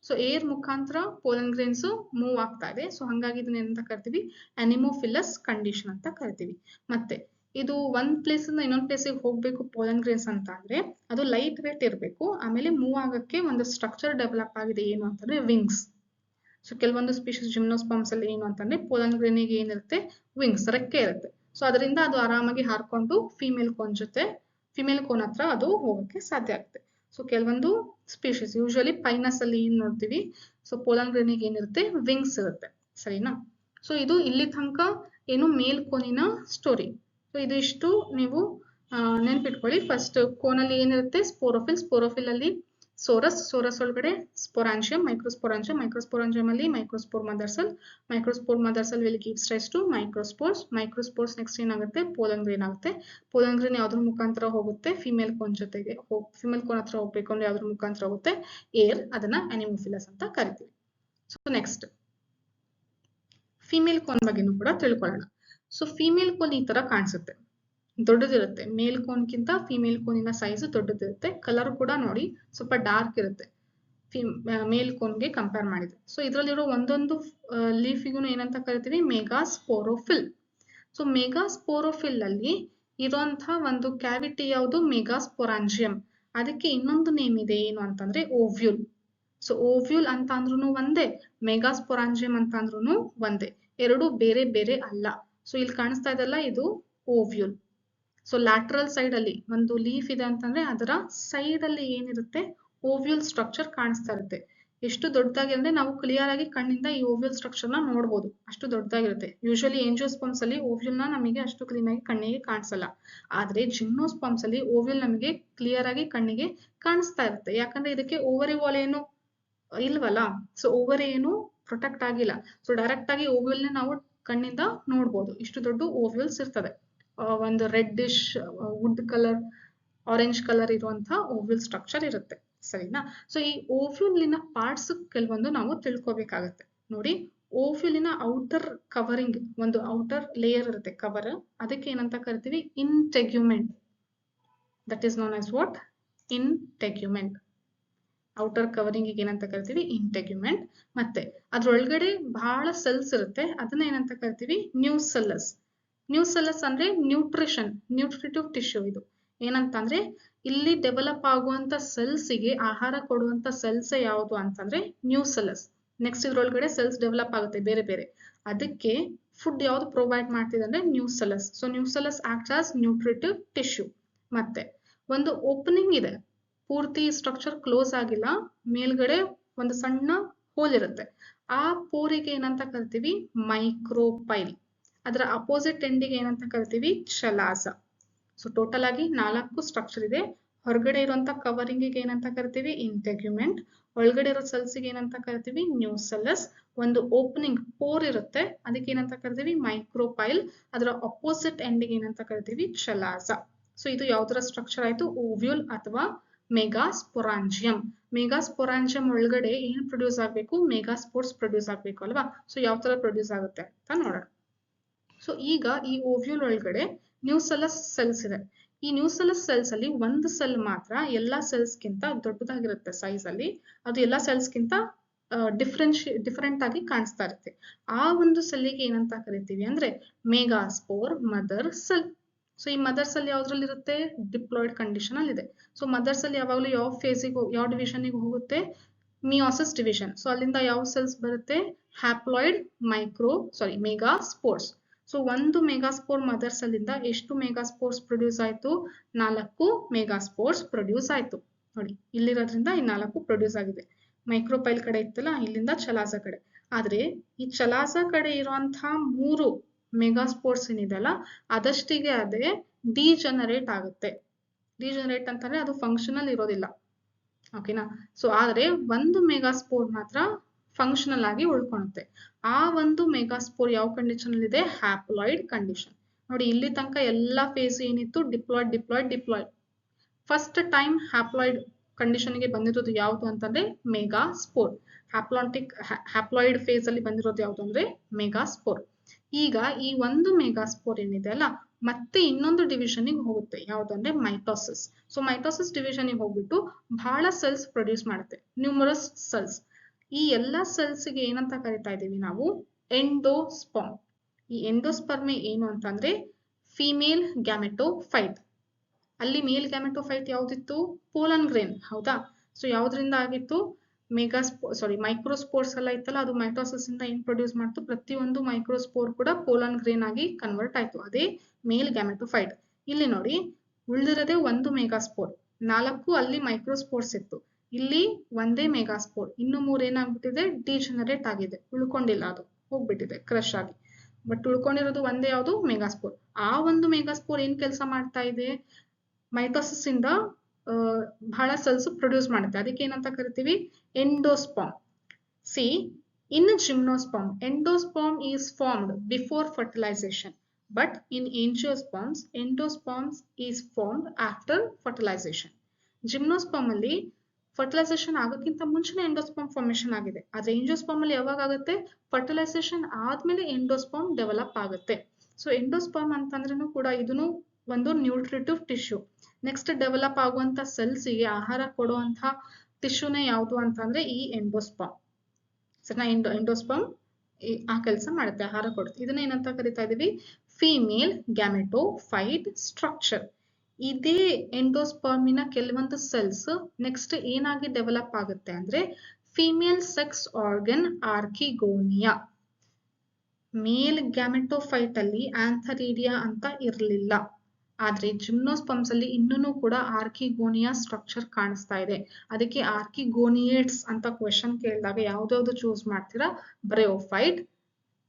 ಸೊ ಏರ್ ಮುಖಾಂತರ ಪೋಲನ್ ಗ್ರೇನ್ಸ್ ಮೂವ್ ಆಗ್ತಾ ಇದೆ. ಸೊ ಹಂಗಾಗಿ ಇದನ್ನ ಏನಂತ ಕರಿತೀವಿ? ಅನಿಮೋಫಿಲಸ್ ಕಂಡೀಷನ್ ಅಂತ ಕರಿತೀವಿ. ಮತ್ತೆ ಇದು ಒಂದ್ ಪ್ಲೇಸ್ ಇಂದ ಇನ್ನೊಂದ್ ಪ್ಲೇಸಿಗೆ ಹೋಗ್ಬೇಕು ಪೋಲನ್ ಗ್ರೇನ್ಸ್ ಅಂತ ಅಂದ್ರೆ ಅದು ಲೈಟ್ ವೇಟ್ ಇರಬೇಕು. ಆಮೇಲೆ ಮೂವ್ ಆಗಕ್ಕೆ ಒಂದು ಸ್ಟ್ರಕ್ಚರ್ ಡೆವಲಪ್ ಆಗಿದೆ, ಏನು ಅಂತಂದ್ರೆ ವಿಂಗ್ಸ್. ಸೊ ಕೆಲವೊಂದು ಸ್ಪೀಶೀಸ್ ಜಿಮ್ನೋಸ್ಪರ್ಮ್ಸ್ ಅಲ್ಲಿ ಏನು ಅಂತಂದ್ರೆ ಪೋಲನ್ ಗ್ರೇನಿಗೆ ಏನಿರುತ್ತೆ? ವಿಂಗ್ಸ್, ರೆಕ್ಕೆ ಇರುತ್ತೆ. ಸೊ ಅದರಿಂದ ಅದು ಆರಾಮಾಗಿ ಹಾರ್ಕೊಂಡು ಫಿಮೇಲ್ ಕೋನ್ ಹತ್ರ ಅದು ಹೋಗಕ್ಕೆ ಸಾಧ್ಯ ಆಗುತ್ತೆ. ಸೊ ಕೆಲವೊಂದು ಸ್ಪೀಶೀಸ್ ಯೂಶಲಿ ಪೈನಸ್ ಅಲ್ಲಿ ಏನ್ ನೋಡ್ತೀವಿ? ಸೊ ಪೋಲನ್ ಗ್ರೇನಿಗೆ ಏನಿರುತ್ತೆ? ವಿಂಗ್ಸ್ ಇರುತ್ತೆ. ಸರಿನಾ? ಸೊ ಇದು ಇಲ್ಲಿ ತನಕ ಏನು ಮೇಲ್ ಕೋನಿನ ಸ್ಟೋರಿ. ಸೊ ಇದು ಇಷ್ಟು ನೀವು ನೆನ್ಪಿಟ್ಕೊಳ್ಳಿ. ಫಸ್ಟ್ ಕೋನಲ್ಲಿ ಏನಿರುತ್ತೆ? ಸ್ಪೋರೋಫಿಲ್ ಅಲ್ಲಿ ಸೋರಸ್ ಒಳಗಡೆ ಸ್ಪೊರಾನ್ಷಿಯಂ, ಮೈಕ್ರೋಸ್ಪೊರಾನ್ಷಿಯಂ ಅಲ್ಲಿ microspore mother cell will gives rise to microspores next ಏನಾಗುತ್ತೆ? ಪೋಲನ್ ಗ್ರೇನ್ ಆಗುತ್ತೆ. ಪೋಲನ್ ಗ್ರೇನ್ ಯಾವ್ದ್ರ ಮುಖಾಂತರ ಹೋಗುತ್ತೆ? ಫಿಮೇಲ್ ಕೋನ್ ಜೊತೆಗೆ ಫಿಮೇಲ್ ಕೋನ್ ಹತ್ರ ಹೋಗ್ಬೇಕು ಅಂದ್ರೆ ಯಾವ್ದ್ರ ಮುಖಾಂತರ ಹೋಗುತ್ತೆ? ಏರ್. ಅದನ್ನ ಅನಿಮೋಫಿಲಸ್ ಅಂತ ಕರಿತೀವಿ. ಸೊ ನೆಕ್ಸ್ಟ್ ಫಿಮೇಲ್ ಕೋನ್ ಬಗ್ಗೆನೂ ಕೂಡ ತಿಳ್ಕೊಳ್ಳೋಣ. ಸೊ ಫಿಮೇಲ್ ಕೋನ್ ಈ ತರ ಕಾಣಿಸುತ್ತೆ, ದೊಡ್ಡದಿರುತ್ತೆ. ಮೇಲ್ ಕೋನ್ಗಿಂತ ಫಿಮೇಲ್ ಕೋನಿನ ಸೈಜ್ ದೊಡ್ಡದಿರುತ್ತೆ. ಕಲರ್ ಕೂಡ ನೋಡಿ ಸ್ವಲ್ಪ ಡಾರ್ಕ್ ಇರುತ್ತೆ ಮೇಲ್ ಕೋನ್ಗೆ ಕಂಪೇರ್ ಮಾಡಿದ್ರೆ. ಸೊ ಇದರಲ್ಲಿರೋ ಒಂದೊಂದು ಲೀಫಿಗೂ ಏನಂತ ಕರಿತೀವಿ? ಮೆಗಾಸ್ಪೋರೋಫಿಲ್. ಸೊ ಮೆಗಾಸ್ಪೋರೋಫಿಲ್ ಅಲ್ಲಿ ಇರುವಂತಹ ಒಂದು ಕ್ಯಾವಿಟಿ ಯಾವುದು? ಮೆಗಾಸ್ಪೊರಾನ್ಷಿಯಂ. ಅದಕ್ಕೆ ಇನ್ನೊಂದು ನೇಮ್ ಇದೆ, ಏನು ಅಂತಂದ್ರೆ ಓವ್ಯೂಲ್. ಸೊ ಓವ್ಯೂಲ್ ಅಂತ ಅಂದ್ರೂ ಒಂದೇ, ಮೆಗಾಸ್ಪೊರಾನ್ಷಿಯಂ ಅಂತ ಅಂದ್ರೂ ಒಂದೇ, ಎರಡು ಬೇರೆ ಬೇರೆ ಅಲ್ಲ. ಸೊ ಇಲ್ಲಿ ಕಾಣಿಸ್ತಾ ಇದೆಲ್ಲ ಇದು ಓವ್ಯೂಲ್. ಸೊ ಲ್ಯಾಟ್ರಲ್ ಸೈಡ್ ಅಲ್ಲಿ ಒಂದು ಲೀಫ್ ಇದೆ ಅಂತಂದ್ರೆ ಅದರ ಸೈಡ್ ಅಲ್ಲಿ ಏನಿರುತ್ತೆ? ಓವ್ಯೂಲ್ ಸ್ಟ್ರಕ್ಚರ್ ಕಾಣಿಸ್ತಾ ಇರುತ್ತೆ. ಎಷ್ಟು ದೊಡ್ಡದಾಗಿ ಅಂದ್ರೆ ನಾವು ಕ್ಲಿಯರ್ ಆಗಿ ಕಣ್ಣಿಂದ ಈ ಓವ್ಯೂಲ್ ಸ್ಟ್ರಕ್ಚರ್ ನ ನೋಡಬಹುದು, ಅಷ್ಟು ದೊಡ್ಡದಾಗಿರುತ್ತೆ. ಯೂಶಲಿ ಏಂಜಿಯೋಸ್ಪರ್ಮ್ಸ್ ಅಲ್ಲಿ ಓವ್ಯೂಲ್ ನ ನಮಗೆ ಅಷ್ಟು ಕ್ಲೀನ್ ಆಗಿ ಕಣ್ಣಿಗೆ ಕಾಣಿಸಲ್ಲ. ಆದ್ರೆ ಜಿಮ್ನೋಸ್ಪರ್ಮ್ಸ್ ಅಲ್ಲಿ ಓವ್ಯೂಲ್ ನಮಗೆ ಕ್ಲಿಯರ್ ಆಗಿ ಕಣ್ಣಿಗೆ ಕಾಣಿಸ್ತಾ ಇರುತ್ತೆ. ಯಾಕಂದ್ರೆ ಇದಕ್ಕೆ ಓವರಿ ವಾಲ್ ಏನು ಇಲ್ವಲ್ಲ. ಸೊ ಓವರಿ ಏನು ಪ್ರೊಟೆಕ್ಟ್ ಆಗಿಲ್ಲ. ಸೊ ಡೈರೆಕ್ಟ್ ಆಗಿ ಓವ್ಯೂಲ್ ನ ನಾವು ಕಣ್ಣಿಂದ ನೋಡ್ಬೋದು. ಇಷ್ಟು ದೊಡ್ಡ ಓವ್ಯೂಲ್ಸ್ ಇರ್ತದೆ. ಒಂದು reddish wood colour, orange colour ಇರುವಂತಹ ಓವ್ಯೂಲ್ ಸ್ಟ್ರಕ್ಚರ್ ಇರುತ್ತೆ. ಸರಿನಾ? ಸೊ ಈ ಓವ್ಯೂಲಿನ ಪಾರ್ಟ್ಸ್ ಕೆಲವೊಂದು ನಾವು ತಿಳ್ಕೊಬೇಕಾಗತ್ತೆ. ನೋಡಿ, ಓವ್ಯೂಲಿನ ಔಟರ್ ಕವರಿಂಗ್, ಒಂದು ಔಟರ್ ಲೇಯರ್ ಇರುತ್ತೆ ಕವರ್, ಅದಕ್ಕೆ ಏನಂತ ಕರಿತೀವಿ? Integument. That is known as what? Integument. Outer covering ಏನಂತ ಕರಿತೀವಿ? ಇಂಟೆಗ್ಯುಮೆಂಟ್. ಮತ್ತೆ ಅದ್ರೊಳಗಡೆ ಬಹಳ ಸೆಲ್ಸ್ ಇರುತ್ತೆ, ಅದನ್ನ ಏನಂತ ಕರಿತೀವಿ? ನ್ಯೂಸೆಲ್ಲಸ್. ನ್ಯೂಸೆಲ್ಲಸ್ ಅಂದ್ರೆ ನ್ಯೂಟ್ರಿಟಿವ್ ಟಿಶ್ಯೂ. ಇದು ಏನಂತಂದ್ರೆ ಇಲ್ಲಿ ಡೆವಲಪ್ ಆಗುವಂತ ಸೆಲ್ಸ್ಗೆ ಆಹಾರ ಕೊಡುವಂತ ಸೆಲ್ಸ್ ಯಾವುದು ಅಂತಂದ್ರೆ ನ್ಯೂಸೆಲ್ಲಸ್. ನೆಕ್ಸ್ಟ್ ಇದ್ರೊಳಗಡೆ ಸೆಲ್ಸ್ ಡೆವಲಪ್ ಆಗುತ್ತೆ ಬೇರೆ ಬೇರೆ, ಅದಕ್ಕೆ ಫುಡ್ ಯಾವ್ದು ಪ್ರೊವೈಡ್ ಮಾಡ್ತಿದೆ ಅಂದ್ರೆ nucellus. So nucellus acts as nutritive tissue. ಮತ್ತೆ ಒಂದು ಓಪನಿಂಗ್ ಇದೆ, ಪೂರ್ತಿ ಸ್ಟ್ರಕ್ಚರ್ ಕ್ಲೋಸ್ ಆಗಿಲ್ಲ, ಮೇಲ್ಗಡೆ ಒಂದು ಸಣ್ಣ ಹೋಲ್ ಇರುತ್ತೆ. ಆ ಪೋರಿಗೆ ಏನಂತ ಕರಿತೀವಿ ಮೈಕ್ರೋಪೈಲ್. ಅದರ ಅಪೋಸಿಟ್ ಎಂಡಿಗೆ ಏನಂತ ಕರಿತೀವಿ ಚಲಾಸ. ಸೊ ಟೋಟಲ್ ಆಗಿ 4 ಸ್ಟ್ರಕ್ಚರ್ ಇದೆ. ಹೊರಗಡೆ ಇರುವಂತ ಕವರಿಂಗ್ ಏನಂತ ಕರಿತೀವಿ ಇಂಟೆಗ್ಯುಮೆಂಟ್, ಒಳಗಡೆ ಇರೋ ಸೆಲ್ಸ್ ಏನಂತ ಕರಿತೀವಿ ನ್ಯೂಸೆಲ್ಲಸ್. ಒಂದು ಓಪನಿಂಗ್ ಪೋರ್ ಇರುತ್ತೆ, ಅದಕ್ಕೆ ಏನಂತ ಕರಿತೀವಿ ಮೈಕ್ರೋಪೈಲ್. ಅದರ ಅಪೋಸಿಟ್ ಎಂಡಿಗೆ ಏನಂತ ಕರಿತೀವಿ ಚಲಾಸ. ಸೊ ಇದು ಯಾವ್ದರ ಸ್ಟ್ರಕ್ಚರ್ ಆಯ್ತು, ಓವ್ಯೂಲ್ ಅಥವಾ ಮೆಗಾಸ್ಪೊರಾಂಜಿಯಂ. ಮೆಗಾಸ್ಪೊರಾಂಜಿಯಂ ಒಳಗಡೆ ಏನ್ ಪ್ರೊಡ್ಯೂಸ್ ಆಗ್ಬೇಕು, ಮೆಗಾಸ್ಪೋರ್ಸ್ ಪ್ರೊಡ್ಯೂಸ್ ಆಗ್ಬೇಕು ಅಲ್ವಾ. ಸೊ ಯಾವ ತರ ಪ್ರೊಡ್ಯೂಸ್ ಆಗುತ್ತೆ ಅಂತ ನೋಡೋಣ. ಸೊ ಈಗ ಈ ಓವ್ಯೂಲ್ ಒಳಗಡೆ ನ್ಯೂಸೆಲ್ಲಸ್ ಸೆಲ್ಸ್ ಇದೆ. ಈ ನ್ಯೂಸೆಲ್ಲಸ್ ಸೆಲ್ಸ್ ಅಲ್ಲಿ ಒಂದು ಸೆಲ್ ಮಾತ್ರ ಎಲ್ಲಾ ಸೆಲ್ಸ್ ಗಿಂತ ದೊಡ್ಡದಾಗಿರುತ್ತೆ ಸೈಜ್ ಅಲ್ಲಿ. ಅದು ಎಲ್ಲಾ ಸೆಲ್ಸ್ ಗಿಂತ ಡಿಫರೆಂಟ್ ಆಗಿ ಕಾಣಿಸ್ತಾ ಇರುತ್ತೆ. ಆ ಒಂದು ಸೆಲ್ಗೆ ಏನಂತ ಕರಿತೀವಿ ಅಂದ್ರೆ ಮೆಗಾಸ್ಪೋರ್ ಮದರ್ ಸೆಲ್. ಸೊ ಈ ಮದರ್ ಸೆಲ್ ಯಾವ್ದ್ರಲ್ಲಿ ಇರುತ್ತೆ, ಡಿಪ್ಲಾಯ್ಡ್ ಕಂಡೀಷನ್ ಅಲ್ಲಿ ಇದೆ. ಸೊ ಮದರ್ ಸೆಲ್ ಯಾವಾಗಲೂ ಯಾವ ಫೇಸಿಗೆ ಯಾವ ಡಿವಿಷನ್ಗೆ ಹೋಗುತ್ತೆ, ಮಿಯೋಸಿಸ್ ಡಿವಿಷನ್. ಸೊ ಅಲ್ಲಿಂದ ಯಾವ ಸೆಲ್ಸ್ ಬರುತ್ತೆ, ಹ್ಯಾಪ್ಲಾಯ್ಡ್ ಮೆಗಾಸ್ಪೋರ್ಸ್. ಸೊ ಒಂದು ಮೆಗಾಸ್ಪೋರ್ ಮದರ್ ಸೆಲ್ ಇಂದ ಎಷ್ಟು ಮೆಗಾಸ್ಪೋರ್ಸ್ ಪ್ರೊಡ್ಯೂಸ್ ಆಯ್ತು, 4 ಮೆಗಾಸ್ಪೋರ್ಸ್ ಪ್ರೊಡ್ಯೂಸ್ ಆಯ್ತು. ನೋಡಿ ಇಲ್ಲಿರೋದ್ರಿಂದ ಈ 4 ಪ್ರೊಡ್ಯೂಸ್ ಆಗಿದೆ. ಮೈಕ್ರೋಪೈಲ್ ಕಡೆ ಇತ್ತಲ್ಲ, ಇಲ್ಲಿಂದ ಚಲಾಸ ಕಡೆ. ಆದ್ರೆ ಈ ಚಲಾಸ ಕಡೆ ಇರುವಂತಹ 3 ಮೆಗಾಸ್ಪೋರ್ಸ್ ಏನಿದೆಲ್ಲ ಅದಷ್ಟಿಗೆ ಅದೇ ಡಿಜನರೇಟ್ ಆಗುತ್ತೆ. ಡಿಜನರೇಟ್ ಅಂತಂದ್ರೆ ಅದು ಫಂಕ್ಷನಲ್ ಇರೋದಿಲ್ಲ, ಓಕೆನಾ. ಸೊ ಆದ್ರೆ ಒಂದು ಮೆಗಾಸ್ಪೋರ್ ಮಾತ್ರ ಫಂಕ್ಷನಲ್ ಆಗಿ ಉಳ್ಕೊಳುತ್ತೆ. ಆ ಒಂದು ಮೆಗಾಸ್ಪೋರ್ ಯಾವ ಕಂಡೀಷನ್ ಅಲ್ಲಿ ಇದೆ, ಹ್ಯಾಪ್ಲಾಯ್ಡ್ ಕಂಡೀಷನ್. ನೋಡಿ ಇಲ್ಲಿ ತನಕ ಎಲ್ಲಾ ಫೇಸ್ ಏನಿತ್ತು, diploid. First time haploid condition ಗೆ ಬಂದಿರೋದು ಯಾವುದು ಅಂತಂದ್ರೆ ಮೆಗಾಸ್ಪೋರ್. ಹ್ಯಾಪ್ಲಾಯ್ಡ್ ಫೇಸ್ ಅಲ್ಲಿ ಬಂದಿರೋದು ಯಾವುದು ಅಂದ್ರೆ ಮೆಗಾಸ್ಪೋರ್. ಈಗ ಈ ಒಂದು ಮೆಗಾಸ್ಪೋರ್ ಏನಿದೆ ಅಲ್ಲ, ಮತ್ತೆ ಇನ್ನೊಂದು ಡಿವಿಷನ್ ಗೆ ಹೋಗುತ್ತೆ, ಯಾವುದು ಅಂದ್ರೆ ಮೈಟೋಸಿಸ್. ಸೊ ಮೈಟೋಸಿಸ್ ಡಿವಿಷನ್ ಗೆ ಹೋಗ್ಬಿಟ್ಟು ಬಹಳ ಸೆಲ್ಸ್ ಪ್ರೊಡ್ಯೂಸ್ ಮಾಡುತ್ತೆ, ನ್ಯೂಮರಸ್ ಸೆಲ್ಸ್. ಈ ಎಲ್ಲಾ ಸೆಲ್ಸ್ ಗೆ ಏನಂತ ಕರಿತಾ ಇದೀವಿ ನಾವು, ಎಂಡೋಸ್ಪರ್ಮ್. ಈ ಎಂಡೋಸ್ಪರ್ಮಿ ಏನು ಅಂತಂದ್ರೆ ಫಿಮೇಲ್ ಗ್ಯಾಮೆಟೋಫೈಟ್. ಅಲ್ಲಿ ಮೇಲ್ ಗ್ಯಾಮೆಟೋಫೈಟ್ ಯಾವ್ದಿತ್ತು, ಪೋಲನ್ ಗ್ರೇನ್, ಹೌದಾ. ಸೊ ಯಾವ್ದ್ರಿಂದ ಆಗಿತ್ತು, ಮೈಕ್ರೋಸ್ಪೋರ್ಸ್ ಎಲ್ಲ ಇತ್ತಲ್ಲ, ಅದು ಮೈಟೋಸಿಸ್ ಇಂದ ಏನ್ ಪ್ರೊಡ್ಯೂಸ್ ಮಾಡ್ತು, ಪ್ರತಿಯೊಂದು ಮೈಕ್ರೋಸ್ಪೋರ್ ಕೂಡ ಪೋಲನ್ ಗ್ರೇನ್ ಆಗಿ ಕನ್ವರ್ಟ್ ಆಯ್ತು, ಅದೇ ಮೇಲ್ ಗ್ಯಾಮೆಟೋಫೈಟ್. ಇಲ್ಲಿ ನೋಡಿ ಉಳಿದಿರೋದೇ ಒಂದು ಮೆಗಾಸ್ಪೋರ್, 4 ಅಲ್ಲಿ ಮೈಕ್ರೋಸ್ಪೋರ್ಸ್ ಇತ್ತು, ಇಲ್ಲಿ ಒಂದೇ ಮೆಗಾಸ್ಪೋರ್. ಇನ್ನು 3 ಏನಾಗ್ಬಿಟ್ಟಿದೆ, ಡಿಜನರೇಟ್ ಆಗಿದೆ, ಉಳ್ಕೊಂಡಿಲ್ಲ, ಅದು ಹೋಗ್ಬಿಟ್ಟಿದೆ ಕ್ರಶ್ ಆಗಿ. ಬಟ್ ಉಳ್ಕೊಂಡಿರೋದು ಒಂದೇ ಯಾವುದು, ಮೆಗಾಸ್ಪೋರ್. ಆ ಒಂದು ಮೆಗಾಸ್ಪೋರ್ ಏನ್ ಕೆಲಸ ಮಾಡ್ತಾ ಇದೆ, ಮೈಟೋಸಿಸ್ ಇಂದ ಬಹಳ ಸೆಲ್ಸ್ ಪ್ರೊಡ್ಯೂಸ್ ಮಾಡುತ್ತೆ, ಅದಕ್ಕೆ ಏನಂತ ಕರಿತೀವಿ endosperm. C in gymnosperm, endosperm is formed before fertilization, but in angiosperms, endosperms is formed after fertilization. Gymnosperm ಅಲ್ಲಿ ಫರ್ಟಿಲೈಸೇಷನ್ ಆಗೋಕ್ಕಿಂತ ಮುಂಚೆನೆ ಎಂಡೋಸ್ಪರ್ಮ್ ಫಾರ್ಮೇಶನ್ ಆಗಿದೆ. ಆದ್ರೆ ಎಂಜಿಯೋಸ್ಪರ್ಮ್ ಅಲ್ಲಿ ಯಾವಾಗ ಆಗುತ್ತೆ, ಫರ್ಟಿಲೈಸೇಷನ್ ಆದ್ಮೇಲೆ ಎಂಡೋಸ್ಪರ್ಮ್ ಡೆವಲಪ್ ಆಗುತ್ತೆ. ಸೊ ಎಂಡೋಸ್ಪರ್ಮ್ ಅಂತಂದ್ರೂ ಕೂಡ ಇದನ್ನು ಒಂದು ನ್ಯೂಟ್ರಿಟಿವ್ ಟಿಶ್ಯೂ. ನೆಕ್ಸ್ಟ್ ಡೆವಲಪ್ ಆಗುವಂತ ಸೆಲ್ಸ್ ಗೆ ಆಹಾರ ಕೊಡುವಂತಹ ಟಿಶ್ಯೂನೇ ಯಾವುದು ಅಂತಂದ್ರೆ ಈ ಎಂಡೋಸ್ಪರ್ಮ್. ಸರಿನಾ, ಎಂಡೋಸ್ಪರ್ಮ್ ಆ ಕೆಲಸ ಮಾಡುತ್ತೆ, ಆಹಾರ ಕೊಡುತ್ತೆ. ಇದನ್ನ ಏನಂತ ಕರಿತಾ ಇದೀವಿ, ಫಿಮೇಲ್ ಗ್ಯಾಮೆಟೋಫೈಟ್ ಸ್ಟ್ರಕ್ಚರ್. ಇದೇ ಎಂಡೋಸ್ಪರ್ಮಿನ ಕೆಲವೊಂದು ಸೆಲ್ಸ್ ನೆಕ್ಸ್ಟ್ ಏನಾಗಿ ಡೆವಲಪ್ ಆಗುತ್ತೆ ಅಂದ್ರೆ ಫಿಮೇಲ್ ಸೆಕ್ಸ್ ಆರ್ಗನ್ ಆರ್ಕಿಗೋನಿಯಾ. ಮೇಲ್ ಗ್ಯಾಮೆಟೋಫೈಟ್ ಅಲ್ಲಿ ಆಂಥರೀಡಿಯಾ ಅಂತ ಇರಲಿಲ್ಲ, ಆದ್ರೆ ಜಿಮ್ನೋಸ್ಪರ್ಮ್ಸ್ ಅಲ್ಲಿ ಇನ್ನೂ ಕೂಡ ಆರ್ಕಿಗೋನಿಯಾ ಸ್ಟ್ರಕ್ಚರ್ ಕಾಣಿಸ್ತಾ ಇದೆ. ಅದಕ್ಕೆ ಆರ್ಕಿಗೋನಿಯೇಟ್ಸ್ ಅಂತ ಕ್ವೆಶನ್ ಕೇಳಿದಾಗ ಯಾವ್ದಾವ್ದು ಚೂಸ್ ಮಾಡ್ತೀರಾ, ಬ್ರೆಯೋಫೈಟ್,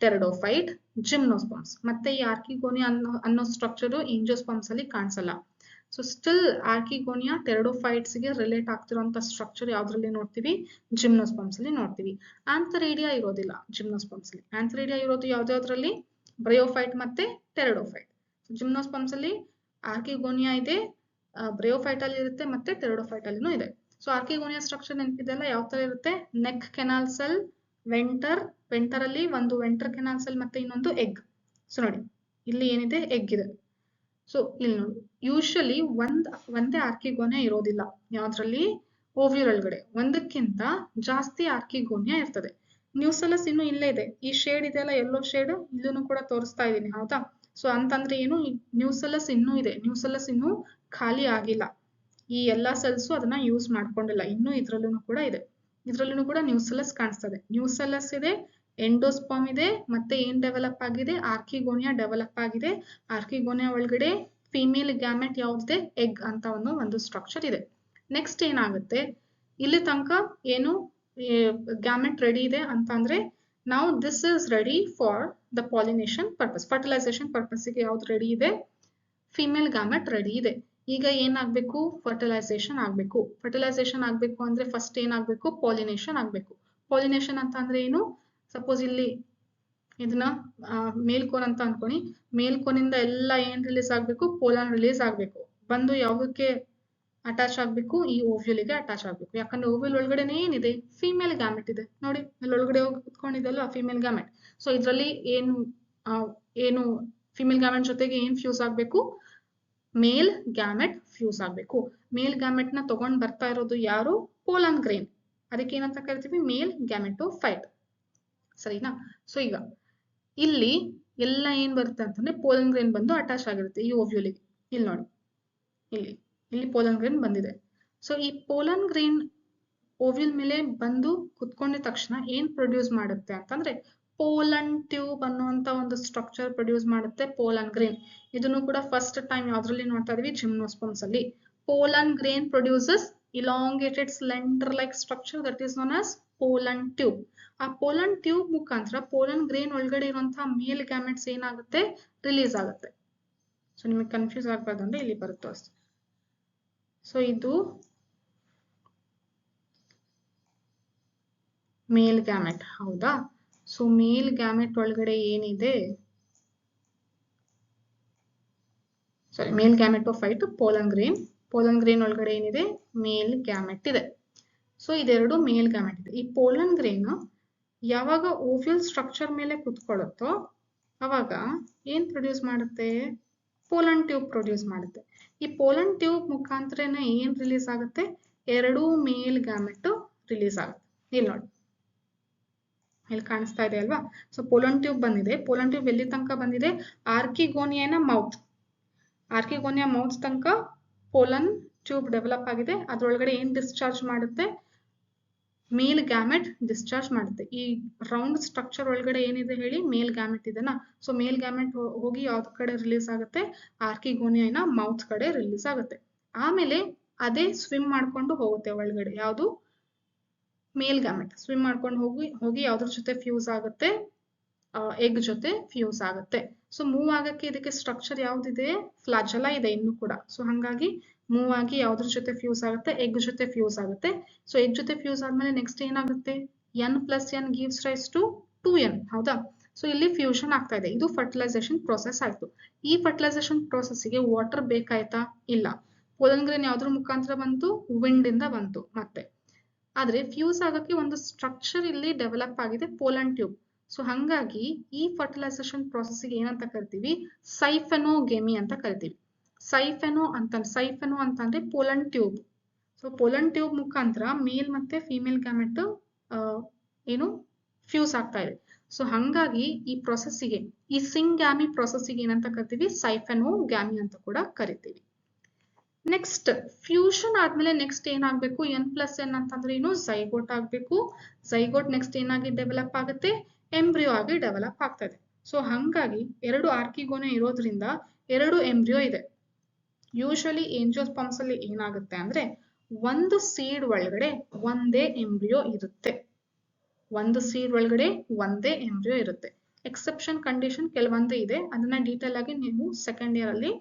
ಟೆರಡೋಫೈಟ್, ಜಿಮ್ನೋಸ್ಪರ್ಮ್ಸ್. ಮತ್ತೆ ಈ ಆರ್ಕಿಗೋನಿಯಾ ಅನ್ನೋ ಸ್ಟ್ರಕ್ಚರ್ ಎಂಜಿಯೋಸ್ಪರ್ಮ್ಸ್ ಅಲ್ಲಿ ಕಾಣಿಸಲ್ಲ. ಸೊ ಸ್ಟಿಲ್ ಆರ್ಕಿಗೋನಿಯಾ ಟೆರಡೋಫೈಟ್ಸ್ ಗೆ ರಿಲೇಟ್ ಆಗ್ತಿರುವಂತ ಸ್ಟ್ರಕ್ಚರ್ ಯಾವ್ದ್ರಲ್ಲಿ ನೋಡ್ತೀವಿ, ಜಿಮ್ನೋಸ್ಪರ್ಮ್ಸ್ ಅಲ್ಲಿ ನೋಡ್ತೀವಿ. ಆಂಥರೇಡಿಯಾ ಇರೋದಿಲ್ಲ ಜಿಮ್ನೋಸ್ಪರ್ಮ್ಸ್ ಅಲ್ಲಿ. ಆಂಥರೇಡಿಯಾ ಇರೋದು ಯಾವ್ದ್ಯಾವ್ದ್ರಲ್ಲಿ, ಬ್ರೆಯೋಫೈಟ್ ಮತ್ತೆ ಟೆರಡೋಫೈಟ್. ಜಿಮ್ನೋಸ್ಪರ್ಮ್ಸ್ ಅಲ್ಲಿ ಆರ್ಕಿಗೋನಿಯಾ ಇದೆ, ಬ್ರೆಯೋಫೈಟ್ ಅಲ್ಲಿ ಇರುತ್ತೆ, ಮತ್ತೆ ಟೆರಡೋಫೈಟ್ ಅಲ್ಲಿನೂ ಇದೆ. ಸೊ ಆರ್ಕಿಗೋನಿಯಾ ಸ್ಟ್ರಕ್ಚರ್ ನೆನಪಿದೆಲ್ಲ ಯಾವ ತರ ಇರುತ್ತೆ, ನೆಕ್ ಕೆನಾಲ್ ಸೆಲ್, ವೆಂಟರ್ ಅಲ್ಲಿ ಒಂದು ವೆಂಟರ್ ಕೆನಾಲ್ ಸೆಲ್ ಮತ್ತೆ ಇನ್ನೊಂದು ಎಗ್. ಸೊ ನೋಡಿ ಇಲ್ಲಿ ಏನಿದೆ, ಎಗ್ ಇದೆ. ಸೊ ಇಲ್ಲಿ ನೋಡಿ ಯೂಶಲಿ ಒಂದೇ ಆರ್ಕಿಗೋನಿಯಾ ಇರೋದಿಲ್ಲ, ಯಾವ್ದ್ರಲ್ಲಿ, ಓವ್ಯೂಲ್ ಒಳಗಡೆ ಒಂದಕ್ಕಿಂತ ಜಾಸ್ತಿ ಆರ್ಕಿಗೋನಿಯಾ ಇರ್ತದೆ. ನ್ಯೂಸೆಲ್ಲಸ್ ಇನ್ನು ಇಲ್ಲೇ ಇದೆ, ಈ ಶೇಡ್ ಇದೆಯಲ್ಲ, ಯೆಲ್ಲೋ ಶೇಡ್, ಇಲ್ಲೂ ಕೂಡ ತೋರಿಸ್ತಾ ಇದೀನಿ, ಹೌದಾ. ಸೊ ಅಂತಂದ್ರೆ ಏನು, ನ್ಯೂಸೆಲ್ಲಸ್ ಇನ್ನೂ ಇದೆ, ನ್ಯೂಸೆಲ್ಲಸ್ ಇನ್ನೂ ಖಾಲಿ ಆಗಿಲ್ಲ, ಈ ಎಲ್ಲಾ ಸೆಲ್ಸು ಅದನ್ನ ಯೂಸ್ ಮಾಡ್ಕೊಂಡಿಲ್ಲ, ಇನ್ನೂ ಇದ್ರಲ್ಲೂ ಕೂಡ ಇದೆ, ಇದ್ರಲ್ಲೂ ಕೂಡ ನ್ಯೂಸೆಲ್ಲಸ್ ಕಾಣಿಸ್ತದೆ, ನ್ಯೂಸೆಲ್ಲಸ್ ಇದೆ, ಎಂಡೋಸ್ಪರ್ಮ್ ಇದೆ, ಮತ್ತೆ ಏನ್ ಡೆವಲಪ್ ಆಗಿದೆ, ಆರ್ಕಿಗೋನಿಯಾ ಡೆವಲಪ್ ಆಗಿದೆ, ಆರ್ಕಿಗೋನಿಯಾ ಒಳಗಡೆ ಫಿಮೇಲ್ ಗ್ಯಾಮೆಟ್ ಯಾವ್ದಿದೆ, ಎಗ್ ಅಂತ ಒಂದು ಸ್ಟ್ರಕ್ಚರ್ ಇದೆ. ನೆಕ್ಸ್ಟ್ ಏನಾಗುತ್ತೆ, ಇಲ್ಲಿ ತನಕ ಏನು ಗ್ಯಾಮೆಟ್ ರೆಡಿ ಇದೆ ಅಂತ ಅಂದ್ರೆ ನಾವು this is ready for the pollination purpose, fertilization ಪರ್ಪಸ್ಗೆ ಯಾವ್ದು ರೆಡಿ ಇದೆ, ಫಿಮೇಲ್ ಗ್ಯಾಮೆಟ್ ರೆಡಿ ಇದೆ. ಈಗ ಏನಾಗಬೇಕು, ಫರ್ಟಿಲೈಸೇಷನ್ ಆಗಬೇಕು. ಫರ್ಟಿಲೈಸೇಷನ್ ಆಗಬೇಕು ಅಂದ್ರೆ ಫಸ್ಟ್ ಏನಾಗಬೇಕು, ಪಾಲಿನೇಷನ್ ಆಗಬೇಕು. ಪಾಲಿನೇಷನ್ ಅಂತ ಅಂದ್ರೆ ಏನು, ಸಪೋಸ್ ಇಲ್ಲಿ ಇದನ್ನ ಮೇಲ್ಕೋನ್ ಅಂತ ಅನ್ಕೊಳ್ಳಿ, ಮೇಲ್ಕೋನಿಂದ ಎಲ್ಲ ಏನ್ ರಿಲೀಸ್ ಆಗಬೇಕು, ಪೋಲನ್ ರಿಲೀಸ್ ಆಗಬೇಕು, ಬಂದು ಯಾವುದಕ್ಕೆ ಅಟ್ಯಾಚ್ ಆಗಬೇಕು, ಈ ಓವ್ಯೂಲಿಗೆ ಅಟ್ಯಾಚ್ ಆಗಬೇಕು. ಯಾಕಂದ್ರೆ ಓವ್ಯೂಲ್ ಒಳಗಡೆನೆ ಏನಿದೆ, ಫಿಮೇಲ್ ಗ್ಯಾಮೆಟ್ ಇದೆ ನೋಡಿ, ಅಲ್ಲಿ ಒಳಗಡೆ ಹೋಗಿ ಕುತ್ಕೊಂಡಿದೆಲ್ಲ ಫಿಮೇಲ್ ಗ್ಯಾಮೆಟ್. ಸೊ ಇದರಲ್ಲಿ ಏನು ಫಿಮೇಲ್ ಗ್ಯಾಮೆಟ್ ಜೊತೆಗೆ ಏನ್ ಫ್ಯೂಸ್ ಆಗಬೇಕು, ಮೇಲ್ ಗ್ಯಾಮೆಟ್ ಫ್ಯೂಸ್ ಆಗಬೇಕು. ಮೇಲ್ ಗ್ಯಾಮೆಟ್ ನ ತಗೊಂಡ್ ಬರ್ತಾ ಇರೋದು ಯಾರು, ಪೋಲನ್ ಗ್ರೇನ್, ಅದಕ್ಕೆ ಏನಂತ ಕರಿತೀವಿ, ಮೇಲ್ ಗ್ಯಾಮೆಟೋಫೈಟ್, ಸರಿನಾ. ಸೊ ಈಗ ಇಲ್ಲಿ ಎಲ್ಲ ಏನ್ ಬರುತ್ತೆ ಅಂತಂದ್ರೆ ಪೋಲನ್ ಗ್ರೇನ್ ಬಂದು ಅಟ್ಯಾಚ್ ಆಗಿರುತ್ತೆ ಈ ಓವ್ಯೂಲಿಗೆ, ಇಲ್ಲಿ ನೋಡಿ, ಇಲ್ಲಿ ಪೋಲನ್ ಗ್ರೇನ್ ಬಂದಿದೆ. ಸೊ ಈ ಪೋಲನ್ ಗ್ರೇನ್ ಓವ್ಯೂಲ್ ಮೇಲೆ ಬಂದು ಕುತ್ಕೊಂಡಿದ ತಕ್ಷಣ ಏನ್ ಪ್ರೊಡ್ಯೂಸ್ ಮಾಡುತ್ತೆ ಅಂತಂದ್ರೆ ಪೋಲನ್ ಟ್ಯೂಬ್ ಅನ್ನುವಂತ ಒಂದು ಸ್ಟ್ರಕ್ಚರ್ ಪ್ರೊಡ್ಯೂಸ್ ಮಾಡುತ್ತೆ ಪೋಲನ್ ಗ್ರೇನ್. ಇದನ್ನು ಕೂಡ ಫಸ್ಟ್ ಟೈಮ್ ಯಾವ್ದ್ರಲ್ಲಿ ನೋಡ್ತಾ ಇದೀವಿ, ಜಿಮ್ನೋಸ್ಪರ್ಮ್ಸ್ ಅಲ್ಲಿ. Pollen grain produces elongated cylinder like structure that is known as pollen tube. ಆ ಪೋಲನ್ ಟ್ಯೂಬ್ ಮುಖಾಂತರ ಪೋಲನ್ ಗ್ರೇನ್ ಒಳಗಡೆ ಇರುವಂತಹ ಮೇಲ್ ಗ್ಯಾಮೆಟ್ಸ್ ಏನಾಗುತ್ತೆ, ರಿಲೀಸ್ ಆಗುತ್ತೆ. ಸೊ ನಿಮಗೆ ಕನ್ಫ್ಯೂಸ್ ಆಗ್ಬಾರ್ದು ಅಂದ್ರೆ ಇಲ್ಲಿ ಬರುತ್ತೆ ಅಷ್ಟೇ. ಸೊ ಇದು ಮೇಲ್ ಗ್ಯಾಮೆಟ್, ಹೌದಾ. ಸೊ ಮೇಲ್ ಗ್ಯಾಮೆಟ್ ಒಳಗಡೆ ಏನಿದೆ, sorry male gametophyte pollen grain ಒಳಗಡೆ ಏನಿದೆ, ಮೇಲ್ ಗ್ಯಾಮೆಟ್ ಇದೆ. ಸೊ ಇದೆರಡು ಮೇಲ್ ಗ್ಯಾಮೆಟ್ ಇದೆ. ಈ ಪೋಲನ್ ಗ್ರೇನ್ ಯಾವಾಗ ಓವ್ಯೂಲ್ ಸ್ಟ್ರಕ್ಚರ್ ಮೇಲೆ ಕುತ್ಕೊಳ್ಳುತ್ತೋ ಅವಾಗ ಏನ್ ಪ್ರೊಡ್ಯೂಸ್ ಮಾಡುತ್ತೆ, ಪೋಲನ್ ಟ್ಯೂಬ್ ಪ್ರೊಡ್ಯೂಸ್ ಮಾಡುತ್ತೆ. ಈ ಪೋಲನ್ ಟ್ಯೂಬ್ ಮುಖಾಂತರನೇ ಏನ್ ರಿಲೀಸ್ ಆಗುತ್ತೆ, ಎರಡು ಮೇಲ್ ಗ್ಯಾಮೆಟ್ ರಿಲೀಸ್ ಆಗುತ್ತೆ. ಇಲ್ಲಿ ನೋಡಿ, ಇಲ್ಲಿ ಕಾಣಿಸ್ತಾ ಇದೆ ಅಲ್ವಾ. ಸೊ ಪೋಲನ್ ಟ್ಯೂಬ್ ಬಂದಿದೆ, ಪೋಲನ್ ಟ್ಯೂಬ್ ಎಲ್ಲಿ ತನಕ ಬಂದಿದೆ, ಆರ್ಕಿಗೋನಿಯಾನ ಮೌತ್, ಆರ್ಕಿಗೋನಿಯಾ ಮೌತ್ ತನಕ ಪೋಲನ್ ಟ್ಯೂಬ್ ಡೆವಲಪ್ ಆಗಿದೆ. ಅದ್ರೊಳಗಡೆ ಏನ್ ಡಿಸ್ಚಾರ್ಜ್ ಮಾಡುತ್ತೆ, ಮೇಲ್ ಗ್ಯಾಮೆಟ್ ಡಿಸ್ಚಾರ್ಜ್ ಮಾಡುತ್ತೆ. ಈ ರೌಂಡ್ ಸ್ಟ್ರಕ್ಚರ್ ಒಳಗಡೆ ಏನಿದೆ ಹೇಳಿ, ಮೇಲ್ ಗ್ಯಾಮೆಟ್ ಇದೆನಾ. ಸೊ ಮೇಲ್ ಗ್ಯಾಮೆಟ್ ಹೋಗಿ ಯಾವ್ದು ಕಡೆ ರಿಲೀಸ್ ಆಗುತ್ತೆ, ಆರ್ಕಿಗೋನಿಯಾನ ಮೌತ್ ಕಡೆ ರಿಲೀಸ್ ಆಗುತ್ತೆ. ಆಮೇಲೆ ಅದೇ ಸ್ವಿಮ್ ಮಾಡ್ಕೊಂಡು ಹೋಗುತ್ತೆ ಒಳಗಡೆ, ಯಾವುದು ಮೇಲ್ ಗ್ಯಾಮೆಟ್ ಸ್ವಿಮ್ ಮಾಡ್ಕೊಂಡು ಹೋಗಿ ಯಾವ್ದ್ರ ಜೊತೆ ಫ್ಯೂಸ್ ಆಗುತ್ತೆ, ಎಗ್ ಜೊತೆ ಫ್ಯೂಸ್ ಆಗುತ್ತೆ. ಸೊ ಮೂವ್ ಆಗಕ್ಕೆ ಇದಕ್ಕೆ ಸ್ಟ್ರಕ್ಚರ್ ಯಾವ್ದಿದೆ, ಫ್ಲಾಜೆಲಾ ಇದೆ ಇನ್ನು ಕೂಡ. ಸೊ ಹಂಗಾಗಿ ಮೂವ್ ಆಗಿ ಯಾವ್ದ್ರ ಜೊತೆ ಫ್ಯೂಸ್ ಆಗುತ್ತೆ, ಎಗ್ ಜೊತೆ ಫ್ಯೂಸ್ ಆಗುತ್ತೆ. ಸೊ ಎಗ್ ಜೊತೆ ಫ್ಯೂಸ್ ಆದ್ಮೇಲೆ ನೆಕ್ಸ್ಟ್ ಏನಾಗುತ್ತೆ, n+n gives rise to 2n, ಹೌದಾ. ಸೊ ಇಲ್ಲಿ ಫ್ಯೂಷನ್ ಆಗ್ತಾ ಇದೆ, ಇದು ಫರ್ಟಿಲೈಸೇಷನ್ ಪ್ರೋಸೆಸ್ ಆಯ್ತು. ಈ ಫರ್ಟಿಲೈಸೇಷನ್ ಪ್ರೋಸೆಸ್ಗೆ ವಾಟರ್ ಬೇಕಾಯ್ತಾ, ಇಲ್ಲ. ಪೋಲನ್ ಗ್ರೇನ್ ಯಾವ್ದ್ರ ಮುಖಾಂತರ ಬಂತು, ವಿಂಡ್ ಇಂದ ಬಂತು ಮತ್ತೆ. ಆದ್ರೆ ಫ್ಯೂಸ್ ಆಗಕ್ಕೆ ಒಂದು ಸ್ಟ್ರಕ್ಚರ್ ಇಲ್ಲಿ ಡೆವಲಪ್ ಆಗಿದೆ, ಪೋಲನ್ ಟ್ಯೂಬ್. ಸೊ ಹಂಗಾಗಿ ಈ ಫರ್ಟಿಲೈಸೇಷನ್ ಪ್ರೋಸೆಸ್ಗೆ ಏನಂತ ಕರಿತೀವಿ, ಸೈಫೆನೋಗೆಮಿ ಅಂತ ಕರಿತೀವಿ. ಸೈಫೆನೋ ಅಂತಂದ್ರೆ pollen tube. So pollen tube ಮುಖಾಂತರ ಮೇಲ್ ಮತ್ತೆ ಫಿಮೇಲ್ ಗ್ಯಾಮೆಟ್ ಏನು ಫ್ಯೂಸ್ ಆಗ್ತಾ ಇದೆ. ಸೊ ಹಂಗಾಗಿ ಈ ಪ್ರೊಸೆಸ್ಸಿಗೆ, ಈ ಸಿಂಗ್ಯಾಮಿ ಪ್ರೊಸೆಸ್ಸಿಗೆ ಏನಂತ ಕರಿತೀವಿ, ಸೈಫೆನೋಗ್ಯಾಮಿ ಅಂತ ಕೂಡ ಕರಿತೀವಿ. ನೆಕ್ಸ್ಟ್ ಫ್ಯೂಷನ್ ಆದ್ಮೇಲೆ ನೆಕ್ಸ್ಟ್ ಏನಾಗಬೇಕು, n+n ಅಂತಂದ್ರೆ ಏನು, ಝೈಗೋಟ್ ಆಗ್ಬೇಕು. ಝೈಗೋಟ್ ನೆಕ್ಸ್ಟ್ ಏನಾಗಿ ಡೆವಲಪ್ ಆಗುತ್ತೆ, ಎಂಬ್ರಿಯೋ ಆಗಿ ಡೆವಲಪ್ ಆಗ್ತಾ ಇದೆ. ಸೊ ಹಂಗಾಗಿ ಎರಡು ಆರ್ಕಿಗೋನಿಯಾ ಇರೋದ್ರಿಂದ ಎರಡು ಎಂಬ್ರಿಯೋ ಇದೆ. ಯೂಶಲಿ ಏಂಜಿಯೋಸ್ಪರ್ಮ್ಸ್ ಅಲ್ಲಿ ಏನಾಗುತ್ತೆ ಅಂದ್ರೆ ಒಂದು ಸೀಡ್ ಒಳಗಡೆ ಒಂದೇ ಎಂಬ್ರಿಯೋ ಇರುತ್ತೆ, ಒಂದು ಸೀಡ್ ಒಳಗಡೆ ಒಂದೇ ಎಂಬ್ರಿಯೋ ಇರುತ್ತೆ. ಎಕ್ಸೆಪ್ಷನ್ ಕಂಡೀಷನ್ ಕೆಲವೊಂದು ಇದೆ, ಅದನ್ನ ಡೀಟೇಲ್ ಆಗಿ ನೀವು ಸೆಕೆಂಡ್ ಇಯರ್ ಅಲ್ಲಿ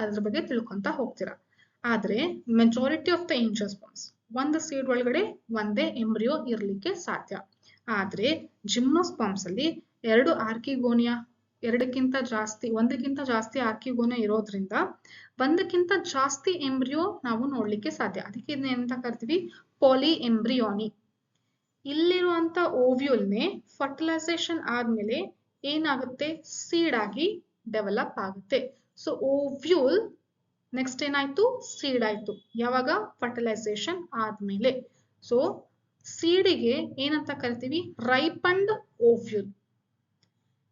ಅದ್ರ ಬಗ್ಗೆ ತಿಳ್ಕೊಂತ ಹೋಗ್ತೀರಾ. ಆದ್ರೆ ಮೆಜಾರಿಟಿ ಆಫ್ ದ ಏಂಜಿಯೋಸ್ಪರ್ಮ್ಸ್ ಒಂದು ಸೀಡ್ ಒಳಗಡೆ ಒಂದೇ ಎಂಬ್ರಿಯೋ ಇರ್ಲಿಕ್ಕೆ ಸಾಧ್ಯ. ಆದ್ರೆ ಜಿಮ್ನೋಸ್ಪರ್ಮ್ಸ್ ಅಲ್ಲಿ ಒಂದಕ್ಕಿಂತ ಜಾಸ್ತಿ ಆರ್ಕಿಗೋನಿಯಾ ಇರೋದ್ರಿಂದ ಒಂದಕ್ಕಿಂತ ಜಾಸ್ತಿ ಎಂಬ್ರಿಯೋ ನಾವು ನೋಡ್ಲಿಕ್ಕೆ ಸಾಧ್ಯ. ಅದಕ್ಕೆ ಇದನ್ನ ಏನಂತ ಕರಿತೀವಿ, ಪಾಲಿ ಎಂಬ್ರಿಯೋನಿ. ಇಲ್ಲಿರುವಂತ ಓವ್ಯೂಲ್ನೇ ಫರ್ಟಿಲೈಸೇಷನ್ ಆದ್ಮೇಲೆ ಏನಾಗುತ್ತೆ, ಸೀಡ್ ಆಗಿ ಡೆವಲಪ್ ಆಗುತ್ತೆ. ಸೊ ಓವ್ಯೂಲ್ ನೆಕ್ಸ್ಟ್ ಏನಾಯ್ತು, ಸೀಡ್ ಆಯ್ತು. ಯಾವಾಗ, ಫರ್ಟಿಲೈಸೇಷನ್ ಆದ್ಮೇಲೆ. ಸೊ ಸೀಡಿಗೆ ಏನಂತ ಕರಿತೀವಿ, ripened ovule.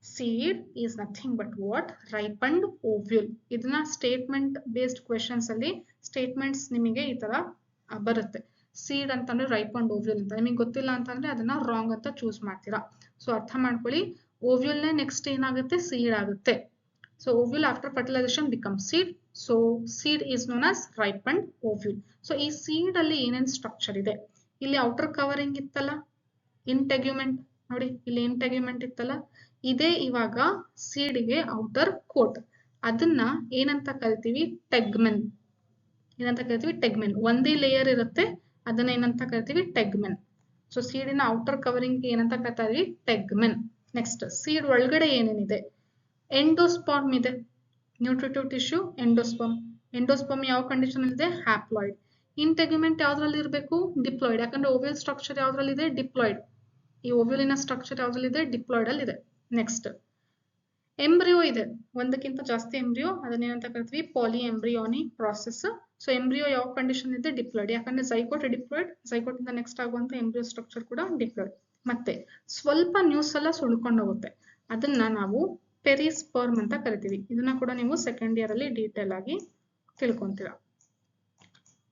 Seed is nothing but what? Ripened ovule. ಇದನ್ನ ಸ್ಟೇಟ್ಮೆಂಟ್ ಬೇಸ್ಡ್ ಕ್ವೆಶನ್ಸ್ ಅಲ್ಲಿ ಸ್ಟೇಟ್ಮೆಂಟ್ಸ್ ನಿಮಗೆ ಈ ತರ ಬರುತ್ತೆ. ಸೀಡ್ ಅಂತಂದ್ರೆ ರೈಪಂಡ್ ಓವ್ಯೂಲ್ ಅಂತ. ನಿಮಗೆ ಗೊತ್ತಿಲ್ಲ ಅಂತಂದ್ರೆ ಅದನ್ನ ರಾಂಗ್ ಅಂತ ಚೂಸ್ ಮಾಡ್ತೀರಾ. ಸೊ ಅರ್ಥ ಮಾಡ್ಕೊಳ್ಳಿ, ಓವ್ಯೂಲ್ನೇ ನೆಕ್ಸ್ಟ್ ಏನಾಗುತ್ತೆ? ಸೀಡ್ ಆಗುತ್ತೆ. So ovule after fertilization become seed. So seed is known as ripened ovule. So ಈ ಸೀಡ್ ಅಲ್ಲಿ ಏನೇನ್ ಸ್ಟ್ರಕ್ಚರ್ ಇದೆ? ಇಲ್ಲಿ ಔಟರ್ ಕವರಿಂಗ್ ಇತ್ತಲ್ಲ, ಇಂಟೆಗ್ಯುಮೆಂಟ್ ನೋಡಿ, ಇಲ್ಲಿ ಇಂಟೆಗ್ಯುಮೆಂಟ್ ಇತ್ತಲ್ಲ, ಇದೇ ಇವಾಗ ಸೀಡ್ಗೆ ಔಟರ್ ಕೋಟ್. ಅದನ್ನ ಏನಂತ ಕರಿತೀವಿ? ಟೆಗ್ಮೆನ್. ಏನಂತ ಕರಿತೀವಿ? ಟೆಗ್ಮೆನ್. ಒಂದೇ ಲೇಯರ್ ಇರುತ್ತೆ, ಅದನ್ನ ಏನಂತ ಕರಿತೀವಿ? ಟೆಗ್ಮೆನ್. ಸೊ ಸೀಡಿನ ಔಟರ್ ಕವರಿಂಗ್ ಏನಂತ ಕರಿತಾ ಇದೀವಿ? ಟೆಗ್ಮೆನ್. ನೆಕ್ಸ್ಟ್, ಸೀಡ್ ಒಳಗಡೆ ಏನೇನಿದೆ? ಎಂಡೋಸ್ಪರ್ಮ್ ಇದೆ, ನ್ಯೂಟ್ರಿಟಿವ್ ಟಿಶ್ಯೂ, ಎಂಡೋಸ್ಪರ್ಮ್. ಎಂಡೋಸ್ಪರ್ಮ್ ಯಾವ ಕಂಡೀಷನ್ ಇದೆ? ಹ್ಯಾಪ್ಲಾಯ್ಡ್. ಇಂಟೆಗ್ಯುಮೆಂಟ್ ಯಾವ್ದ್ರಲ್ಲಿ ಇರಬೇಕು? ಡಿಪ್ಲಾಯ್ಡ್. ಯಾಕಂದ್ರೆ ಓವ್ಯೂಲ್ ಸ್ಟ್ರಕ್ಚರ್ ಯಾವ್ದ್ರಲ್ಲಿದೆ? ಡಿಪ್ಲಾಯ್ಡ್. ಈ ಓವ್ಯೂಲಿನ ಸ್ಟ್ರಕ್ಚರ್ ಯಾವ್ದ್ರಲ್ಲಿದೆ? ಡಿಪ್ಲಾಯ್ಡ್ ಅಲ್ಲಿ ಇದೆ. ನೆಕ್ಸ್ಟ್, ಎಂಬ್ರಿಯೋ ಇದೆ, ಒಂದಕ್ಕಿಂತ ಜಾಸ್ತಿ ಎಂಬ್ರಿಯೋ, ಅದನ್ನೇನಂತ ಕರಿತೀವಿ? ಪಾಲಿ ಎಂಬ್ರಿಯೋನಿ ಪ್ರಾಸೆಸ್. ಸೊ ಎಂಬ್ರಿಯೋ ಯಾವ ಕಂಡೀಷನ್ ಇದೆ? ಡಿಪ್ಲಾಯ್ಡ್. ಯಾಕಂದ್ರೆ ಝೈಗೋಟ್ ಡಿಪ್ಲಾಯ್ಡ್, ಝೈಗೋಟ್ ಇಂದ ನೆಕ್ಸ್ಟ್ ಆಗುವಂತ ಎಂಬ್ರಿಯೋ ಸ್ಟ್ರಕ್ಚರ್ ಕೂಡ ಡಿಪ್ಲಾಯ್ಡ್. ಮತ್ತೆ ಸ್ವಲ್ಪ ನ್ಯೂಸ್ ಎಲ್ಲ ಸುಳ್ಕೊಂಡು ಹೋಗುತ್ತೆ, ಅದನ್ನ ನಾವು ಪೆರಿಸ್ಪರ್ಮ್ ಅಂತ ಕರಿತೀವಿ. ಇದನ್ನ ಕೂಡ ನೀವು ಸೆಕೆಂಡ್ ಇಯರ್ ಅಲ್ಲಿ ಡೀಟೇಲ್ ಆಗಿ ತಿಳ್ಕೊಂತೀರಾ.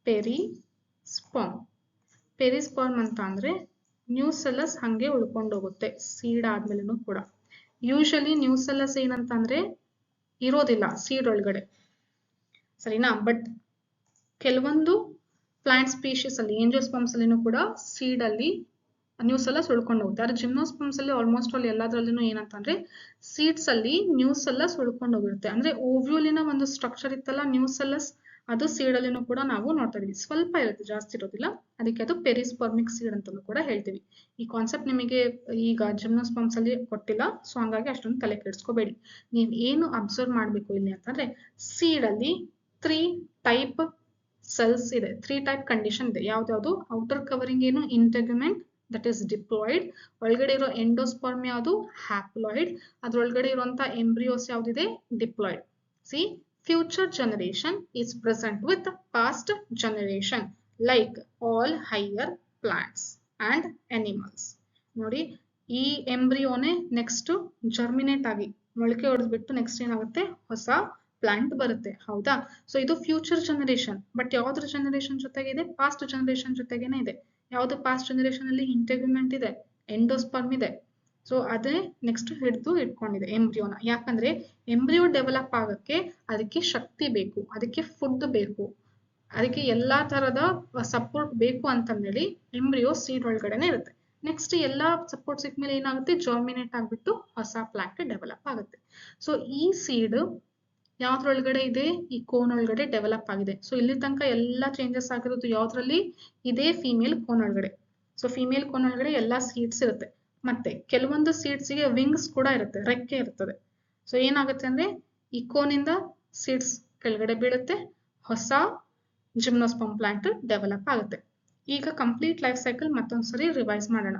ಪೆರಿಸ್ಪರ್ಮ್. ಪೆರಿಸ್ಪರ್ಮ್ ಅಂತ ಅಂದ್ರೆ ನ್ಯೂಸೆಲ್ಲಸ್ ಹಂಗೆ ಉಳ್ಕೊಂಡು ಹೋಗುತ್ತೆ ಸೀಡ್ ಆದ್ಮೇಲೆನೂ ಕೂಡ. ಯೂಶಲಿ ನ್ಯೂಸೆಲ್ಲಸ್ ಏನಂತ ಅಂದ್ರೆ ಇರೋದಿಲ್ಲ ಸೀಡ್ ಒಳಗಡೆ, ಸರಿನಾ? ಬಟ್ ಕೆಲವೊಂದು ಪ್ಲಾಂಟ್ ಸ್ಪೀಶೀಸ್ ಅಲ್ಲಿ, ಏಂಜಿಯೋಸ್ಪರ್ಮ್ಸ್ ಅಲ್ಲಿನೂ ಕೂಡ ಸೀಡ್ ಅಲ್ಲಿ ನ್ಯೂಸೆಲ್ಲಸ್ ಉಳ್ಕೊಂಡು ಹೋಗುತ್ತೆ. ಆದ್ರೆ ಜಿಮ್ನೋಸ್ಪರ್ಮ್ಸ್ ಅಲ್ಲಿ ಆಲ್ಮೋಸ್ಟ್ ಆಲ್ ಎಲ್ಲದ್ರಲ್ಲಿನೂ ಏನಂತಂದ್ರೆ ಸೀಡ್ಸ್ ಅಲ್ಲಿ ನ್ಯೂಸೆಲ್ಲಸ್ ಉಳ್ಕೊಂಡು ಹೋಗಿರುತ್ತೆ. ಅಂದ್ರೆ ಓವ್ಯೂಲಿನ ಒಂದು ಸ್ಟ್ರಕ್ಚರ್ ಇತ್ತಲ್ಲ, ನ್ಯೂಸೆಲ್ಲಸ್, ಅದು ಸೀಡ್ ಅಲ್ಲಿನೂ ಕೂಡ ನಾವು ನೋಡ್ತಾ ಇದೀವಿ. ಸ್ವಲ್ಪ ಇರುತ್ತೆ, ಜಾಸ್ತಿ ಇರೋದಿಲ್ಲ. ಅದಕ್ಕೆ ಅದು ಪೆರಿಸ್ಪರ್ಮಿಕ್ ಸೀಡ್ ಅಂತಾನು ಕೂಡ ಹೇಳ್ತೀವಿ. ಈ ಕಾನ್ಸೆಪ್ಟ್ ನಿಮಗೆ ಈಗ ಜಿಮ್ನೋಸ್ಪರ್ಮ್ಸ್ ಅಲ್ಲಿ ಕೊಟ್ಟಿಲ್ಲ, ಸೊ ಹಂಗಾಗಿ ಅಷ್ಟೊಂದು ತಲೆ ಕೆಡಿಸ್ಕೋಬೇಡಿ. ನೀವು ಏನು ಅಬ್ಸರ್ವ್ ಮಾಡ್ಬೇಕು ಇಲ್ಲಿ ಅಂತಂದ್ರೆ, ಸೀಡ್ ಅಲ್ಲಿ 3 ಟೈಪ್ ಸೆಲ್ಸ್ ಇದೆ, 3 ಟೈಪ್ ಕಂಡೀಷನ್ ಇದೆ. ಯಾವ್ದಾವ್ದು? ಔಟರ್ ಕವರಿಂಗ್ ಏನು? Integument, that is diploid. ಒಳಗಡೆ ಇರೋ ಎಂಡೋಸ್ಪರ್ಮ್ ಯಾವುದು? ಹ್ಯಾಪ್ಲಾಯ್ಡ್. ಅದ್ರೊಳಗಡೆ ಇರುವಂತ ಎಂಬ್ರಿಯೋಸ್ ಯಾವ್ದಿದೆ? Diploid. See, future generation is present with past generation like all higher plants and animals. ನೋಡಿ, ಈ ಎಂಬ್ರಿಯೋನೆ ನೆಕ್ಸ್ಟ್ ಜರ್ಮಿನೇಟ್ ಆಗಿ ಮೊಳಕೆ ಹೊಡೆದ್ಬಿಟ್ಟು ನೆಕ್ಸ್ಟ್ ಏನಾಗುತ್ತೆ? ಹೊಸ ಪ್ಲಾಂಟ್ ಬರುತ್ತೆ, ಹೌದಾ? ಸೊ ಇದು ಫ್ಯೂಚರ್ ಜನರೇಷನ್. ಬಟ್ ಯಾವ್ದ್ರ ಜನರೇಷನ್ ಜೊತೆಗಿದೆ? ಪಾಸ್ಟ್ ಜನರೇಷನ್ ಜೊತೆಗೇನೆ ಇದೆ. ಯಾವ್ದು ಪಾಸ್ಟ್ ಜನರೇಷನ್ ಅಲ್ಲಿ? ಇಂಟೆಗ್ಯುಮೆಂಟ್ ಇದೆ, ಎಂಡೋಸ್ಪರ್ಮ್ ಇದೆ. ಸೊ ಅದೇ ನೆಕ್ಸ್ಟ್ ಹಿಡಿದು ಇಟ್ಕೊಂಡಿದೆ ಎಂಬ್ರಿಯೋನ. ಯಾಕಂದ್ರೆ ಎಂಬ್ರಿಯೋ ಡೆವಲಪ್ ಆಗಕ್ಕೆ ಅದಕ್ಕೆ ಶಕ್ತಿ ಬೇಕು, ಅದಕ್ಕೆ ಫುಡ್ ಬೇಕು, ಅದಕ್ಕೆ ಎಲ್ಲಾ ತರದ ಸಪೋರ್ಟ್ ಬೇಕು ಅಂತಂದೇಳಿ ಎಂಬ್ರಿಯೋ ಸೀಡ್ ಒಳಗಡೆನೆ ಇರುತ್ತೆ. ನೆಕ್ಸ್ಟ್ ಎಲ್ಲಾ ಸಪೋರ್ಟ್ ಸಿಕ್ಮೇಲೆ ಏನಾಗುತ್ತೆ? ಜರ್ಮಿನೇಟ್ ಆಗ್ಬಿಟ್ಟು ಹೊಸ ಪ್ಲಾಂಟ್ ಡೆವಲಪ್ ಆಗುತ್ತೆ. ಸೊ ಈ ಸೀಡ್ ಯಾವ್ದ್ರೊಳಗಡೆ ಇದೆ? ಈ ಕೋನ್ ಒಳಗಡೆ ಡೆವಲಪ್ ಆಗಿದೆ. ಸೊ ಇಲ್ಲಿ ತನಕ ಎಲ್ಲಾ ಚೇಂಜಸ್ ಆಗಿರೋದು ಯಾವ್ದ್ರಲ್ಲಿ? ಇದೇ ಫಿಮೇಲ್ ಕೋನ್ ಒಳಗಡೆ. ಸೊ ಫಿಮೇಲ್ ಕೋನ್ ಒಳಗಡೆ ಎಲ್ಲಾ ಸೀಡ್ಸ್ ಇರುತ್ತೆ. ಮತ್ತೆ ಕೆಲವೊಂದು ಸೀಡ್ಸ್ ಗೆ ವಿಂಗ್ಸ್ ಕೂಡ ಇರುತ್ತೆ, ರೆಕ್ಕೆ ಇರ್ತದೆ. ಸೊ ಏನಾಗುತ್ತೆ ಅಂದ್ರೆ ಈ ಕೋನಿಂದ ಸೀಡ್ಸ್ ಕೆಳಗಡೆ ಬೀಳುತ್ತೆ, ಹೊಸ ಜಿಮ್ನೋಸ್ಪರ್ಮ್ ಪ್ಲಾಂಟ್ ಡೆವಲಪ್ ಆಗುತ್ತೆ. ಈಗ ಕಂಪ್ಲೀಟ್ ಲೈಫ್ ಸೈಕಲ್ ಮತ್ತೊಂದ್ಸರಿ ರಿವೈಸ್ ಮಾಡೋಣ.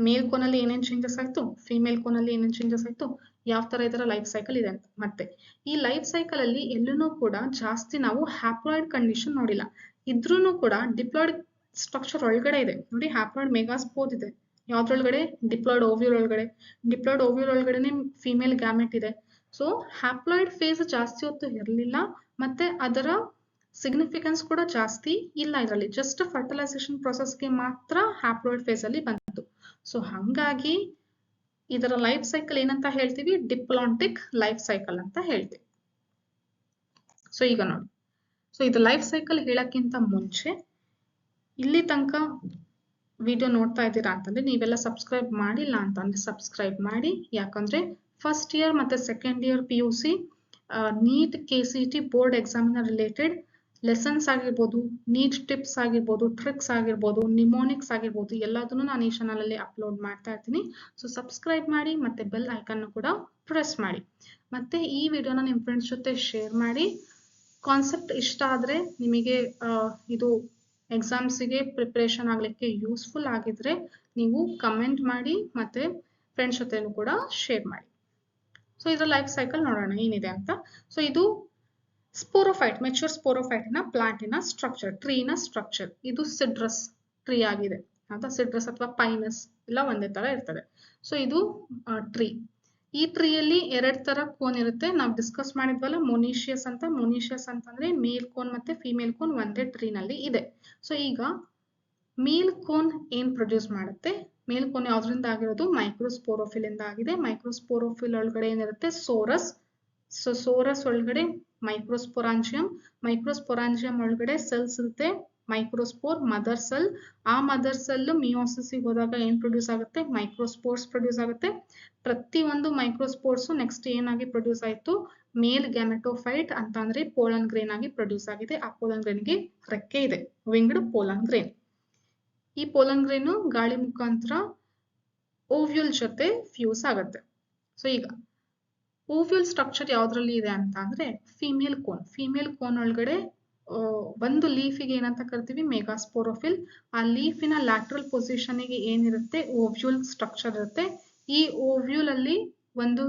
ಮೇಲ್ ಕೋನಲ್ಲಿ ಏನೇನ್ ಚೇಂಜಸ್ ಆಯ್ತು, ಫಿಮೇಲ್ ಕೋನಲ್ಲಿ ಏನೇನ್ ಚೇಂಜಸ್ ಆಯ್ತು, ಯಾವ ತರ ಇದರ ಲೈಫ್ ಸೈಕಲ್ ಇದೆ ಅಂತ. ಮತ್ತೆ ಈ ಲೈಫ್ ಸೈಕಲ್ ಅಲ್ಲಿ ಎಲ್ಲೂ ಕೂಡ ಜಾಸ್ತಿ ನಾವು ಹ್ಯಾಪ್ಲಾಯ್ಡ್ ಕಂಡೀಷನ್ ನೋಡಿಲ್ಲ. ಇದ್ರೂನು ಕೂಡ ಡಿಪ್ಲಾಯ್ಡ್ ಸ್ಟ್ರಕ್ಚರ್ ಒಳಗಡೆ ಇದೆ. ನೋಡಿ, ಹ್ಯಾಪ್ಲಾಯ್ಡ್ ಮೆಗಾಸ್ಪೋರ್ ಇದೆ. ಯಾವ್ದ್ರೊಳಗಡೆ? ಡಿಪ್ಲಾಯ್ಡ್ ಓವ್ಯೂಲ್ ಒಳಗಡೆ. ಡಿಪ್ಲಾಯ್ಡ್ ಓವ್ಯೂಲ್ ಒಳಗಡೆನೆ ಫಿಮೇಲ್ ಗ್ಯಾಮೆಟ್ ಇದೆ. ಸೊ ಹ್ಯಾಪ್ಲಾಯ್ಡ್ ಫೇಸ್ ಜಾಸ್ತಿ ಹೊತ್ತು ಇರಲಿಲ್ಲ, ಮತ್ತೆ ಅದರ ಸಿಗ್ನಿಫಿಕೆನ್ಸ್ ಕೂಡ ಜಾಸ್ತಿ ಇಲ್ಲ ಇದರಲ್ಲಿ. ಜಸ್ಟ್ ಫರ್ಟಿಲೈಸೇಷನ್ ಪ್ರೊಸೆಸ್ಗೆ ಮಾತ್ರ ಹ್ಯಾಪ್ಲಾಯ್ಡ್ ಫೇಸ್ ಅಲ್ಲಿ ಬಂತು. ಸೊ ಹಂಗಾಗಿ ಇದರ ಲೈಫ್ ಸೈಕಲ್ ಏನಂತ ಹೇಳ್ತೀವಿ? ಡಿಪ್ಲಾಂಟಿಕ್ ಲೈಫ್ ಸೈಕಲ್ ಅಂತ ಹೇಳ್ತೀವಿ. ಸೊ ಈಗ ನೋಡಿ, ಸೊ ಇದು ಲೈಫ್ ಸೈಕಲ್ ಹೇಳಕ್ಕಿಂತ ಮುಂಚೆ ಇಲ್ಲಿ ತನಕ ವಿಡಿಯೋ ನೋಡ್ತಾ ಇದ್ದೀರಾ ಅಂತಂದ್ರೆ ನೀವೆಲ್ಲ ಸಬ್ಸ್ಕ್ರೈಬ್ ಮಾಡಿಲ್ಲ ಅಂತಂದ್ರೆ ಸಬ್ಸ್ಕ್ರೈಬ್ ಮಾಡಿ. ಯಾಕಂದ್ರೆ ಫಸ್ಟ್ ಇಯರ್ ಮತ್ತೆ second year PUC NEET KCET board ಎಕ್ಸಾಮಿನ ರಿಲೇಟೆಡ್ ಲೆಸನ್ಸ್ ಆಗಿರ್ಬೋದು, ನೀಟ್ ಟಿಪ್ಸ್ ಆಗಿರ್ಬೋದು, ಟ್ರಿಕ್ಸ್ ಆಗಿರ್ಬೋದು, ನಿಮೋನಿಕ್ಸ್ ಆಗಿರ್ಬೋದು, ಎಲ್ಲದನ್ನು ನಾನು ಈ ಚಾನಲ್ ಅಲ್ಲಿ ಅಪ್ಲೋಡ್ ಮಾಡ್ತಾ ಇರ್ತೀನಿ. ಸೊ ಸಬ್ಸ್ಕ್ರೈಬ್ ಮಾಡಿ ಮತ್ತೆ ಬೆಲ್ ಐಕನ್ ಕೂಡ ಪ್ರೆಸ್ ಮಾಡಿ. ಮತ್ತೆ ಈ ವಿಡಿಯೋನ ನಿಮ್ಮ ಫ್ರೆಂಡ್ಸ್ ಜೊತೆ ಶೇರ್ ಮಾಡಿ. ಕಾನ್ಸೆಪ್ಟ್ ಇಷ್ಟ ಆದ್ರೆ, ನಿಮಗೆ ಇದು ಎಕ್ಸಾಮ್ಸ್ಗೆ ಪ್ರಿಪರೇಷನ್ ಆಗ್ಲಿಕ್ಕೆ ಯೂಸ್ಫುಲ್ ಆಗಿದ್ರೆ ನೀವು ಕಮೆಂಟ್ ಮಾಡಿ ಮತ್ತೆ ಫ್ರೆಂಡ್ಸ್ ಜೊತೆನೂ ಕೂಡ ಶೇರ್ ಮಾಡಿ. ಸೊ ಇದರ ಲೈಫ್ ಸೈಕಲ್ ನೋಡೋಣ ಏನಿದೆ ಅಂತ. ಸೊ ಇದು ಸ್ಪೋರೋಫೈಟ್, ಮೆಚೂರ್ ಸ್ಪೋರೋಫೈಟಿನ ಪ್ಲಾಂಟಿನ ಸ್ಟ್ರಕ್ಚರ್, ಟ್ರೀನ ಸ್ಟ್ರಕ್ಚರ್. ಇದು ಸಿಡ್ರಸ್ ಟ್ರೀ ಆಗಿದೆ, ಅಥವಾ ಸಿಡ್ರಸ್ ಅಥವಾ ಪೈನಸ್ ಎಲ್ಲ ಒಂದೇ ತರ ಇರ್ತದೆ. ಸೊ ಇದು ಟ್ರೀ. ಈ ಟ್ರೀಯಲ್ಲಿ 2 ತರ ಕೋನ್ ಇರುತ್ತೆ. ನಾವು ಡಿಸ್ಕಸ್ ಮಾಡಿದ್ವಲ್ಲ ಮೊನೀಷಿಯಸ್ ಅಂತ. ಮೊನೀಷಿಯಸ್ ಅಂತಂದ್ರೆ ಮೇಲ್ ಕೋನ್ ಮತ್ತೆ ಫಿಮೇಲ್ ಕೋನ್ ಒಂದೇ ಟ್ರೀನಲ್ಲಿ ಇದೆ. ಸೊ ಈಗ ಮೇಲ್ ಕೋನ್ ಏನ್ ಪ್ರೊಡ್ಯೂಸ್ ಮಾಡುತ್ತೆ? ಮೇಲ್ ಕೋನ್ ಯಾವ್ದ್ರಿಂದ ಆಗಿರೋದು? ಮೈಕ್ರೋಸ್ಪೋರೋಫಿಲ್ ಇಂದ ಆಗಿದೆ. ಮೈಕ್ರೋಸ್ಪೋರೋಫಿಲ್ ಒಳಗಡೆ ಏನಿರುತ್ತೆ? ಸೋರಸ್. ಸೊ ಸೋರಸ್ ಒಳಗಡೆ ಮೈಕ್ರೋಸ್ಪೊರಾಂಜಿಯಂ ಒಳಗಡೆ ಸೆಲ್ಸ್ ಇರುತ್ತೆ. Microspore mother cell. ಆ ಮದರ್ ಸೆಲ್ ಮಿಯೋಸಿಸ್ ಹೋದಾಗ ಏನ್ ಪ್ರೊಡ್ಯೂಸ್ ಆಗುತ್ತೆ? ಮೈಕ್ರೋಸ್ಪೋರ್ಸ್ ಪ್ರೊಡ್ಯೂಸ್ ಆಗುತ್ತೆ. ಪ್ರತಿ ಒಂದು ಮೈಕ್ರೋಸ್ಪೋರ್ಸ್ ನೆಕ್ಸ್ಟ್ ಏನಾಗಿ ಪ್ರೊಡ್ಯೂಸ್ ಆಯ್ತು? ಮೇಲ್ ಗ್ಯಾಮೆಟೋಫೈಟ್ ಅಂತ ಅಂದ್ರೆ ಪೋಲನ್ ಗ್ರೇನ್ ಆಗಿ ಪ್ರೊಡ್ಯೂಸ್ ಆಗಿದೆ. ಆ ಪೋಲನ್ ಗ್ರೇನ್ಗೆ ರೆಕ್ಕೆ ಇದೆ, ವಿಂಗ್ಡ್ ಪೋಲನ್ ಗ್ರೇನ್. ಈ ಪೋಲನ್ ಗ್ರೇನ್ ಗಾಳಿ ಮುಖಾಂತರ ಓವ್ಯೂಲ್ ಜೊತೆ ಫ್ಯೂಸ್ ಆಗುತ್ತೆ. ಸೊ ಈಗ ಓವ್ಯೂಲ್ ಸ್ಟ್ರಕ್ಚರ್ ಯಾವ್ದ್ರಲ್ಲಿ ಇದೆ ಅಂತ ಅಂದ್ರೆ ಫಿಮೇಲ್ ಕೋನ್. ಫಿಮೇಲ್ ಕೋನ್ ಒಳಗಡೆ ಒಂದು ಲೀಫಿಗೆ ಏನಂತ ಕರಿತೀವಿ? ಮೆಗಾಸ್ಪೋರೋಫಿಲ್. ಆ ಲೀಫಿನ ಲ್ಯಾಟ್ರಲ್ ಪೊಸಿಷನ್ ಗೆ ಏನಿರುತ್ತೆ? ಓವ್ಯೂಲ್ ಸ್ಟ್ರಕ್ಚರ್ ಇರುತ್ತೆ. ಈ ಓವ್ಯೂಲ್ ಅಲ್ಲಿ ಒಂದು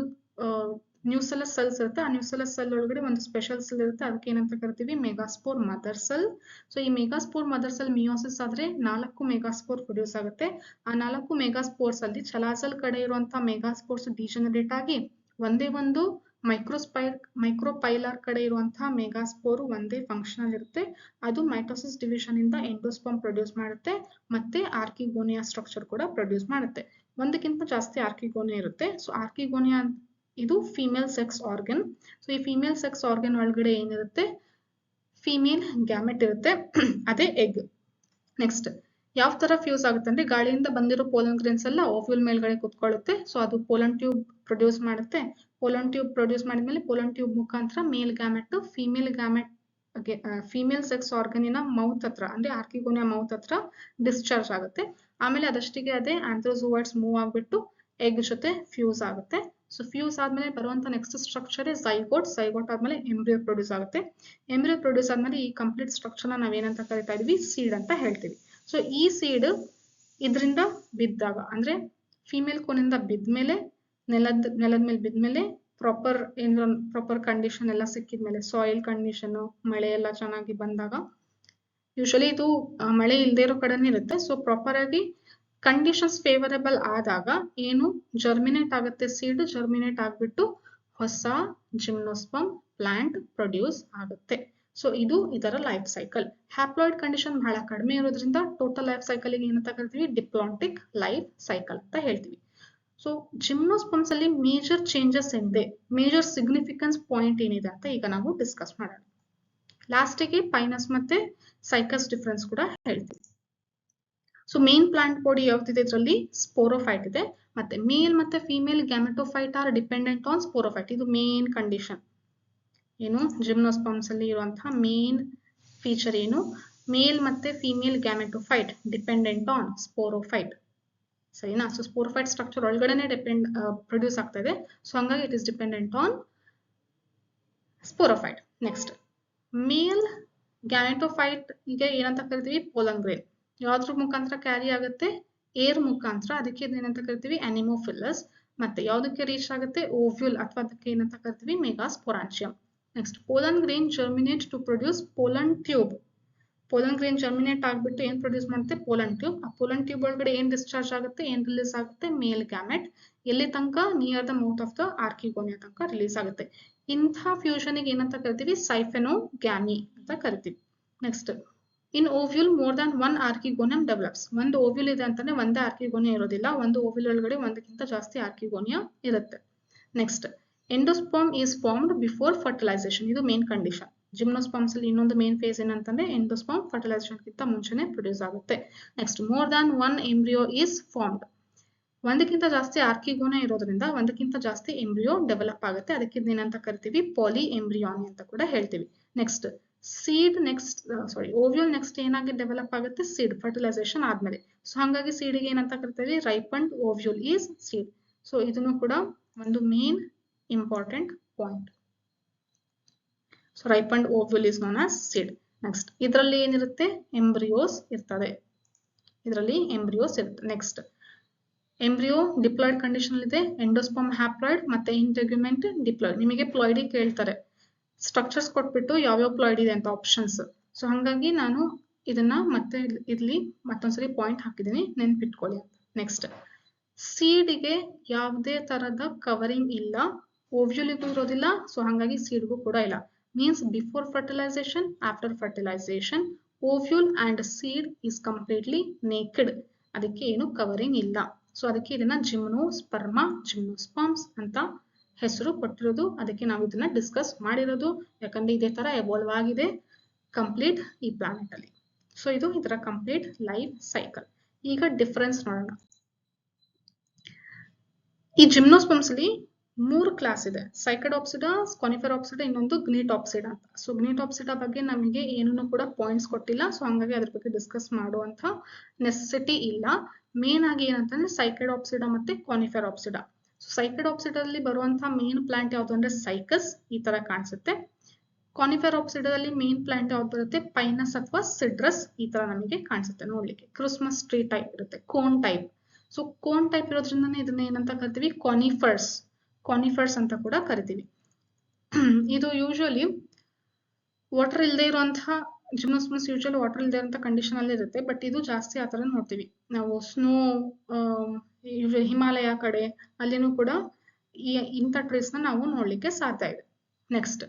ನ್ಯೂಸೆಲಸ್ ಸೆಲ್ಸ್ ಇರುತ್ತೆ. ಆ ನ್ಯೂಸೆಲಸ್ ಸೆಲ್ ಒಳಗಡೆ ಒಂದು ಸ್ಪೆಷಲ್ ಸೆಲ್ ಇರುತ್ತೆ. ಅದಕ್ಕೆ ಏನಂತ ಕರಿತೀವಿ? Megaspore mother cell. ಸೊ ಈ ಮೆಗಾಸ್ಪೋರ್ ಮದರ್ ಸೆಲ್ ಮಿಯೋಸಿಸ್ ಆದ್ರೆ 4 ಮೆಗಾಸ್ಪೋರ್ ಪ್ರೊಡ್ಯೂಸ್ ಆಗುತ್ತೆ. ಆ 4 ಮೆಗಾಸ್ಪೋರ್ಸ್ ಅಲ್ಲಿ ಚಲಾಸಲ್ ಕಡೆ ಇರುವಂತಹ ಮೆಗಾಸ್ಪೋರ್ಸ್ ಡಿಜನರೇಟ್ ಆಗಿ ಒಂದೇ ಒಂದು ಮೈಕ್ರೋಪೈಲಾರ್ ಕಡೆ ಇರುವಂತಹ ಮೆಗಾಸ್ಪೋರ್ ಒಂದೇ ಫಂಕ್ಷನಲ್ ಇರುತ್ತೆ. ಅದು ಮೈಟೋಸಿಸ್ ಡಿವಿಷನ್ ಇಂದ ಎಂಡೋಸ್ಪರ್ಮ್ ಪ್ರೊಡ್ಯೂಸ್ ಮಾಡುತ್ತೆ ಮತ್ತೆ ಆರ್ಕಿಗೋನಿಯಾ ಸ್ಟ್ರಕ್ಚರ್ ಕೂಡ ಪ್ರೊಡ್ಯೂಸ್ ಮಾಡುತ್ತೆ. ಒಂದಕ್ಕಿಂತ ಜಾಸ್ತಿ ಆರ್ಕಿಗೋನಿಯಾ ಇರುತ್ತೆ. ಸೊ ಆರ್ಕಿಗೋನಿಯಾ ಇದು ಫಿಮೇಲ್ ಸೆಕ್ಸ್ ಆರ್ಗನ್. ಸೊ ಈ ಫಿಮೇಲ್ ಸೆಕ್ಸ್ ಆರ್ಗನ್ ಒಳಗಡೆ ಏನಿರುತ್ತೆ? ಫಿಮೇಲ್ ಗ್ಯಾಮೆಟ್ ಇರುತ್ತೆ, ಅದೇ ಎಗ್. ನೆಕ್ಸ್ಟ್ ಯಾವ ತರ ಫ್ಯೂಸ್ ಆಗುತ್ತೆ ಅಂದ್ರೆ ಗಾಳಿಯಿಂದ ಬಂದಿರೋ ಪೋಲನ್ ಗ್ರೇನ್ಸ್ ಎಲ್ಲ ಓವ್ಯೂಲ್ ಮೇಲ್ಗಡೆ ಕುತ್ಕೊಳ್ಳುತ್ತೆ. ಸೊ ಅದು ಪೋಲನ್ ಟ್ಯೂಬ್ ಪ್ರೊಡ್ಯೂಸ್ ಮಾಡುತ್ತೆ. ಪೋಲನ್ ಟ್ಯೂಬ್ ಪ್ರೊಡ್ಯೂಸ್ ಮಾಡಿದ್ಮೇಲೆ ಪೋಲನ್ ಟ್ಯೂಬ್ ಮುಖಾಂತರ ಮೇಲ್ ಗ್ಯಾಮೆಟ್ ಫಿಮೇಲ್ ಸೆಕ್ಸ್ ಆರ್ಗನಿನ ಮೌತ್ ಹತ್ರ ಅಂದ್ರೆ ಆರ್ಕಿಗೋನಿಯಾ ಮೌತ್ ಹತ್ರ ಡಿಸ್ಚಾರ್ಜ್ ಆಗುತ್ತೆ. ಆಮೇಲೆ ಅದಷ್ಟಿಗೆ ಅದೇ ಆಂಥ್ರೋಝೋಯಿಡ್ಸ್ ಮೂವ್ ಆಗ್ಬಿಟ್ಟು ಎಗ್ ಜೊತೆ ಫ್ಯೂಸ್ ಆಗುತ್ತೆ. ಸೊ ಫ್ಯೂಸ್ ಆದ್ಮೇಲೆ ಬರುವಂತ ನೆಕ್ಸ್ಟ್ ಸ್ಟ್ರಕ್ಚರ್ ಝೈಗೋಟ್. ಝೈಗೋಟ್ ಆದ್ಮೇಲೆ ಎಂಬ್ರಿಯೋ ಪ್ರೊಡ್ಯೂಸ್ ಆಗುತ್ತೆ. ಎಂಬ್ರಿಯೋ ಪ್ರೊಡ್ಯೂಸ್ ಆದ್ಮೇಲೆ ಈ ಕಂಪ್ಲೀಟ್ ಸ್ಟ್ರಕ್ಚರ್ ನಾವೇನಂತ ಕರಿತಾ ಇದೀವಿ? ಸೀಡ್ ಅಂತ ಹೇಳ್ತೀವಿ. ಸೊ ಈ ಸೀಡ್ ಇದರಿಂದ ಬಿದ್ದಾಗ ಅಂದ್ರೆ ಫಿಮೇಲ್ ಕೋನಿಂದ ಬಿದ್ಮೇಲೆ ನೆಲದ ಮೇಲೆ ಬಿದ್ಮೇಲೆ ಪ್ರಾಪರ್ ಕಂಡೀಷನ್ ಎಲ್ಲ ಸಿಕ್ಕಿದ್ಮೇಲೆ, ಸಾಯಿಲ್ ಕಂಡೀಷನ್ ಮಳೆ ಎಲ್ಲ ಚೆನ್ನಾಗಿ ಬಂದಾಗ, ಯೂಶಲಿ ಇದು ಮಳೆ ಇಲ್ದೇ ಇರೋ ಕಡೆನೇ ಇರುತ್ತೆ. ಸೊ ಪ್ರಾಪರ್ ಆಗಿ ಕಂಡೀಷನ್ಸ್ ಫೇವರೇಬಲ್ ಆದಾಗ ಏನು ಜರ್ಮಿನೇಟ್ ಆಗುತ್ತೆ? ಸೀಡ್ ಜರ್ಮಿನೇಟ್ ಆಗ್ಬಿಟ್ಟು ಹೊಸ ಜಿಮ್ನೋಸ್ಪರ್ಮ್ ಪ್ಲಾಂಟ್ ಪ್ರೊಡ್ಯೂಸ್ ಆಗುತ್ತೆ. ಸೊ ಇದು ಇದರ ಲೈಫ್ ಸೈಕಲ್. ಹ್ಯಾಪ್ಲಾಯ್ಡ್ ಕಂಡೀಷನ್ ಬಹಳ ಕಡಿಮೆ ಇರೋದ್ರಿಂದ ಟೋಟಲ್ ಲೈಫ್ ಸೈಕಲ್ ಏನಂತ ಕರಿತೀವಿ? ಡಿಪ್ಲಾಂಟಿಕ್ ಲೈಫ್ ಸೈಕಲ್ ಅಂತ ಹೇಳ್ತೀವಿ. ಸೊ ಜಿಮ್ನೋಸ್ಪರ್ಮ್ಸ್ ಅಲ್ಲಿ ಮೇಜರ್ ಚೇಂಜಸ್ ಏನಿದೆ, ಮೇಜರ್ ಸಿಗ್ನಿಫಿಕೆನ್ಸ್ ಪಾಯಿಂಟ್ ಏನಿದೆ ಅಂತ ಈಗ ನಾವು ಡಿಸ್ಕಸ್ ಮಾಡೋಣ. ಲಾಸ್ಟಿಗೆ ಪೈನಸ್ ಮತ್ತೆ ಸೈಕಸ್ ಡಿಫರೆನ್ಸ್ ಕೂಡ ಹೇಳ್ತೀವಿ. ಸೊ ಮೇನ್ ಪ್ಲಾಂಟ್ ಬಾಡಿ ಯಾವ್ದಿದೆ? ಇದರಲ್ಲಿ ಸ್ಪೋರೋಫೈಟ್ ಇದೆ. ಮತ್ತೆ ಮೇಲ್ ಮತ್ತೆ female gametophyte are dependent on sporophyte. ಇದು ಮೇನ್ ಕಂಡೀಷನ್. ಏನು ಜಿಮ್ನೋಸ್ಪರ್ಮ್ಸ್ ಅಲ್ಲಿ ಇರುವಂತಹ ಮೇನ್ ಫೀಚರ್ ಏನು? ಮೇಲ್ ಮತ್ತೆ female gametophyte dependent on sporophyte. ಸರಿನಾ? ಸೊ ಸ್ಪೋರೋಫೈಟ್ ಸ್ಟ್ರಕ್ಚರ್ ಒಳಗಡೆನೆ ಪ್ರೊಡ್ಯೂಸ್ ಆಗ್ತಾ ಇದೆ. ಸೊ ಹಂಗಾಗಿ it is dependent on sporophyte. Next male gametophyte ಗೆ ಏನಂತ ಕರಿತೀವಿ? Pollen grain. ಯಾವ್ದ್ರ ಮುಖಾಂತರ ಕ್ಯಾರಿ ಆಗುತ್ತೆ? ಏರ್ ಮುಖಾಂತರ. ಅದಕ್ಕೆ ಏನಂತ ಕರಿತೀವಿ? ಅನಿಮೋಫಿಲಸ್. ಮತ್ತೆ ಯಾವ್ದಕ್ಕೆ ರೀಚ್ ಆಗುತ್ತೆ? ಓವ್ಯೂಲ್ ಅಥವಾ ಅದಕ್ಕೆ ಏನಂತ ಕರಿತೀವಿ? Megasporangium. Next pollen grain germinate to produce pollen tube. Pollen grain germinate ಆಗ್ಬಿಟ್ಟು ಏನ್ ಪ್ರೊಡ್ಯೂಸ್ ಮಾಡುತ್ತೆ? Pollen tube. ಆ ಪೋಲನ್ ಟ್ಯೂಬ್ ಒಳಗಡೆ ಏನ್ ಡಿಸ್ಚಾರ್ಜ್ ಆಗುತ್ತೆ? ಏನ್ ರಿಲೀಸ್ ಆಗುತ್ತೆ? Male gamete. ಎಲ್ಲಿ ತನಕ? Near the mouth of the archegonia ತನಕ ರಿಲೀಸ್ ಆಗುತ್ತೆ. ಇಂಥ ಫ್ಯೂಷನ್ ಗೆ ಏನಂತ ಕರಿತೀವಿ? ಸೈಫೆನೋಗ್ಯಾಮಿ ಅಂತ ಕರಿತೀವಿ. ನೆಕ್ಸ್ಟ್ ಇನ್ ovule more than one archegonium develops. ಒಂದು ಓವ್ಯೂಲ್ ಇದೆ ಅಂತಂದ್ರೆ ಒಂದೇ ಆರ್ಕಿಗೋನಿಯಾ ಇರೋದಿಲ್ಲ. ಒಂದು ಓವ್ಯೂಲ್ ಒಳಗಡೆ ಒಂದಕ್ಕಿಂತ ಜಾಸ್ತಿ ಆರ್ಕಿಗೋನಿಯಾ ಇರುತ್ತೆ. Next endosperm is formed before fertilization. ಇದು ಮೇನ್ ಕಂಡೀಷನ್. ಜಿಮ್ನೋಸ್ಪರ್ಮ್ಸ್ ಅಲ್ಲಿ ಇನ್ನೊಂದು ಮೇನ್ ಫೇಸ್ ಏನಂತಂದ್ರೆ ಎಂಡೋಸ್ಪರ್ಮ್ ಫರ್ಟಿಲೈಸೇಷನ್ ಗಿಂತ ಮುಂಚೆನೆ ಪ್ರೊಡ್ಯೂಸ್ ಆಗುತ್ತೆ. Next more than one embryo is formed. ಒಂದಕ್ಕಿಂತ ಜಾಸ್ತಿ ಆರ್ಕಿಗೋನಿಯಾ ಇರೋದ್ರಿಂದ ಒಂದಕ್ಕಿಂತ ಜಾಸ್ತಿ ಎಂಬ್ರಿಯೋ ಡೆವಲಪ್ ಆಗುತ್ತೆ. ಅದಕ್ಕೆ ಏನಂತ ಕರಿತೀವಿ? ಪಾಲಿ ಎಂಬ್ರಿಯಾನಿ ಅಂತ ಕೂಡ ಹೇಳ್ತೀವಿ. ನೆಕ್ಸ್ಟ್ ಓವ್ಯೂಲ್ ನೆಕ್ಸ್ಟ್ ಏನಾಗಿ ಡೆವಲಪ್ ಆಗುತ್ತೆ? ಸೀಡ್ ಫರ್ಟಿಲೈಸೇಷನ್ ಆದ್ಮೇಲೆ. ಸೊ ಹಾಗಾಗಿ ಸೀಡ್ಗೆ ಏನಂತ ಕರಿತೀವಿ? Ripened ovule is seed. So ಇದನ್ನು ಕೂಡ ಒಂದು main important point. So ripened ovule is known as seed. Next ಇದರಲ್ಲಿ ಏನಿರುತ್ತೆ? ಎಂಬ್ರಿಯೋಸ್ ಇರ್ತದೆ. ನೆಕ್ಸ್ಟ್ ಎಂಬ್ರಿಯೋ ಡಿಪ್ಲಾಯ್ಡ್ ಕಂಡೀಷನ್ ಇದೆ. ಎಂಡೋಸ್ಪರ್ಮ್ ಹ್ಯಾಪ್ಲಾಯ್ಡ್ ಮತ್ತೆ ಇಂಟೆಗ್ಯುಮೆಂಟ್ ಡಿಪ್ಲಾಯ್ಡ್. ನಿಮಗೆ ಪ್ಲಾಯ್ಡಿ ಕೇಳ್ತಾರೆ, ಸ್ಟ್ರಕ್ಚರ್ಸ್ ಕೊಟ್ಬಿಟ್ಟು ಯಾವ್ಯಾವ ಪ್ಲಾಯ್ಡ್ ಇದೆ ಅಂತ ಆಪ್ಷನ್ಸ್. ಸೊ ಹಾಗಾಗಿ ನಾನು ಇದನ್ನ ಮತ್ತೆ ಇಲ್ಲಿ ಮತ್ತೊಂದ್ಸರಿ ಪಾಯಿಂಟ್ ಹಾಕಿದ್ದೀನಿ, ನೆನ್ಪಿಟ್ಕೊಳ್ಳಿ. ನೆಕ್ಸ್ಟ್ ಸೀಡ್ಗೆ ಯಾವುದೇ ತರದ ಕವರಿಂಗ್ ಇಲ್ಲ, ಓವ್ಯೂಲಿಗೂ ಇರೋದಿಲ್ಲ, ಸೊ ಹಾಗಾಗಿ ಸೀಡ್ಗೂ ಕೂಡ ಇಲ್ಲ. Means before fertilization, after fertilization ovule and seed is completely naked, ಅದಕ್ಕೆ ಏನು ಕವರಿಂಗ್ ಇಲ್ಲ. ಸೊ ಅದಕ್ಕೆ ಇದನ್ನ ಜಿಮ್ನೋಸ್ಪರ್ಮ, ಜಿಮ್ನೋಸ್ಪರ್ಮ್ಸ್ ಅಂತ ಹೆಸರು ಕೊಟ್ಟಿರೋದು. ಅದಕ್ಕೆ ನಾವು ಇದನ್ನ ಡಿಸ್ಕಸ್ ಮಾಡಿರೋದು, ಯಾಕಂದ್ರೆ ಇದೇ ತರ ಎವಾಲ್ವ್ ಆಗಿದೆ ಕಂಪ್ಲೀಟ್ ಈ ಪ್ಲಾನೆಟ್ ಅಲ್ಲಿ. ಸೊ ಇದು ಇದರ ಕಂಪ್ಲೀಟ್ ಲೈಫ್ ಸೈಕಲ್. ಈಗ ಡಿಫರೆನ್ಸ್ ನೋಡೋಣ. ಈ ಜಿಮ್ನೋಸ್ಪರ್ಮ್ಸ್ ಅಲ್ಲಿ 3 ಕ್ಲಾಸ್ ಇದೆ, ಸೈಕಡಾಪ್ಸಿಡಾ, ಕಾನಿಫೆರಾಪ್ಸಿಡಾ, ಇನ್ನೊಂದು ಗ್ನೀಟಾಪ್ಸಿಡಾ ಅಂತ. ಸೊ ಗ್ನೀಟಾಪ್ಸಿಡಾ ಬಗ್ಗೆ ನಮಗೆ ಏನೂ ಕೂಡ ಪಾಯಿಂಟ್ಸ್ ಕೊಟ್ಟಿಲ್ಲ, ಸೊ ಹಂಗಾಗಿ ಅದ್ರ ಬಗ್ಗೆ ಡಿಸ್ಕಸ್ ಮಾಡುವಂತ ನೆಸೆಸಿಟಿ ಇಲ್ಲ. ಮೇನ್ ಆಗಿ ಏನಂತಂದ್ರೆ ಸೈಕಡಾಪ್ಸಿಡಾ ಮತ್ತೆ ಕಾನಿಫೆರಾಪ್ಸಿಡಾ. ಸೊ ಸೈಕಡಾಪ್ಸಿಡಾದಲ್ಲಿ ಬರುವಂತಹ ಮೇನ್ ಪ್ಲಾಂಟ್ ಯಾವುದು ಅಂದ್ರೆ ಸೈಕಸ್, ಈ ತರ ಕಾಣಿಸುತ್ತೆ. ಕಾನಿಫೆರಾಪ್ಸಿಡಾದಲ್ಲಿ ಮೇನ್ ಪ್ಲಾಂಟ್ ಯಾವ್ದು ಬರುತ್ತೆ, ಪೈನಸ್ ಅಥವಾ ಸಿಡ್ರಸ್, ಈ ತರ ನಮಗೆ ಕಾಣಿಸುತ್ತೆ. ನೋಡ್ಲಿಕ್ಕೆ ಕ್ರಿಸ್ಮಸ್ ಟ್ರೀ ಟೈಪ್ ಇರುತ್ತೆ, cone type. So cone type ಇರೋದ್ರಿಂದನೇ ಇದನ್ನ ಏನಂತ ಕರಿತೀವಿ, ಕಾನಿಫರ್ಸ್, ಕಾನಿಫರ್ಸ್ ಅಂತ ಕೂಡ ಕರಿತೀವಿ. ಇದು ಯೂಶುವಲಿ ವಾಟರ್ ಇಲ್ಲದೆ ಇರುವಂತಹ ಜಿಮ್ನೋಸ್ಪರ್ಮ್ಸ್ ಯೂಶುವಲಿ ವಾಟರ್ ಇಲ್ಲದೆ ಇರುವಂತಹ ಕಂಡೀಷನ್ ಅಲ್ಲಿ ಇರುತ್ತೆ, ಬಟ್ ಇದು ಜಾಸ್ತಿ ಆತರ ನೋಡ್ತೀವಿ ನಾವು. ಸ್ನೋ, ಹಿಮಾಲಯ ಕಡೆ ಅಲ್ಲಿನೂ ಕೂಡ ಇಂಥ ಟ್ರೀಸ್ ನ ನಾವು ನೋಡ್ಲಿಕ್ಕೆ ಸಾಧ್ಯ ಇದೆ. ನೆಕ್ಸ್ಟ್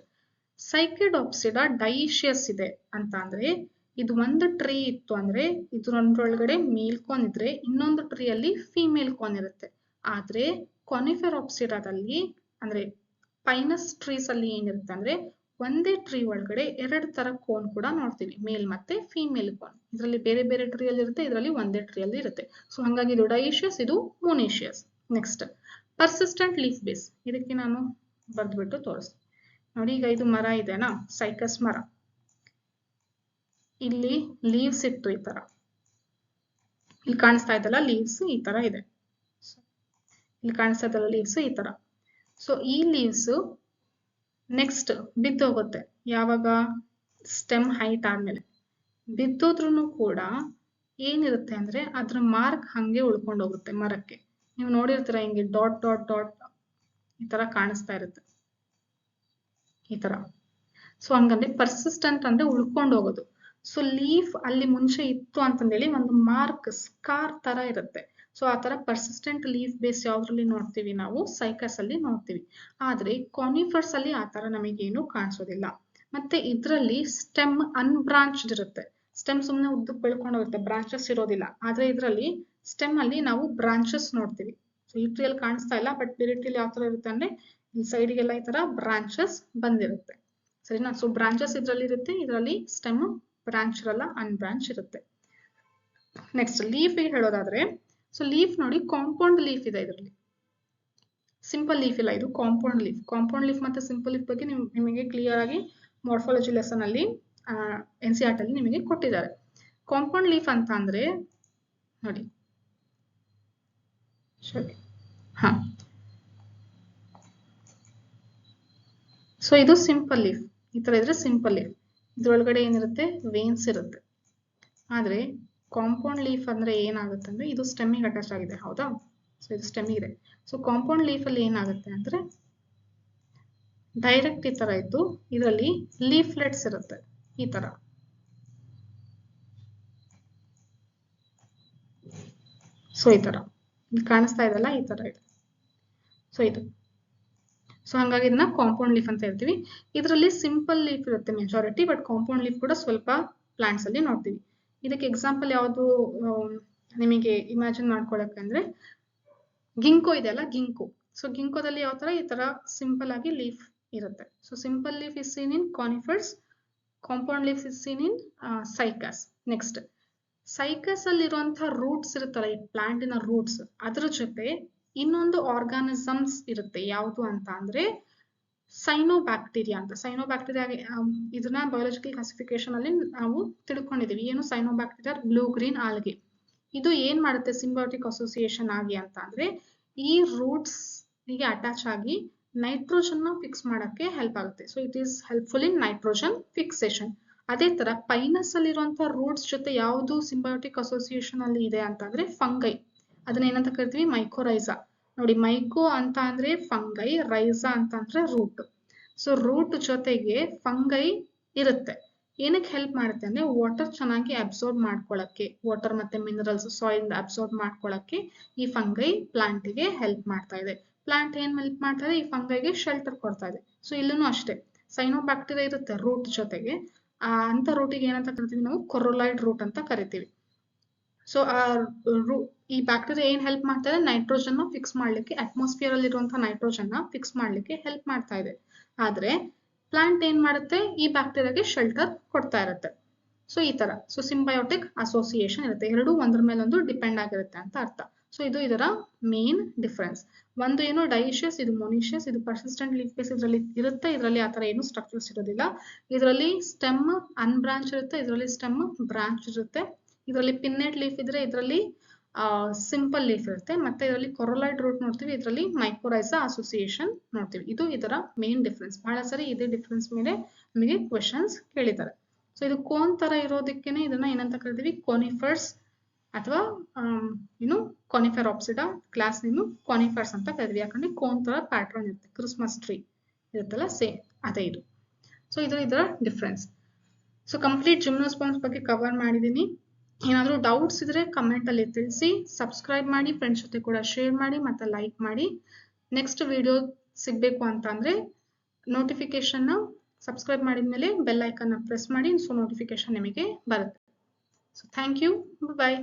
ಸೈಕೆಡಾಪ್ಸಿಡಾ ಡೈಷಿಯಸ್ ಇದೆ ಅಂತ ಅಂದ್ರೆ, ಇದು ಒಂದು ಟ್ರೀ ಇತ್ತು ಅಂದ್ರೆ ಇದ್ರೊಳಗಡೆ ಮೇಲ್ ಕೋನ್ ಇದ್ರೆ ಇನ್ನೊಂದು ಟ್ರೀ ಅಲ್ಲಿ ಫಿಮೇಲ್ ಕೋನ್ ಇರುತ್ತೆ. ಆದ್ರೆ ಕಾನಿಫೆರಾಪ್ಸಿಡಾದಲ್ಲಿ ಅಂದ್ರೆ ಪೈನಸ್ ಟ್ರೀಸ್ ಅಲ್ಲಿ ಏನಿರುತ್ತೆ ಅಂದ್ರೆ ಒಂದೇ ಟ್ರೀ ಒಳಗಡೆ 2 ತರ ಕೋನ್ ಕೂಡ ನೋಡ್ತೀವಿ, ಮೇಲ್ ಮತ್ತೆ ಫಿಮೇಲ್ ಕೋನ್. ಇದರಲ್ಲಿ ಬೇರೆ ಬೇರೆ ಟ್ರೀ ಅಲ್ಲಿ ಇರುತ್ತೆ, ಇದರಲ್ಲಿ ಒಂದೇ ಟ್ರೀ ಅಲ್ಲಿ ಇರುತ್ತೆ. ಸೊ ಹಂಗಾಗಿ ಇದು ಡೈಷಿಯಸ್, ಇದು ಮೊನೇಷಿಯಸ್. ನೆಕ್ಸ್ಟ್ ಪರ್ಸಿಸ್ಟೆಂಟ್ ಲೀಫ್ ಬೇಸ್, ಇದಕ್ಕೆ ನಾನು ಬರ್ದ್ಬಿಟ್ಟು ತೋರಿಸ್ತೀನಿ ನೋಡಿ. ಈಗ ಇದು ಮರ ಇದೆನಾ, ಸೈಕಸ್ ಮರ. ಇಲ್ಲಿ ಲೀವ್ಸ್ ಇತ್ತು ಈ ತರ, ಇಲ್ಲಿ ಕಾಣಿಸ್ತಾ ಇದಲ್ಲ ಲೀವ್ಸ್ ಈ ತರ ಇದೆ, ಇಲ್ಲಿ ಕಾಣಿಸ್ತಾ ಇದಲ್ಲ ಲೀವ್ಸ್ ಈ ತರ. ಸೊ ಈ ಲೀವ್ಸ್ ನೆಕ್ಸ್ಟ್ ಬಿದ್ದೋಗುತ್ತೆ ಯಾವಾಗ, ಸ್ಟೆಮ್ ಹೈಟ್ ಆದ್ಮೇಲೆ. ಬಿದ್ದೋದ್ರೂ ಕೂಡ ಏನಿರುತ್ತೆ ಅಂದ್ರೆ ಅದ್ರ ಮಾರ್ಕ್ ಹಂಗೆ ಉಳ್ಕೊಂಡು ಹೋಗುತ್ತೆ ಮರಕ್ಕೆ. ನೀವು ನೋಡಿರ್ತೀರ ಹಿಂಗೆ ಡಾಟ್ ಡಾಟ್ ಡಾಟ್ ಈ ತರ ಕಾಣಿಸ್ತಾ ಇರುತ್ತೆ ಈ ತರ. ಸೊ ಹಂಗಂದ್ರೆ ಪರ್ಸಿಸ್ಟೆಂಟ್ ಅಂದ್ರೆ ಉಳ್ಕೊಂಡು ಹೋಗೋದು. ಸೊ ಲೀಫ್ ಅಲ್ಲಿ ಮುಂಚೆ ಇತ್ತು ಅಂತಂದೇಳಿ ಒಂದು ಮಾರ್ಕ್, ಸ್ಕಾರ್ ತರ ಇರುತ್ತೆ. ಸೊ ಆ ತರ ಪರ್ಸಿಸ್ಟೆಂಟ್ ಲೀಫ್ ಬೇಸ್ ಯಾವ್ದ್ರಲ್ಲಿ ನೋಡ್ತೀವಿ ನಾವು, ಸೈಕಸ್ ಅಲ್ಲಿ ನೋಡ್ತೀವಿ. ಆದ್ರೆ ಕಾನಿಫರ್ಸ್ ಅಲ್ಲಿ ಆ ತರ ನಮಗೇನು ಕಾಣಿಸೋದಿಲ್ಲ. ಮತ್ತೆ ಇದ್ರಲ್ಲಿ ಸ್ಟೆಮ್ ಅನ್ಬ್ರಾಂಚ್ಡ್ ಇರುತ್ತೆ, ಸ್ಟೆಮ್ ಸುಮ್ನೆ ಉದ್ದಕ್ಕೆ ಬೆಳ್ಕೊಂಡು ಹೋಗುತ್ತೆ, ಬ್ರಾಂಚಸ್ ಇರೋದಿಲ್ಲ. ಆದ್ರೆ ಇದ್ರಲ್ಲಿ ಸ್ಟೆಮ್ ಅಲ್ಲಿ ನಾವು ಬ್ರಾಂಚಸ್ ನೋಡ್ತೀವಿ. ಸೊ ಈ ಟ್ರೀಯಲ್ಲಿ ಕಾಣಿಸ್ತಾ ಇಲ್ಲ, ಬಟ್ ಬೇರೆ ಟ್ರೀಯಲ್ಲಿ ಯಾವ ತರ ಇರುತ್ತೆ ಅಂದ್ರೆ ಈ ಸೈಡ್ಗೆಲ್ಲ ಈ ತರ ಬ್ರಾಂಚಸ್ ಬಂದಿರುತ್ತೆ, ಸರಿನಾ. ಸೊ ಬ್ರಾಂಚಸ್ ಇದ್ರಲ್ಲಿ ಇರುತ್ತೆ, ಇದರಲ್ಲಿ ಸ್ಟೆಮ್ ಬ್ರಾಂಚ್ ಇರಲ್ಲ, ಅನ್ಬ್ರಾಂಚ್ ಇರುತ್ತೆ. ನೆಕ್ಸ್ಟ್ ಲೀಫ್ ಹೇಳೋದಾದ್ರೆ, ಸೊ ಲೀಫ್ ನೋಡಿ ಕಾಂಪೌಂಡ್ ಲೀಫ್ ಇದೆ ಇದರಲ್ಲಿ, ಸಿಂಪಲ್ ಲೀಫ್ ಇಲ್ಲ, ಇದು ಕಾಂಪೌಂಡ್ ಲೀಫ್. ಕಾಂಪೌಂಡ್ ಲೀಫ್ ಮತ್ತೆ ಸಿಂಪಲ್ ಲೀಫ್ ಬಗ್ಗೆ ನಿಮಗೆ ಕ್ಲಿಯರ್ ಆಗಿ ಮಾರ್ಫಾಲಜಿ ಲೆಸನ್ ಅಲ್ಲಿ NCERT ಅಲ್ಲಿ ನಿಮಗೆ ಕೊಟ್ಟಿದ್ದಾರೆ. ಕಾಂಪೌಂಡ್ ಲೀಫ್ ಅಂತ ಅಂದ್ರೆ ನೋಡಿ, ಸರಿ ಹಾ. ಸೊ ಇದು ಸಿಂಪಲ್ ಲೀಫ್, ಈ ತರ ಇದ್ರೆ ಸಿಂಪಲ್ ಲೀಫ್. ಇದ್ರೊಳಗಡೆ ಏನಿರುತ್ತೆ, ವೇನ್ಸ್ ಇರುತ್ತೆ. ಆದ್ರೆ ಕಾಂಪೌಂಡ್ ಲೀಫ್ ಅಂದ್ರೆ ಏನಾಗುತ್ತೆ ಅಂದ್ರೆ ಇದು ಸ್ಟೆಮ್ಮಿಗೆ ಅಟ್ಯಾಚ್ ಆಗಿದೆ, ಹೌದಾ. ಸೊ ಇದು ಸ್ಟೆಮ್ ಇದೆ. ಸೊ ಕಾಂಪೌಂಡ್ ಲೀಫ್ ಅಲ್ಲಿ ಏನಾಗುತ್ತೆ ಅಂದ್ರೆ ಡೈರೆಕ್ಟ್ ಈ ತರ ಇದ್ದು ಇದರಲ್ಲಿ ಲೀಫ್ಲೆಟ್ಸ್ ಇರುತ್ತೆ ಈ ತರ. ಸೊ ಈ ತರ ಕಾಣಿಸ್ತಾ ಇದೆಲ್ಲ ಈ ತರ ಇದೆ. ಸೊ ಇದು, ಸೊ ಹಂಗಾಗಿ ಇದನ್ನ ಕಾಂಪೌಂಡ್ ಲೀಫ್ ಅಂತ ಹೇಳ್ತೀವಿ. ಇದರಲ್ಲಿ ಸಿಂಪಲ್ ಲೀಫ್ ಇರುತ್ತೆ ಮೆಜಾರಿಟಿ, ಬಟ್ ಕಾಂಪೌಂಡ್ ಲೀಫ್ ಕೂಡ ಸ್ವಲ್ಪ ಪ್ಲಾಂಟ್ಸ್ ಅಲ್ಲಿ ನೋಡ್ತೀವಿ. ಇದಕ್ಕೆ ಎಕ್ಸಾಂಪಲ್ ಯಾವುದು ನಿಮಗೆ ಇಮ್ಯಾಜಿನ್ ಮಾಡ್ಕೊಳಕಂದ್ರೆ ಗಿಂಕೋ ಇದೆಯಲ್ಲ, ಗಿಂಕೋ. ಸೊ ಗಿಂಕೋದಲ್ಲಿ ಯಾವ ತರ ಈ ತರ ಸಿಂಪಲ್ ಆಗಿ ಲೀಫ್ ಇರುತ್ತೆ. So simple leaf is seen in conifers, compound leaf is seen in cycas. Next cycas ಅಲ್ಲಿ ಇರುವಂತಹ ರೂಟ್ಸ್ ಇರುತ್ತಲ್ಲ, ಈ ಪ್ಲಾಂಟಿನ ರೂಟ್ಸ್, ಅದ್ರ ಜೊತೆ ಇನ್ನೊಂದು ಆರ್ಗಾನಿಸಮ್ಸ್ ಇರುತ್ತೆ. ಯಾವುದು ಅಂತ ಅಂದ್ರೆ ಸೈನೋಬ್ಯಾಕ್ಟೀರಿಯಾ ಅಂತ. ಸೈನೋಬ್ಯಾಕ್ಟೀರಿಯಾ ಇದನ್ನ ಬಯೋಲಾಜಿಕಲ್ ಕ್ಲಾಸಿಫಿಕೇಶನ್ ಅಲ್ಲಿ ನಾವು ತಿಳ್ಕೊಂಡಿದೀವಿ. ಏನು ಸೈನೋಬ್ಯಾಕ್ಟೀರಿಯಾ, ಬ್ಲೂ ಗ್ರೀನ್ ಆಲ್ಗೆ. ಇದು ಏನ್ ಮಾಡುತ್ತೆ ಸಿಂಬಯೋಟಿಕ್ ಅಸೋಸಿಯೇಷನ್ ಆಗಿ ಅಂತ ಅಂದ್ರೆ ಈ ರೂಟ್ಸ್ ಗೆ ಅಟ್ಯಾಚ್ ಆಗಿ ನೈಟ್ರೋಜನ್ ನ ಫಿಕ್ಸ್ ಮಾಡಕ್ಕೆ ಹೆಲ್ಪ್ ಆಗುತ್ತೆ. So it is helpful in nitrogen fixation. ಅದೇ ತರ ಪೈನಸ್ ಅಲ್ಲಿ ಇರುವಂತಹ ರೂಟ್ಸ್ ಜೊತೆ ಯಾವುದು ಸಿಂಬಯೋಟಿಕ್ ಅಸೋಸಿಯೇಷನ್ ಅಲ್ಲಿ ಇದೆ ಅಂತ ಅಂದ್ರೆ ಫಂಗೈ. ಅದನ್ನ ಏನಂತ ಕರಿತೀವಿ, ಮೈಕೋರೈಸಾ. ನೋಡಿ ಮೈಕೋ ಅಂತ ಅಂದ್ರೆ ಫಂಗೈ, ರೈಸಾ ಅಂತ ಅಂದ್ರೆ ರೂಟ್. ಸೊ ರೂಟ್ ಜೊತೆಗೆ ಫಂಗೈ ಇರುತ್ತೆ. ಏನಕ್ಕೆ ಹೆಲ್ಪ್ ಮಾಡುತ್ತೆ ಅಂದ್ರೆ ವಾಟರ್ ಚೆನ್ನಾಗಿ ಅಬ್ಸರ್ವ್ ಮಾಡ್ಕೊಳ್ಳೋಕ್ಕೆ, ವಾಟರ್ ಮತ್ತೆ ಮಿನರಲ್ಸ್ ಸಾಯಿಲ್ ಅಬ್ಸರ್ವ್ ಮಾಡ್ಕೊಳ್ಳೋಕ್ಕೆ ಈ ಫಂಗೈ ಪ್ಲಾಂಟಿಗೆ ಹೆಲ್ಪ್ ಮಾಡ್ತಾ ಇದೆ. ಪ್ಲಾಂಟ್ ಏನ್ ಹೆಲ್ಪ್ ಮಾಡ್ತಾ ಇದೆ, ಈ ಫಂಗೈಗೆ ಶೆಲ್ಟರ್ ಕೊಡ್ತಾ ಇದೆ. ಸೊ ಇಲ್ಲೂ ಅಷ್ಟೇ ಸೈನೋಬ್ಯಾಕ್ಟೀರಿಯಾ ಇರುತ್ತೆ ರೂಟ್ ಜೊತೆಗೆ, ಅಂತ ರೂಟಿಗೆ ಏನಂತ ಕರಿತೀವಿ ನಾವು, ಕೊರೊಲಾಯ್ಡ್ ರೂಟ್ ಅಂತ ಕರಿತೀವಿ. ಸೊ ಈ ಬ್ಯಾಕ್ಟೀರಿಯಾ ಏನ್ ಹೆಲ್ಪ್ ಮಾಡ್ತಾ ಇದೆ, ನೈಟ್ರೋಜನ್ ಫಿಕ್ಸ್ ಮಾಡ್ಲಿಕ್ಕೆ, ಅಟ್ಮಾಸ್ಫಿಯರ್ ಅಲ್ಲಿ ಇರುವಂತಹ ನೈಟ್ರೋಜನ್ ಫಿಕ್ಸ್ ಮಾಡ್ಲಿಕ್ಕೆ ಹೆಲ್ಪ್ ಮಾಡ್ತಾ ಇದೆ. ಆದ್ರೆ ಪ್ಲಾಂಟ್ ಏನ್ ಮಾಡುತ್ತೆ, ಈ ಬ್ಯಾಕ್ಟೀರಿಯಾಗೆ ಶೆಲ್ಟರ್ ಕೊಡ್ತಾ ಇರುತ್ತೆ. ಸೊ ಈ ತರ ಸಿಂಬಯೋಟಿಕ್ ಅಸೋಸಿಯೇಷನ್ ಇರುತ್ತೆ, ಎರಡು ಒಂದ್ರ ಮೇಲೊಂದು ಡಿಪೆಂಡ್ ಆಗಿರುತ್ತೆ ಅಂತ ಅರ್ಥ. ಸೊ ಇದು ಇದರ ಮೇನ್ ಡಿಫರೆನ್ಸ್. ಒಂದು ಏನು ಡೈಷಿಯಸ್, ಇದು ಮೊನಿಷಿಯಸ್, ಇದು ಪರ್ಸಿಸ್ಟೆಂಟ್ ಲೀಫ್ ಬೇಸ್ ಇದರಲ್ಲಿ ಇರುತ್ತೆ, ಇದರಲ್ಲಿ ಆತರ ಏನು ಸ್ಟ್ರಕ್ಚರ್ಸ್ ಇರೋದಿಲ್ಲ. ಇದರಲ್ಲಿ ಸ್ಟೆಮ್ ಅನ್ಬ್ರಾಂಚ್ ಇರುತ್ತೆ, ಇದರಲ್ಲಿ ಸ್ಟೆಮ್ ಬ್ರಾಂಚ್ ಇರುತ್ತೆ. ಇದರಲ್ಲಿ ಪಿನ್ನೆಟ್ ಲೀಫ್ ಇದ್ರೆ ಇದರಲ್ಲಿ ಸಿಂಪಲ್ ಲೀಫ್ ಇರುತ್ತೆ. ಮತ್ತೆ ಇದರಲ್ಲಿ ಕೊರೊಲಾಯ್ಡ್ ರೂಟ್ ನೋಡ್ತೀವಿ, ಇದರಲ್ಲಿ ಮೈಕೋರೈಸಾ ಅಸೋಸಿಯೇಷನ್ ನೋಡ್ತೀವಿ. ಇದು ಇದರ ಮೇನ್ ಡಿಫರೆನ್ಸ್. ಬಹಳ ಸರಿ ಇದೇ ಡಿಫರೆನ್ಸ್ ಮೇಲೆ ನಮಗೆ ಕ್ವೆಶನ್ಸ್ ಕೇಳಿದ್ದಾರೆ. ಸೊ ಇದು ಕೋನ್ ತರ ಇರೋದಕ್ಕೇನೆ ಇದನ್ನ ಏನಂತ ಕರಿತೀವಿ, ಕೋನಿಫರ್ಸ್ ಅಥವಾ ಏನು ಕಾನಿಫರ್ ಆಪ್ಸಿಡಾ, ಕ್ಲಾಸ್ ನೇಮು ಕಾನಿಫರ್ಸ್ ಅಂತ ಕರಿತೀವಿ. ಯಾಕಂದ್ರೆ ಕೋನ್ ತರ ಪ್ಯಾಟರ್ನ್ ಇರುತ್ತೆ, ಕ್ರಿಸ್ಮಸ್ ಟ್ರೀ ಇರುತ್ತಲ್ಲ ಸೇಮ್ ಅದೇ ಇದು. ಸೊ ಇದು ಇದರ ಡಿಫರೆನ್ಸ್. ಸೊ ಕಂಪ್ಲೀಟ್ ಜಿಮ್ನೋಸ್ಪರ್ಮ್ಸ್ ಬಗ್ಗೆ ಕವರ್ ಮಾಡಿದ್ದೀನಿ. ಏನಾದರೂ ಡೌಟ್ಸ್ ಇದ್ರೆ ಕಮೆಂಟ್ ಅಲ್ಲಿ ತಿಳಿಸಿ. ಸಬ್ಸ್ಕ್ರೈಬ್ ಮಾಡಿ, ಫ್ರೆಂಡ್ಸ್ ಜೊತೆ ಕೂಡ ಶೇರ್ ಮಾಡಿ ಮತ್ತೆ ಲೈಕ್ ಮಾಡಿ. ನೆಕ್ಸ್ಟ್ ವಿಡಿಯೋ ಸಿಗಬೇಕು ಅಂತ ಅಂದ್ರೆ ನೋಟಿಫಿಕೇಶನ್ ಸಬ್ಸ್ಕ್ರೈಬ್ ಮಾಡಿದ್ಮೇಲೆ ಬೆಲ್ ಐಕನ್ ಪ್ರೆಸ್ ಮಾಡಿ, ಸೊ ನೋಟಿಫಿಕೇಶನ್ ನಿಮಗೆ ಬರುತ್ತೆ. So thank you, bye.